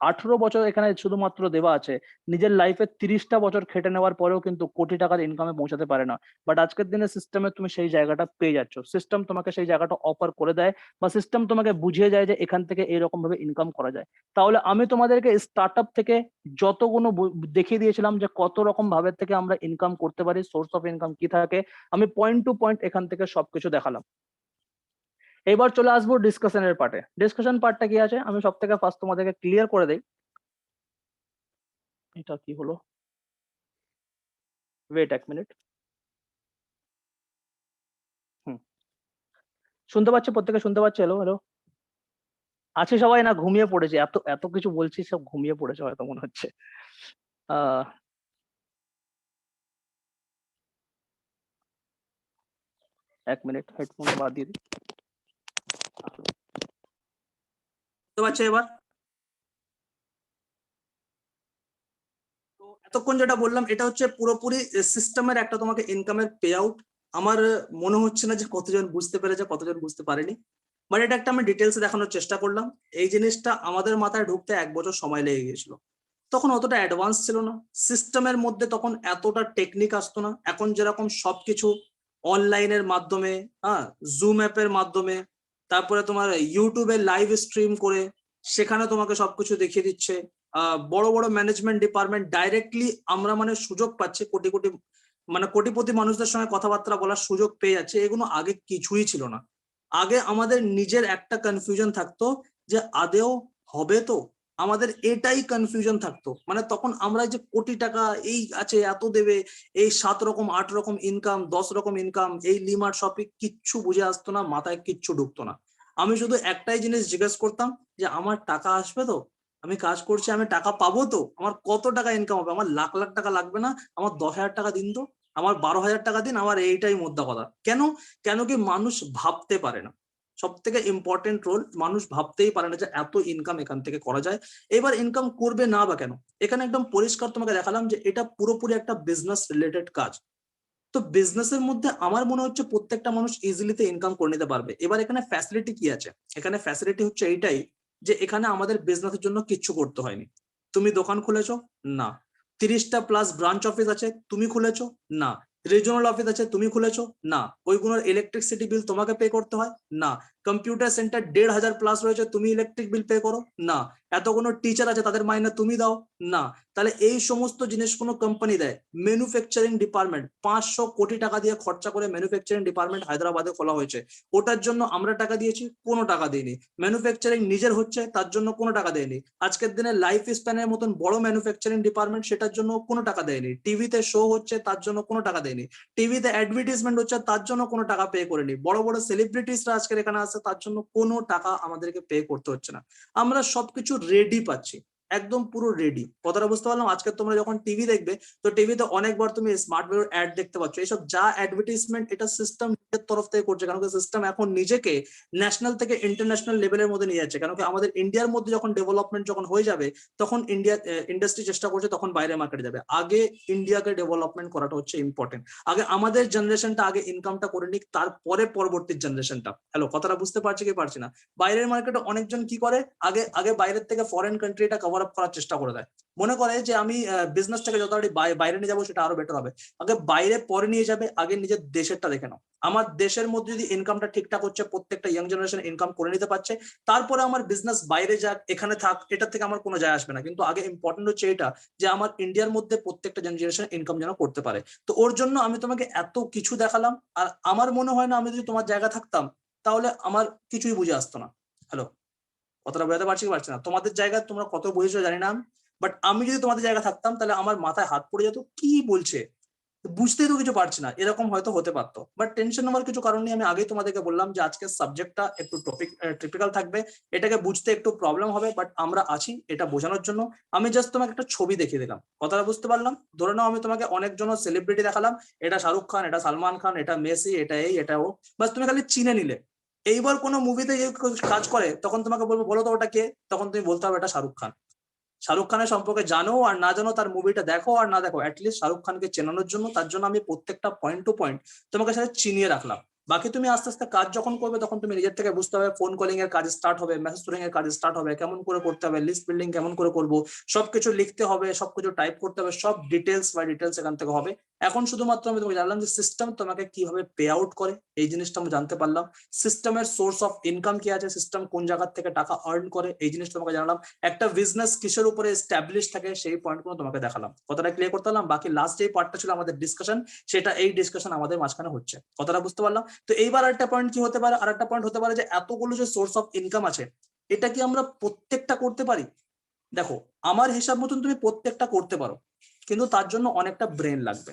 18 বছর এখানে শুধুমাত্র দেওয়া আছে, নিজের লাইফে 30টা বছর খেটে নেওয়ার পরেও কিন্তু কোটি টাকার ইনকামে পৌঁছাতে পারে না। বাট আজকের দিনে সিস্টেমে তুমি সেই জায়গাটা পেয়ে যাচ্ছ, সিস্টেম তোমাকে সেই জায়গাটা অফার করে দেয়, বা সিস্টেম তোমাকে বুঝিয়ে যায় যে এখান থেকে এরকম ভাবে ইনকাম করা যায়। তাহলে আমি তোমাদেরকে স্টার্ট আপ থেকে যতগুলো দেখিয়ে দিয়েছিলাম যে কত রকম ভাবে থেকে আমরা ইনকাম করতে পারি, সোর্স অফ ইনকাম কি থাকে, আমি পয়েন্ট টু পয়েন্ট এখান থেকে সবকিছু দেখালাম। এবার চলে আসবো ডিসকাশনের পার্টে। ডিসকাশন পার্টটা কি আছে আমি সব থেকে ফার্স্ট তোমাদেরকে ক্লিয়ার করে দেই। এটা কি হলো, ওয়েট 1 মিনিট। হুম, শুনতে পাচ্ছ? প্রত্যেকে শুনতে পাচ্ছে? হ্যালো হ্যালো, আছে সবাই না ঘুমিয়ে পড়েছে? এত এত কিছু বলছি, সব ঘুমিয়ে পড়েছে হয়তো মনে হচ্ছে। আহ 1 মিনিট, হেডফোনটা বাদ দিয়ে দিই। বুঝতে পারছো এবার? তো এতক্ষণ যেটা বললাম এটা হচ্ছে পুরোপুরি সিস্টেমের একটা তোমাকে ইনকামের পে আউট। আমার মনে হচ্ছে না যে কতজন বুঝতে পেরেছে, কতজন বুঝতে পারেনি, বাট এটা একটা আমি ডিটেলসে দেখানোর চেষ্টা করলাম। এই জিনিসটা আমাদের মাথায় ঢুকতে 1 বছর সময় লেগে গিয়েছিল। তখন অতটা অ্যাডভান্স ছিল না সিস্টেমের মধ্যে, তখন এতটা টেকনিক আসতো না। এখন যেরকম সবকিছু অনলাইনের মাধ্যমে, হ্যাঁ, জুম অ্যাপের মাধ্যমে, তারপরে তোমার ইউটিউবে লাইভ স্ট্রিম করে সেখানে তোমাকে সবকিছু দেখিয়ে দিচ্ছে। বড় বড় ম্যানেজমেন্ট ডিপার্টমেন্ট ডাইরেক্টলি আমরা মানে সুযোগ পাচ্ছি, কোটি কোটি মানে কোটিপতি মানুষদের সঙ্গে কথাবার্তা বলার সুযোগ পেয়ে যাচ্ছে। এগুলো আগে কিছুই ছিল না। আগে আমাদের নিজের একটা কনফিউশন থাকতো যে আদেও হবে তো, আমাদের এটাই কনফিউশন থাকতো। মানে তখন আমরা যে কোটি টাকা এই আছে, এত দেবে, এই 7 রকম 8 রকম ইনকাম, 10 রকম ইনকাম, এই লিমার শপে কিচ্ছু বুঝে আসতো না, মাথায় কিচ্ছু ঢুকতো না। আমি শুধু একটাই জিনিস জিজ্ঞেস করতাম যে আমার টাকা আসবে তো, আমি কাজ করছি, আমি টাকা পাবো তো, আমার কত টাকা ইনকাম হবে, আমার লাখ লাখ টাকা লাগবে না, আমার 10,000 টাকা দিন তো, আমার 12,000 টাকা দিন, আমার এইটাই মোদ্দা কথা। কেন? কেন কি মানুষ ভাবতে পারে না। সব থেকে ইম্পর্টেন্ট রোল, মানুষ ভাবতেই পারে না যে এত ইনকাম এখান থেকে করা যায়। এবার ইনকাম করবে না বা কেন, এখানে একদম পরিষ্কার তোমাকে দেখালাম যে এটা পুরোপুরি একটা বিজনেস রিলেটেড কাজ। তো বিজনেসের মধ্যে আমার মনে হচ্ছে প্রত্যেকটা মানুষ ইজিলিতে ইনকাম করে নিতে পারবে। এবার এখানে ফ্যাসিলিটি কি আছে? এখানে ফ্যাসিলিটি হচ্ছে এইটাই যে এখানে আমাদের বিজনেসের জন্য কিচ্ছু করতে হয়নি। তুমি দোকান খুলেছো? না। 30টা প্লাস ব্রাঞ্চ অফিস আছে, তুমি খুলেছো? না। রিজনাল অফিস আছে, তুমি খুলেছো? না। ওইগুলোর ইলেকট্রিসিটি বিল তোমাকে পে করতে হয়? না। কম্পিউটার সেন্টার 1,500 প্লাস রয়েছে, তুমি ইলেকট্রিক বিল পে করো? না। এতগুলো টিচার আছে, তাদের মাইনে তুমি দাও? না। তাহলে এই সমস্ত জিনিস কোনো কোম্পানি দেয়? ম্যানুফ্যাকচারিং ডিপার্টমেন্ট 500 কোটি টাকা দিয়ে খরচা করে ম্যানুফ্যাকচারিং ডিপার্টমেন্ট হায়দ্রাবাদে খোলা হয়েছে। ওটার জন্য আমরা টাকা দিয়েছি? কোনো টাকা দিইনি। ম্যানুফ্যাকচারিং নিজের হচ্ছে, তার জন্য কোনো টাকা দেয়নি। আজকের দিনে লাইফ স্প্যানের মতন বড় ম্যানুফ্যাকচারিং ডিপার্টমেন্ট, সেটার জন্য কোনো টাকা দেয়নি। টিভিতে শো হচ্ছে, তার জন্য কোনো টাকা দেয়নি। টিভিতে অ্যাডভার্টাইজমেন্ট হচ্ছে, তার জন্য কোনো টাকা পে করেনি। বড় বড় সেলিব্রিটিসরা আজকের এখানে আসছে, তার জন্য কোনো টাকা আমাদেরকে পে করতে হচ্ছে না। আমরা সবকিছু রেডি পাচ্ছি, একদম পুরো রেডি। কথাটা বুঝতে পারলাম? আজকে তোমরা যখন টিভি দেখবে, তো টিভিতে অনেকবার তুমি স্মার্ট ভ্যালুর অ্যাড দেখতে পাচ্ছ। এইসব যা অ্যাডভার্টাইজমেন্ট, এটা সিস্টেম তরফ থেকে করছে, কারণ সিস্টেম এখন নিজেকে ন্যাশনাল থেকে ইন্টারন্যাশনাল লেভেলের মধ্যে নিয়ে যাচ্ছে। কারণ আমাদের ইন্ডিয়ার মধ্যে যখন ডেভেলপমেন্ট যখন হয়ে যাবে, তখন ইন্ডিয়া ইন্ডাস্ট্রি চেষ্টা করছে, তখন বাইরে মার্কেটে যাবে। আগে ইন্ডিয়াকে ডেভেলপমেন্ট করাটা হচ্ছে ইম্পর্টেন্ট। আগে আমাদের জেনারেশনটা আগে ইনকামটা করে নিক, তারপরে পরবর্তী জেনারেশনটা। হ্যালো, কথাটা বুঝতে পারছি কি পারছি না? বাইরের মার্কেটে অনেকজন কি করে, আগে আগে বাইরের থেকে ফরেন কান্ট্রিটা কভার আপ করার চেষ্টা করে দেয়। মনে করে যে আমি বিজনেসটাকে যত বাইরে নিয়ে যাবো সেটা আরো বেটার হবে। আগে বাইরে পরে নিয়ে যাবে, আগে নিজের দেশেরটা দেখে নাও। আমার দেশের মধ্যে যদি ইনকামটা ঠিকঠাক হচ্ছে, প্রত্যেকটা ইয়াং জেনারেশন ইনকাম করে নিতে পারছে, তারপরে আমার বিজনেস বাইরে যাক এখানে থাক, এটা থেকে আমার কোনো যায় আসবে না। কিন্তু আগে ইম্পর্টেন্ট হচ্ছে এটা যে আমার ইন্ডিয়ার মধ্যে প্রত্যেকটা জেনারেশন ইনকাম যেন করতে পারে। তো ওর জন্য আমি তোমাকে এত কিছু দেখালাম। আর আমার মনে হয় না আমি যদি তোমার জায়গা থাকতাম, তাহলে আমার কিছুই বুঝে আসতো না। হ্যালো, কতটা বোঝাতে পারছি কি পারছি না? তোমাদের জায়গায় তোমরা কত বুঝেছো জানি না, বাট আমি যদি তোমাদের জায়গায় থাকতাম, তাহলে আমার মাথায় হাত পড়ে যেত, কি বলছে, বুঝতেই তো কিছু পারছি না, এরকম হয়তো হতে পারতো। বাট টেনশন নেওয়ার কিছু কারণ নেই। আমি আগেই তোমাদেরকে বললাম যে আজকের সাবজেক্টটা একটু টিপিক্যাল থাকবে, এটাকে বুঝতে একটু প্রবলেম হবে, বাট আমরা আছি এটা বোঝানোর জন্য। আমি জাস্ট তোমাকে একটা ছবি দেখিয়ে দিলাম, কথাটা বুঝতে পারলাম? ধরে নাও আমি তোমাকে অনেকজন সেলিব্রিটি দেখালাম, এটা শাহরুখ খান, এটা সালমান খান, এটা মেসি, এটা এই, এটা ও, বাস তুমি খালি চিনে নিলে। এইবার কোনো মুভিতে যে কাজ করে, তখন তোমাকে বলবো বলো তো ওটা কে, তখন তুমি বলতে হবে এটা শাহরুখ খান। শাহরুখ খানের সম্পর্কে জানো আর না জানো, তার মুভিটা দেখো আর না দেখো, অ্যাটলিস্ট শাহরুখ খানকে চেনানোর জন্য, তার জন্য আমি প্রত্যেকটা পয়েন্ট টু পয়েন্ট তোমাকে সাথে চিনিয়ে রাখলাম। বাকি তুমি আস্তে আস্তে কাজ যখন করবে তখন তুমি নিজের থেকে বুঝতে হবে, ফোন কলিং এর কাজ স্টার্ট হবে, মেসেজ স্টোরিং এর কাজ স্টার্ট হবে, কেমন করে করতে হবে, লিস্ট বিল্ডিং কেমন করে করবো, সবকিছু লিখতে হবে, সবকিছু টাইপ করতে হবে, সব ডিটেলস বাই ডিটেলস এখান থেকে হবে। এখন শুধুমাত্র আমি তোমাকে জানলাম যে সিস্টেম তোমাকে কিভাবে পে আউট করে, এই জিনিসটা আমি জানতে পারলাম। সিস্টেমের সোর্স অফ ইনকাম কি আছে, সিস্টেম কোন জায়গা থেকে টাকা আর্ন করে, এই জিনিসটা তোমাকে জানালাম। একটা বিজনেস কিসের উপরে এস্টাবলিশ থাকে সেই পয়েন্টগুলো তোমাকে দেখালাম। কথাটা ক্লিয়ার করতে পারলাম? বাকি লাস্ট যে পার্টটা ছিল আমাদের ডিসকাশন, সেটা এই ডিসকাশন আমাদের মাঝখানে হচ্ছে। কথাটা বুঝতে পারলাম? তো এইবার আরেকটা পয়েন্ট কি হতে পারে, আরেকটা পয়েন্ট হতে পারে যে এতগুলো যে সোর্স অফ ইনকাম আছে, এটা কি আমরা প্রত্যেকটা করতে পারি? দেখো, আমার হিসাব মতন তুমি প্রত্যেকটা করতে পারো, কিন্তু তার জন্য অনেকটা ব্রেন লাগবে।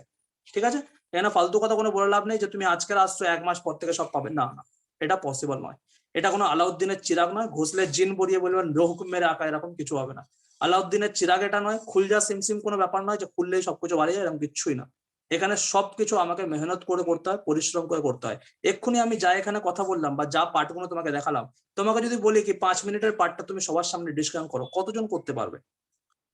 ঠিক আছে? এখানে ফালতু কথা কোনো বলে লাভ নেই যে তুমি আজকে আসছো 1 মাস পর থেকে সব পাবে, না না, এটা পসিবল নয়। এটা কোনো আলাউদ্দিনের চিরাগ নয়, ঘুষলে জিন বরিয়ে বলবেন রহুকুম মেরে আঁকা, এরকম কিছু হবে না। আলাউদ্দিনের চিরাগ এটা নয়, খুলজা সিমসিম কোনো ব্যাপার নয় যে খুললেই সবকিছু বাড়িয়ে যায়, এরকম কিছুই না। এখানে সবকিছু আমাকে মেহনত করে করতে হয়, পরিশ্রম করে করতে হয়। এক্ষুনি আমি যা এখানে কথা বললাম বা যা পার্টগুলো তোমাকে দেখালাম, তোমাকে যদি বলি কি 5 মিনিটের পার্টটা তুমি সবার সামনে ডিসকাশন করো, কতজন করতে পারবে?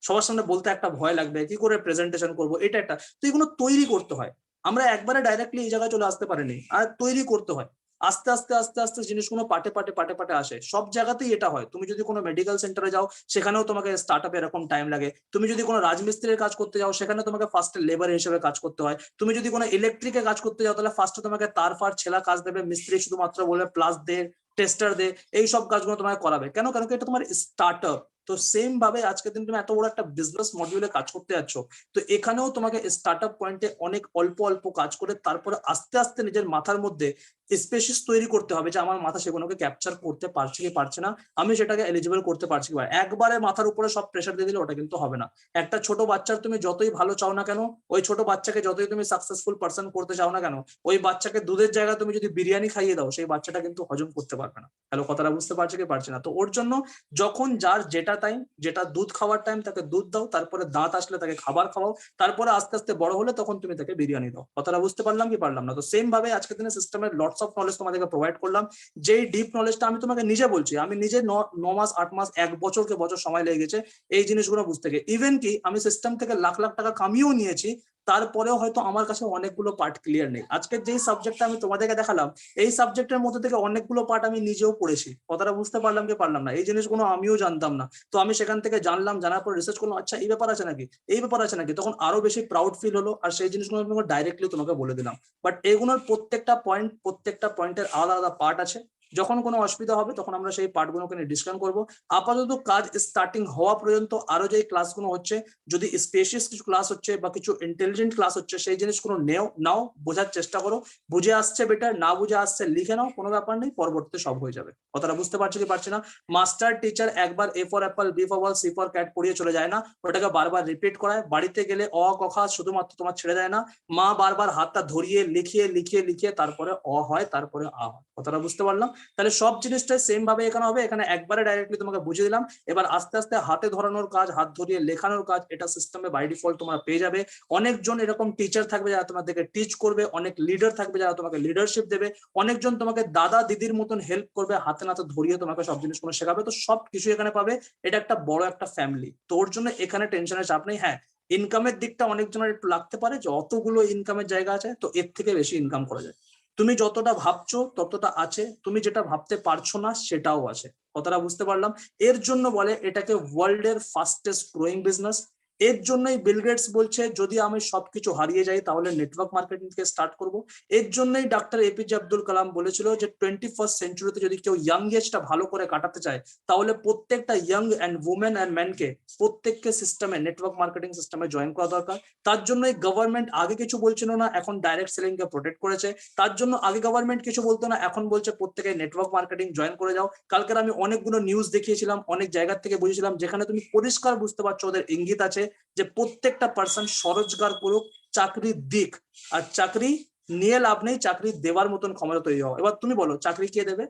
সবার সামনে বলতে একটা ভয় লাগবে, কি করে প্রেজেন্টেশন করবো, এটা একটা। তো এগুলো তৈরি করতে হয়। আমরা একবারে ডাইরেক্টলি এই জায়গায় চলে আসতে পারিনি, আর তৈরি করতে হয়। আস্তে আস্তে আস্তে আস্তে জিনিসগুলো পাটে পাটে পাটে পাটে আসে। সব জায়গাতেই এটা হয়। তুমি যদি কোনো মেডিকেল সেন্টারে যাও, সেখানেও তোমাকে স্টার্ট আপে এরকম টাইম লাগে। তুমি যদি কোনো রাজমিস্ত্রির কাজ করতে যাও, সেখানে তোমাকে ফার্স্টে লেবার হিসেবে কাজ করতে হয়। তুমি যদি কোনো ইলেকট্রিকের কাজ করতে যাও, তাহলে ফার্স্টে তোমাকে তার ফার ছেলা কাজ দেবে, মিস্ত্রি শুধুমাত্র বলবে প্লাস দে, টেস্টার দে, এই সব কাজগুলো তোমাকে করাবে। কেন? কেন কি এটা তোমার স্টার্ট আপ। তো সেম ভাবে আজকের দিন তুমি এত বড় একটা বিজনেস মডিউলে কাজ করতে যাচ্ছ, তো এখানেও তোমাকে স্টার্ট আপ পয়েন্টে অনেক অল্প অল্প কাজ করে তারপরে আস্তে আস্তে নিজের মাথার মধ্যে স্পেসিস তৈরি করতে হবে যে আমার মাথা সেগুলোকে ক্যাপচার করতে পারছে কি পারছে না, আমি সেটাকে এলিজিবল করতে পারছি কি। একবারে মাথার উপরে সব প্রেশার দিয়ে দিলে ওটা কিন্তু হবে না। একটা ছোট বাচ্চার তুমি যতই ভালো চাও না কেন, ওই ছোট বাচ্চাকে যতই তুমি সাকসেসফুল পার্সন করতে চাও না কেন, ওই বাচ্চাকে দুধের জায়গায় তুমি যদি বিরিয়ানি খাইয়ে দাও, সেই বাচ্চাটা কিন্তু হজম করতে পারবে না। হ্যালো, কথাটা বুঝতে পারছে কি পারছে না? তো ওর জন্য যখন যার যেটা টাইম, যেটা দুধ খাওয়ার টাইম, তাকে দুধ দাও, তারপরে দাঁত আসলে তাকে খাবার খাওয়াও, তারপরে আস্তে আস্তে বড় হলে তখন তুমি তাকে বিরিয়ানি দাও। কথাটা বুঝতে পারলাম কি পারলাম না? তো সেম ভাবে আজকের দিনে সিস্টেমের লটস অফ নলেজ তোমাদেরকে প্রোভাইড করলাম। যেই ডিপ নলেজটা আমি তোমাকে নিজে বলছি, আমি নিজে 9 মাস 8 মাস 1 বছরকে বছর সময় লেগে গেছে এই জিনিসগুলো বুঝতে গিয়ে। ইভেন কি আমি সিস্টেম থেকে লাখ লাখ টাকা কামিয়েও নিয়েছি, তারপরেও হয়তো আমার কাছে অনেকগুলো পার্ট ক্লিয়ার নেই। আজকের যেই সাবজেক্টটা আমি তোমাদেরকে দেখালাম, এই সাবজেক্টের মধ্যে থেকে অনেকগুলো পার্ট আমি নিজেও পড়েছি। কথাটা বুঝতে পারলাম কি পারলাম না? এই জিনিসগুলো আমিও জানতাম না। তো আমি সেখান থেকে জানলাম, জানার পর রিসার্চ করলাম, আচ্ছা এই ব্যাপার আছে নাকি, এই ব্যাপার আছে নাকি, তখন আরো বেশি প্রাউড ফিল হলো। আর সেই জিনিসগুলো আমি ডাইরেক্টলি তোমাকে বলে দিলাম। বাট এগুলোর প্রত্যেকটা পয়েন্টের আলাদা আলাদা পার্ট আছে। যখন কোনো অসুবিধা হবে তখন আমরা সেই পার্টগুলোকে নিয়ে ডিসকাশন করবো। আপাতত কাজ স্টার্টিং হওয়া পর্যন্ত আরো যে ক্লাসগুলো হচ্ছে, যদি স্পেশিয়াস কিছু ক্লাস হচ্ছে বা কিছু ইন্টেলিজেন্ট ক্লাস হচ্ছে, সেই জিনিসগুলো নাও, বোঝার চেষ্টা করো। বুঝে আসছে বেটার, না বুঝে আসছে লিখে নাও, কোনো ব্যাপার নেই, পরবর্তীতে সব হয়ে যাবে। কথাটা বুঝতে পারছো কি পারছি না? মাস্টার টিচার একবার A for apple, B for ball, C for cat পড়িয়ে চলে যায় না, ওটাকে বারবার রিপিট করায়। বাড়িতে গেলে অ ক খ শুধুমাত্র তোমার ছেড়ে দেয় না, মা বারবার হাতটা ধরিয়ে লিখিয়ে লিখিয়ে লিখিয়ে তারপরে অ হয়, তারপরে আ হয়। কথাটা বুঝতে পারলাম? তাহলে সব জিনিসটাই সেম ভাবে এখানে হবে। এখানে একবারে ডাইরেক্টলি তোমাকে বুঝিয়ে দিলাম। এবার আস্তে আস্তে হাতে ধরানোর কাজ, হাত ধরিয়ে লেখানোর কাজ, এটা সিস্টেমে বাই ডিফল্ট তোমরা পেয়ে যাবে। অনেকজন এরকম টিচার থাকবে যারা তোমাদেরকে টিচ করবে, অনেক লিডার থাকবে যারা তোমাকে লিডারশিপ দেবে, অনেকজন তোমাকে দাদা দিদির মতন হেল্প করবে, হাতে নাতে ধরিয়ে তোমাকে সব জিনিসগুলো শেখাবে। তো সব কিছু এখানে পাবে। এটা একটা বড় একটা ফ্যামিলি। তো ওর জন্য এখানে টেনশনের চাপ নেই। হ্যাঁ, ইনকামের দিকটা অনেকজনের একটু লাগতে পারে যে অতগুলো ইনকামের জায়গা আছে, তো এর থেকে বেশি ইনকাম করা যায়। তুমি যতটা ভাবছো ততটা আছে, তুমি যেটা ভাবতে পারছো না সেটাও আছে। কথাটা বুঝতে পারলাম? এর জন্য বলে এটাকে ওয়ার্ল্ডের ফাস্টেস্ট গ্রোয়িং বিজনেস। এর জন্যই বিল গেটস বলছে যদি আমি সবকিছু হারিয়ে যাই তাহলে নেটওয়ার্ক মার্কেটিং থেকে স্টার্ট করব। এর জন্যই ডাক্তার এপিজে আব্দুল কালাম বলেছিল যে 21st সেঞ্চুরিতে যদি কেউ ইয়াং এজটা ভালো করে কাটাতে চায়, তাহলে প্রত্যেকটা ইয়াং অ্যান্ড উমেন অ্যান্ড ম্যানকে প্রত্যেককে সিস্টেমে, নেটওয়ার্ক মার্কেটিং সিস্টেমে জয়েন করা দরকার। তার জন্যই গভর্নমেন্ট আগে কিছু বলছিল না, এখন ডাইরেক্ট সেলিং কে প্রোটেক্ট করেছে। তার জন্য আগে গভর্নমেন্ট কিছু বলতো না, এখন বলছে প্রত্যেকে নেটওয়ার্ক মার্কেটিং জয়েন করে যাও। কালকের আমি অনেকগুলো নিউজ দেখিয়েছিলাম, অনেক জায়গা থেকে বুঝেছিলাম, যেখানে তুমি পরিষ্কার বুঝতে পারছো ওদের ইঙ্গিত আছে যে প্রত্যেকটা পার্সন স্বরোজগার করুক, চাকরির দিক। আর চাকরি নিয়ে লাভ নেই, চাকরি দেওয়ার মতন ক্ষমতা তৈরি হওয়া। এবার তুমি বলো চাকরি কে দেবে?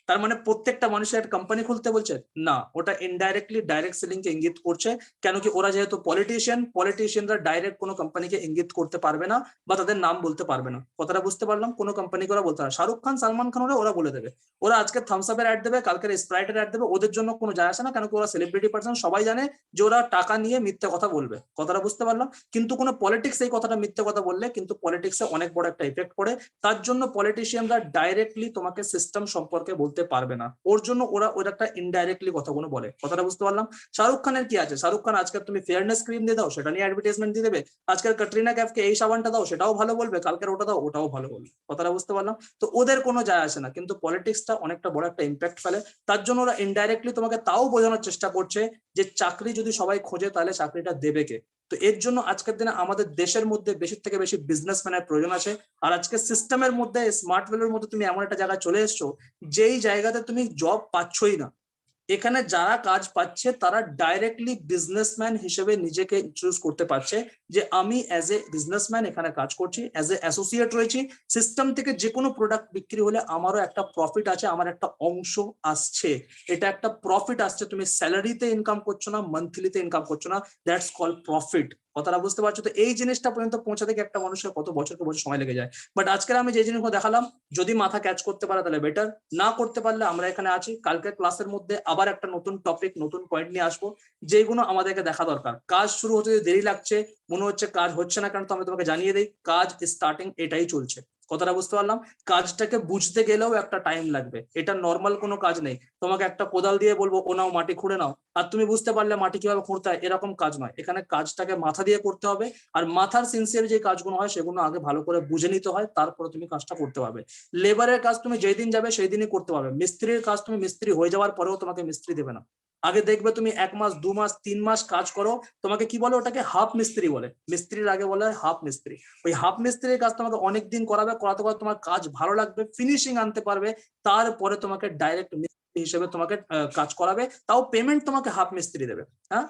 তার মানে প্রত্যেকটা মানুষের একটা কোম্পানি খুলতে বলছে না, ওটা ইনডাইরেক্টলি ডাইরেক্ট সেলিং কে ইঙ্গিত করছে। কেন কি ওরা যেহেতু পলিটিশিয়ানরা ডাইরেক্ট কোনো কোম্পানিকে ইঙ্গিত করতে পারবে না বা তাদের নাম বলতে পারবে না। কথাটা বুঝতে পারলাম? কোনো কোম্পানিকে ওরা বলতে পারে, শাহরুখ খান সালমান খান ওরা বলে দেবে, ওরা আজকে থামস আপের অ্যাড দেবে, কালকের স্প্রাইটের অ্যাড দেবে, ওদের জন্য কোনো যায় আসে না। কেন কি ওরা সেলিব্রিটি পার্সন, সবাই জানে যে ওরা টাকা নিয়ে মিথ্যে কথা বলবে। কথাটা বুঝতে পারলাম? কিন্তু কোনো পলিটিক্স এই কথাটা মিথ্যে কথা বললে কিন্তু পলিটিক্সে অনেক বড় একটা ইফেক্ট পড়ে। তার জন্য পলিটিশিয়ানরা ডাইরেক্টলি তোমাকে সিস্টেম সম্পর্কে বলতে পারবে না, ওর জন্য ওরা ওর একটা ইনডাইরেক্টলি কথাগুলো বলে। কথাটা বুঝতে পারলাম? শাহরুখ খানের কি আছে, শাহরুখ খান আজকে তুমি ফেয়ারনেস ক্রিম দিয়ে দাও, সেটা নিয়ে অ্যাডভার্টাইজমেন্ট দিয়ে দেবে। আজকের ক্যাটরিনা ক্যাফকে এই সাবানটা দাও, সেটাও ভালো বলবে, কালকের ওটা দাও, ওটাও ভালো বলবে। কথাটা বুঝতে পারলাম? তো ওদের কোনো যায় আসে না, কিন্তু পলিটিক্সটা অনেকটা বড় একটা ইম্প্যাক্ট ফেলে। তার জন্য ওরা ইনডাইরেক্টলি তোমাকে তাও বোঝানোর চেষ্টা করছে যে চাকরি যদি সবাই খোঁজে তাহলে চাকরিটা দেবে কে। তো এর জন্য আজকের দিনে আমাদের দেশের মধ্যে বেশি থেকে বেশি বিজনেসম্যানের প্রয়োজন আছে। আর আজকে সিস্টেমের মধ্যে, স্মার্ট ওয়েলের মধ্যে তুমি এমন একটা জায়গায় চলে এসছো যেই জায়গাতে তুমি জব পাচ্ছই না। এখানে যারা কাজ পাচ্ছে তারা ডাইরেক্টলি বিজনেসম্যান হিসেবে নিজেকে ইন্ট্রোডিউস করতে পারছে যে আমি অ্যাজ এ বিজনেসম্যান এখানে কাজ করছি, অ্যাজ এ অ্যাসোসিয়েট রয়েছি। সিস্টেম থেকে যে কোনো প্রোডাক্ট বিক্রি হলে আমারও একটা প্রফিট আছে, আমার একটা অংশ আসছে, এটা একটা প্রফিট আসছে। তুমি স্যালারিতে ইনকাম করছো না, মান্থলিতে ইনকাম করছো না, দ্যাটস কল প্রফিট। কথাটা বুঝতে পারছো? তো এই জিনিসটা পর্যন্ত পৌঁছাতে গিয়ে একটা মানুষের কত বছর সময় লেগে যায়। বাট আজকের আমি যে জিনিসগুলো দেখালাম, যদি মাথা ক্যাচ করতে পারে তাহলে বেটার, না করতে পারলে আমরা এখানে আছি। কালকের ক্লাসের মধ্যে আবার একটা নতুন টপিক, নতুন পয়েন্ট নিয়ে আসবো, যেগুলো আমাদেরকে দেখা দরকার। কাজ শুরু হতে যদি দেরি লাগছে, মনে হচ্ছে কাজ হচ্ছে না, কারণ তো আমি তোমাকে জানিয়ে দিই কাজ স্টার্টিং এটাই চলছে। কথাটা বুঝতে পারলাম? কাজটাকে বুঝতে গেলেও একটা টাইম লাগবে, এটা নর্মাল কোনো কাজ নেই। তোমাকে একটা কোদাল দিয়ে বলবো ও নাও মাটি খুঁড়ে নাও, আর তুমি বুঝতে পারলে মাটি কিভাবে খুঁড়তে হয়, এরকম কাজ নয়। এখানে কাজটাকে মাথা দিয়ে করতে হবে, আর মাথার সিনসিয়ার যে কাজগুলো হয় সেগুলো আগে ভালো করে বুঝে নিতে হয়, তারপরে তুমি কাজটা করতে পারবে। লেবারের কাজ তুমি যেই দিন যাবে সেই দিনই করতে পারবে। মিস্ত্রির কাজ তুমি মিস্ত্রি হয়ে যাওয়ার পরেও তোমাকে মিস্ত্রি দেবে না। আগে দেখবে তুমি 1 মাস 2 মাস 3 মাস কাজ করো, তোমাকে কি বলে, ওটাকে হাফ মিস্ত্রি বলে। মিস্ত্রির আগে বলে হাফ মিস্ত্রি। ওই হাফ মিস্ত্রির কাজ তোমাকে অনেকদিন করাবে, করাতে করাতে তোমার কাজ ভালো লাগবে, ফিনিশিং আনতে পারবে, তারপরে তোমাকে ডাইরেক্ট মিস্ত্রি হিসেবে তোমাকে কাজ করাবে, তাও পেমেন্ট তোমাকে হাফ মিস্ত্রি দেবে। হ্যাঁ,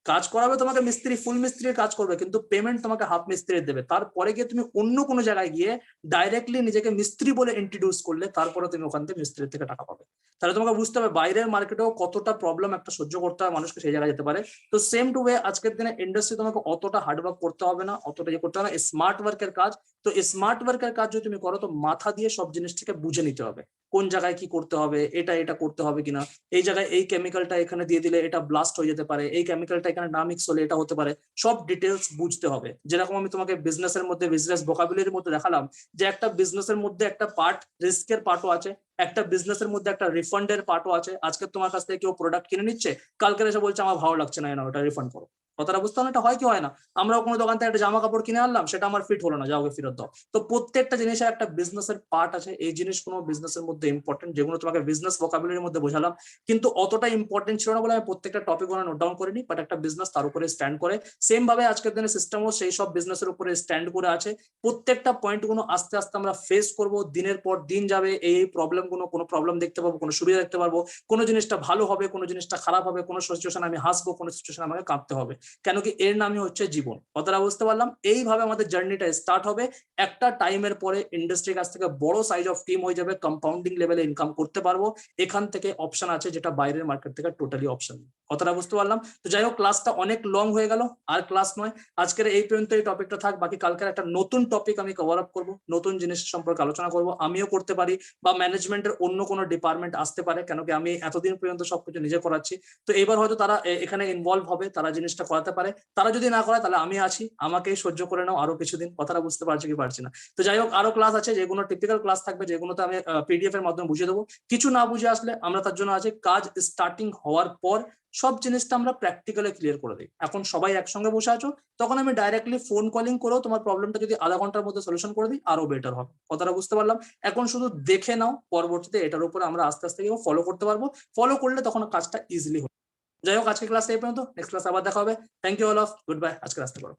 কাজ করাবে তোমাকে মিস্ত্রি, ফুল মিস্ত্রির কাজ করবে, কিন্তু পেমেন্ট তোমাকে হাফ মিস্ত্রি দেবে। তারপরে গিয়ে তুমি অন্য কোনো জায়গায় গিয়ে ডাইরেক্টলি নিজেকে মিস্ত্রি বলে ইন্ট্রোডিউস করলে তারপরে তুমি ওখান থেকে মিস্ত্রির থেকে টাকা পাবে। তাহলে তোমাকে বুঝতে হবে বাইরের মার্কেটেও কতটা প্রবলেম একটা সহ্য করতে হয় মানুষকে সেই জায়গায় যেতে পারে। তো সেম টু ওয়ে আজকের দিনে ইন্ডাস্ট্রি তোমাকে অতটা হার্ডওয়ার্ক করতে হবে না, অতটা ইয়ে করতে হবে না, স্মার্ট ওয়ার্কের কাজ। তো স্মার্ট ওয়ার্কের কাজ যদি তুমি করো তো মাথা দিয়ে সব জিনিসটাকে বুঝে নিতে হবে, কোন জায়গায় কি করতে হবে, এটা করতে হবে কিনা, এই জায়গায় এই কেমিক্যালটা এখানে দিয়ে দিলে এটা ব্লাস্ট হয়ে যেতে পারে, এই কেমিক্যালটা এখানে না মিক্স হলে এটা হতে পারে, সব ডিটেলস বুঝতে হবে। যেরকম আমি তোমাকে বিজনেসের মধ্যে বিজনেস ভোকাবুলারির মধ্যে দেখালাম যে একটা বিজনেসের মধ্যে একটা পার্ট রিস্কের পার্টও আছে, একটা বিজনেসের মধ্যে একটা রিফান্ডের পার্টও আছে। আজকে তোমার কাছ থেকে কেউ প্রোডাক্ট কিনে নিচ্ছে, কালকে এসে বলছে আমার ভালো লাগছে না, ওটা রিফান্ড করো। কথাটা বুঝতে হবে? এটা হয় কি হয় না? আমরাও কোনো দোকান থেকে একটা জামা কাপড় কিনে আনলাম, সেটা আমার ফিট হলো না, যাও ফেরত দাও। তো প্রত্যেকটা জিনিসের একটা বিজনেসের পার্ট আছে, এই জিনিসগুলো বিজনেসের মধ্যে ইম্পর্টেন্ট, যেগুলো তোমাকে বিজনেস ভোকাবুলারির মধ্যে বোঝালাম। কিন্তু অতটা ইম্পর্টেন্ট ছিল না বলে আমি প্রত্যেকটা টপিক নোট ডাউন করিনি, বাট একটা বিজনেস তার উপরে স্ট্যান্ড করে। সেম ভাবে আজকের দিনে সিস্টেমও সেই সব বিজনেসের উপরে স্ট্যান্ড করে আছে। প্রত্যেকটা পয়েন্ট গুলো আস্তে আস্তে আমরা ফেস করব, দিনের পর দিন যাবে, এই প্রবলেম গুলো, কোনো প্রবলেম দেখতে পাবো, কোনো সুবিধা দেখতে পারবো, কোনো জিনিসটা ভালো হবে, কোনো জিনিসটা খারাপ হবে, কোনো সিচুয়েশন আমি হাসবো, কোনো সিচুয়েশন আমাকে কাঁপতে হবে। কেন কি এর নামই হচ্ছে জীবন। কথাটা বুঝতে পারলাম? এইভাবে আমাদের জার্নিটা স্টার্ট হবে। একটা টাইমের পরে ইন্ডাস্ট্রির কাছ থেকে বড় সাইজ অফ টিম হয়ে যাবে, কম্পাউন্ডিং লেভেলে ইনকাম করতে পারবো। এখান থেকে অপশন আছে যেটা বাইরের মার্কেট থেকে টোটালি অপশন। কথাটা বুঝতে পারলাম? তো যাই হোক, ক্লাসটা অনেক লং হয়ে গেল, আর ক্লাস নয়, আজকের এই পর্যন্ত এই টপিকটা থাক। বাকি কালকের একটা নতুন টপিক আমি কভার আপ করবো, নতুন জিনিস সম্পর্কে আলোচনা করবো। আমিও করতে পারি বা ম্যানেজমেন্টের অন্য কোনো ডিপার্টমেন্ট আসতে পারে, কেন কি আমি এতদিন পর্যন্ত সবকিছু নিজে করাচ্ছি। তো এবার হয়তো তারা এখানে ইনভলভ হবে, তারা জিনিসটা করাতে পারে। তারা যদি না করে তাহলে আমি আছি, আমাকেই সহ্য করে নাও আরো কিছুদিন। কথাটা বুঝতে পারছি কি পারছি না? তো যাই হোক, আরো ক্লাস আছে, যেগুলো টিপিক্যাল ক্লাস থাকবে, যেগুলোতে আমি পিডিএফ এর মাধ্যমে বুঝিয়ে দেবো। কিছু না বুঝে আসলে আমরা তার জন্য আছে, কাজ স্টার্টিং হওয়ার পর সব জিনিসটা আমরা প্র্যাকটিক্যালি ক্লিয়ার করে দিই। এখন সবাই একসঙ্গে বসে আছো, তখন আমি ডাইরেক্টলি ফোন কলিং করেও তোমার প্রবলেমটা যদি আধা ঘন্টার মধ্যে সলিউশন করে দিই, আরো বেটার হবে। কথাটা বুঝতে পারলাম? এখন শুধু দেখে নাও, পরবর্তীতে এটার উপরে আমরা আস্তে আস্তে ফলো করতে পারবো। ফলো করলে তখন কাজটা ইজিলি হবে। যাই হোক, আজকে ক্লাস এই পর্যন্ত, নেক্সট ক্লাস আবার দেখা হবে। Thank you all of, goodbye, আজকে আসতে পারো।